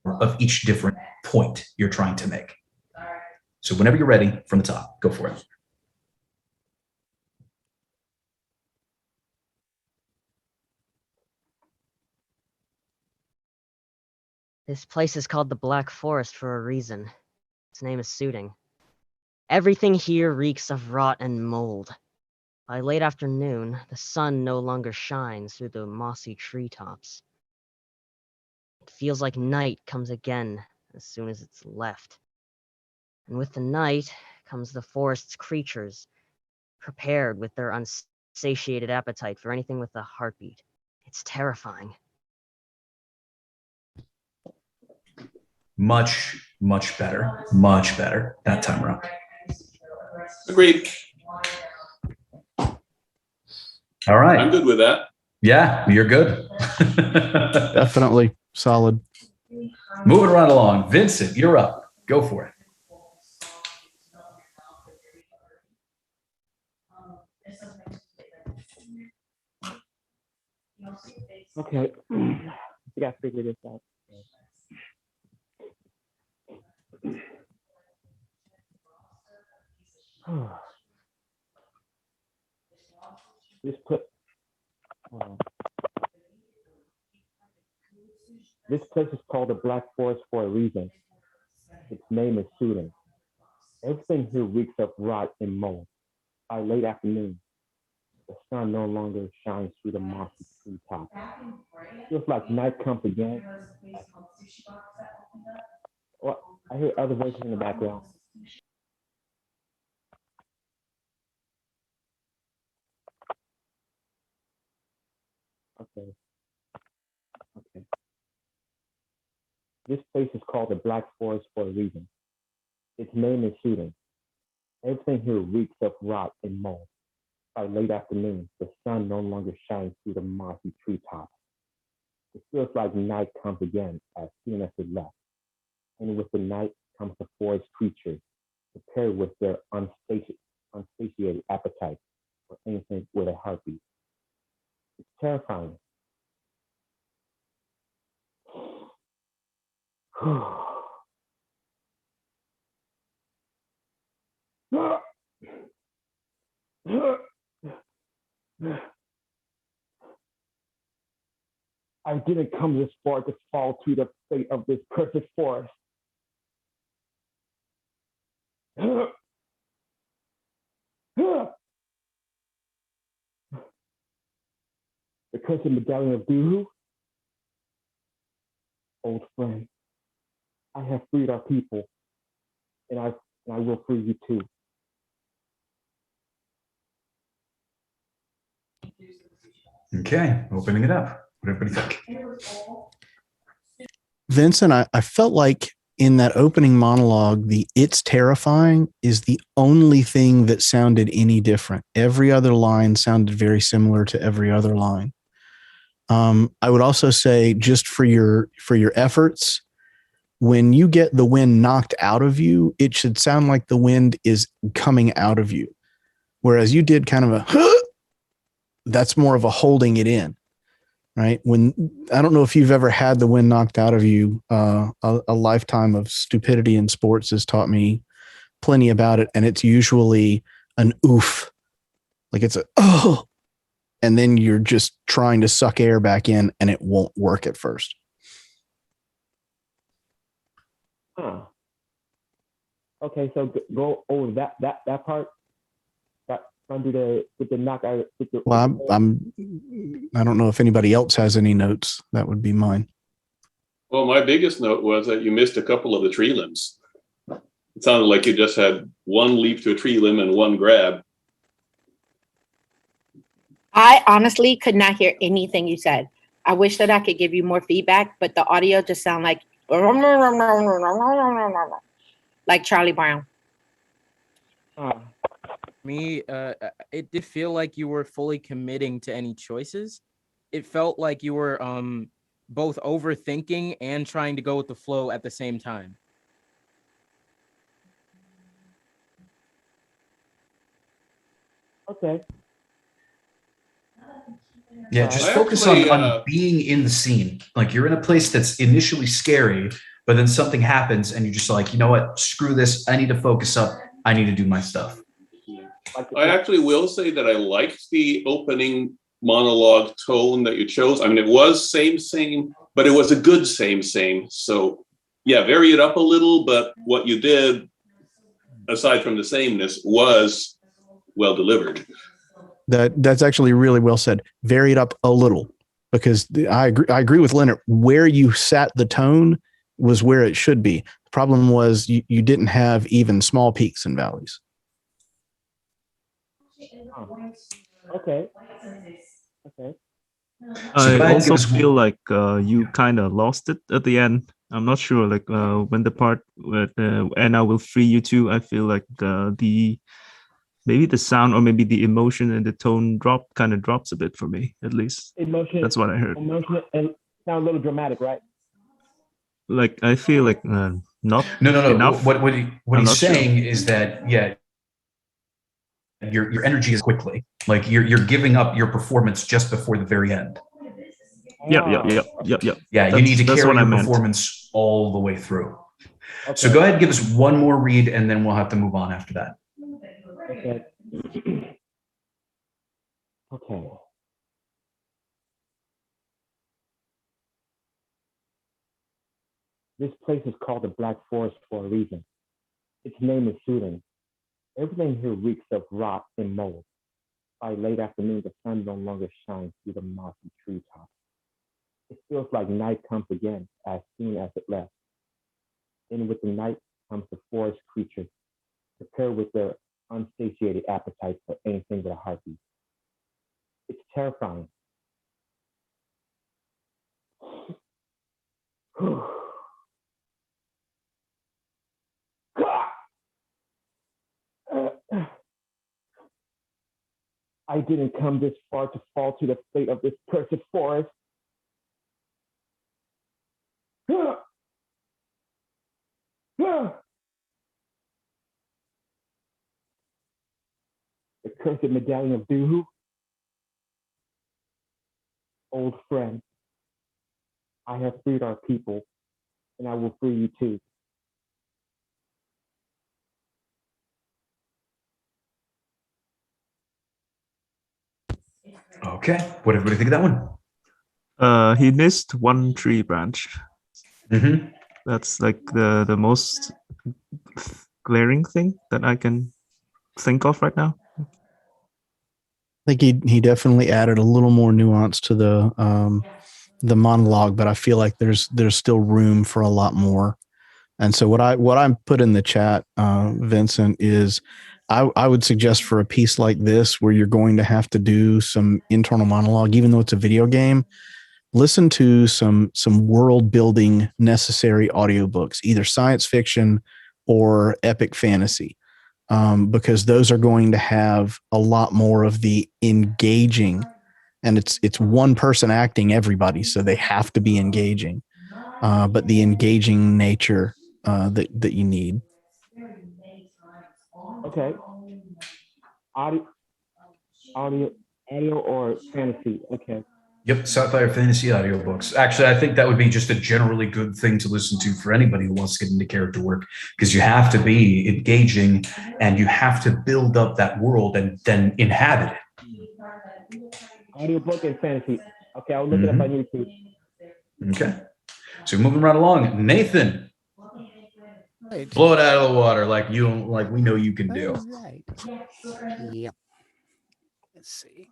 of each different point you're trying to make. So whenever you're ready, from the top, go for it. This place is called the Black Forest for a reason. Its name is suiting. Everything here reeks of rot and mold. By late afternoon, the sun no longer shines through the mossy treetops. It feels like night comes again as soon as it's left. And with the night comes the forest's creatures, prepared with their unsatiated appetite for anything with a heartbeat. It's terrifying. Much, much better. Much better that time around. Agreed. All right. I'm good with that. Yeah, you're good. Definitely solid. Moving right along. Vincent, you're up. Go for it. Okay. I gotta figure this out. This place is called the Black Forest for a reason. Its name is soothing. Everything here reeks of rot and mold. By late afternoon, the sun no longer shines through the mossy treetops. Feels like night comes again. Well, I hear other voices in the background. Okay. This place is called the Black Forest for a reason. Its name is shooting. Everything here reeks of rot and mold. By late afternoon, the sun no longer shines through the mossy treetops. It feels like night comes again as soon as it left. And with the night comes the forest creatures, prepared with their unsatiated appetite for anything with a heartbeat. It's terrifying. I didn't come this far to fall to the fate of this cursed forest. The cursed medallion of Duhu? Old friend, I have freed our people, and I will free you too. Okay, opening it up. What do everybody think? Vincent, I felt like in that opening monologue, the "it's terrifying" is the only thing that sounded any different. Every other line sounded very similar to every other line. I would also say, just for your efforts, when you get the wind knocked out of you, it should sound like the wind is coming out of you. Whereas you did kind of a, that's more of a holding it in, right? When, I don't know if you've ever had the wind knocked out of you. A lifetime of stupidity in sports has taught me plenty about it. And it's usually an oof, like it's a, oh, and then you're just trying to suck air back in and it won't work at first. Huh. Okay, so go over that part. Under the knock out. Well, I don't know if anybody else has any notes. That would be mine. Well, my biggest note was that you missed a couple of the tree limbs. It sounded like you just had one leap to a tree limb and one grab. I honestly could not hear anything you said. I wish that I could give you more feedback, but the audio just sounded like Charlie Brown. Me, it did feel like you were fully committing to any choices. It felt like you were both overthinking and trying to go with the flow at the same time. Okay. Yeah, just I focus actually, on being in the scene. Like you're in a place that's initially scary, but then something happens and you're just like, you know what? Screw this. I need to focus up. I need to do my stuff. I actually will say that I liked the opening monologue tone that you chose. I mean, it was same, but it was a good same. So yeah, vary it up a little, but what you did, aside from the sameness, was well delivered. That's actually really well said. Vary it up a little, because I agree with Leonard. Where you sat the tone was where it should be. The problem was you didn't have even small peaks and valleys. Okay. I also feel like you kind of lost it at the end. I'm not sure, like when the part with and I will free you too. I feel like maybe the sound or maybe the emotion and the tone kind of drops a bit for me, at least. Emotion. That's what I heard. Emotion and sound a little dramatic, right? Like I feel like not No. enough. What he's saying Sure. is that your energy is quickly like you're giving up your performance just before the very end. Yep. Yeah, you need to carry your performance all the way through. Okay. So go ahead and give us one more read, and then we'll have to move on after that. Okay. Okay. This place is called the Black Forest for a reason. Its name is soothing. Everything here reeks of rot and mold. By late afternoon, the sun no longer shines through the mossy treetops. It feels like night comes again as soon as it left. And with the night comes the forest creatures, prepared with their unsatiated appetite for anything but a heartbeat. It's terrifying. I didn't come this far to fall to the fate of this cursed forest. The cursed medallion of Duhu. Old friend, I have freed our people, and I will free you too. Okay, what do you think of that one? He missed one tree branch. Mm-hmm. That's like the most glaring thing that I can think of right now. I think he definitely added a little more nuance to the monologue, but I feel like there's still room for a lot more. And so what I put in the chat, Vincent, is I would suggest for a piece like this where you're going to have to do some internal monologue, even though it's a video game, listen to some world building necessary audiobooks, either science fiction or epic fantasy. Because those are going to have a lot more of the engaging, and it's one person acting everybody, so they have to be engaging, but the engaging nature that you need. Okay. Audio or fantasy. Okay. Yep, sci-fi or fantasy audiobooks. Actually, I think that would be just a generally good thing to listen to for anybody who wants to get into character work, because you have to be engaging and you have to build up that world and then inhabit it. Audiobook and fantasy. Okay, I'll look it up on YouTube. Okay. So moving right along. Nathan. Right. Blow it out of the water like we know you can do. Right. Yep. Let's see.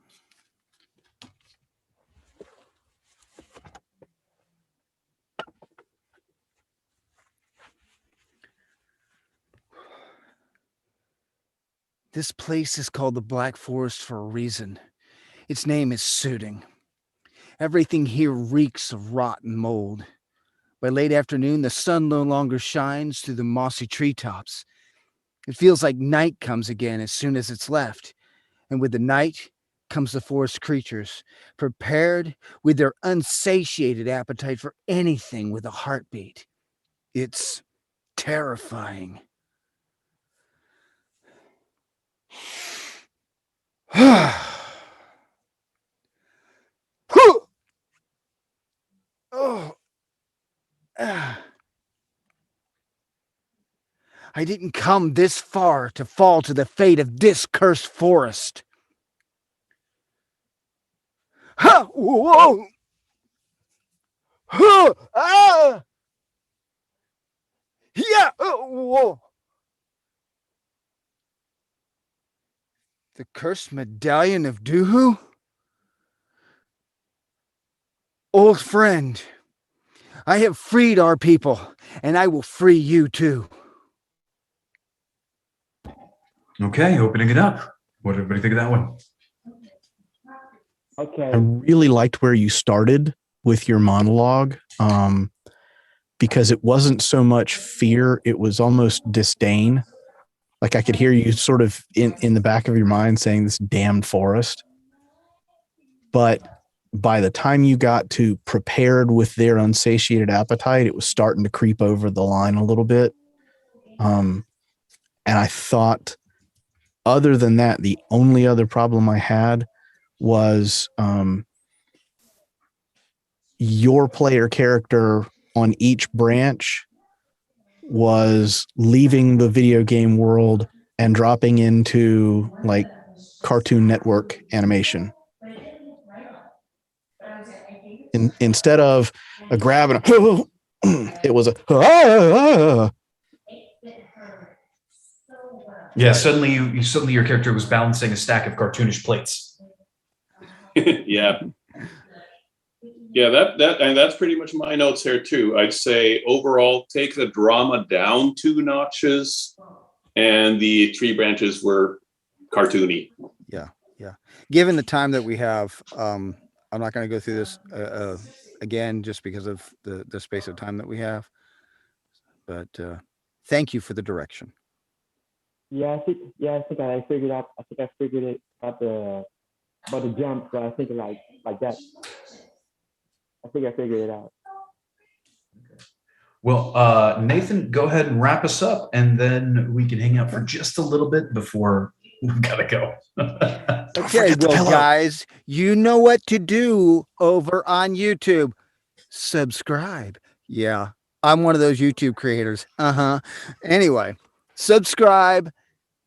This place is called the Black Forest for a reason. Its name is suiting. Everything here reeks of rot and mold. By late afternoon, the sun no longer shines through the mossy treetops. It feels like night comes again as soon as it's left. And with the night comes the forest creatures, prepared with their unsatiated appetite for anything with a heartbeat. It's terrifying. Oh. I didn't come this far to fall to the fate of this cursed forest. Ha! Whoa! Huh! Ah! Yeah! Whoa! The cursed medallion of Duhu? Old friend, I have freed our people, and I will free you too. Okay, opening it up. What did everybody think of that one? Okay. I really liked where you started with your monologue, because it wasn't so much fear, it was almost disdain. Like I could hear you sort of in the back of your mind saying this damned forest. But by the time you got to prepared with their unsatiated appetite, it was starting to creep over the line a little bit. And I thought, other than that, the only other problem I had was your player character on each branch was leaving the video game world and dropping into like Cartoon Network animation. Instead of a grab and a it was a Yeah, suddenly your character was balancing a stack of cartoonish plates. Yeah. Yeah, that's pretty much my notes here too. I'd say overall, take the drama down 2 notches, and the tree branches were cartoony. Yeah. Given the time that we have, I'm not going to go through this again just because of the space of time that we have. But thank you for the direction. Yeah, I think I figured out. I think I figured it about the jump. So I think like that. I think I figured it out. Well, Nathan, go ahead and wrap us up, and then we can hang out for just a little bit before we gotta go. Okay, well, guys, you know what to do over on YouTube. Subscribe. Yeah, I'm one of those YouTube creators. Anyway, subscribe.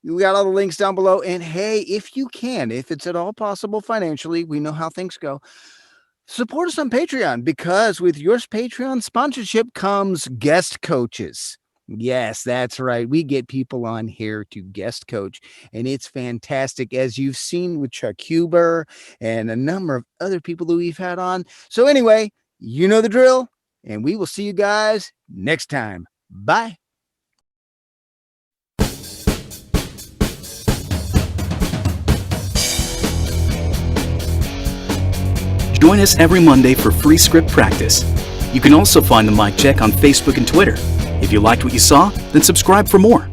We got all the links down below. And hey, if you can, if it's at all possible financially, we know how things go, support us on Patreon, because with your Patreon sponsorship comes guest coaches. Yes, that's right. We get people on here to guest coach, and it's fantastic, as you've seen with Chuck Huber and a number of other people that we've had on. So anyway, you know the drill, and we will see you guys next time. Bye. Join us every Monday for free script practice. You can also find the Mic Check on Facebook and Twitter. If you liked what you saw, then subscribe for more.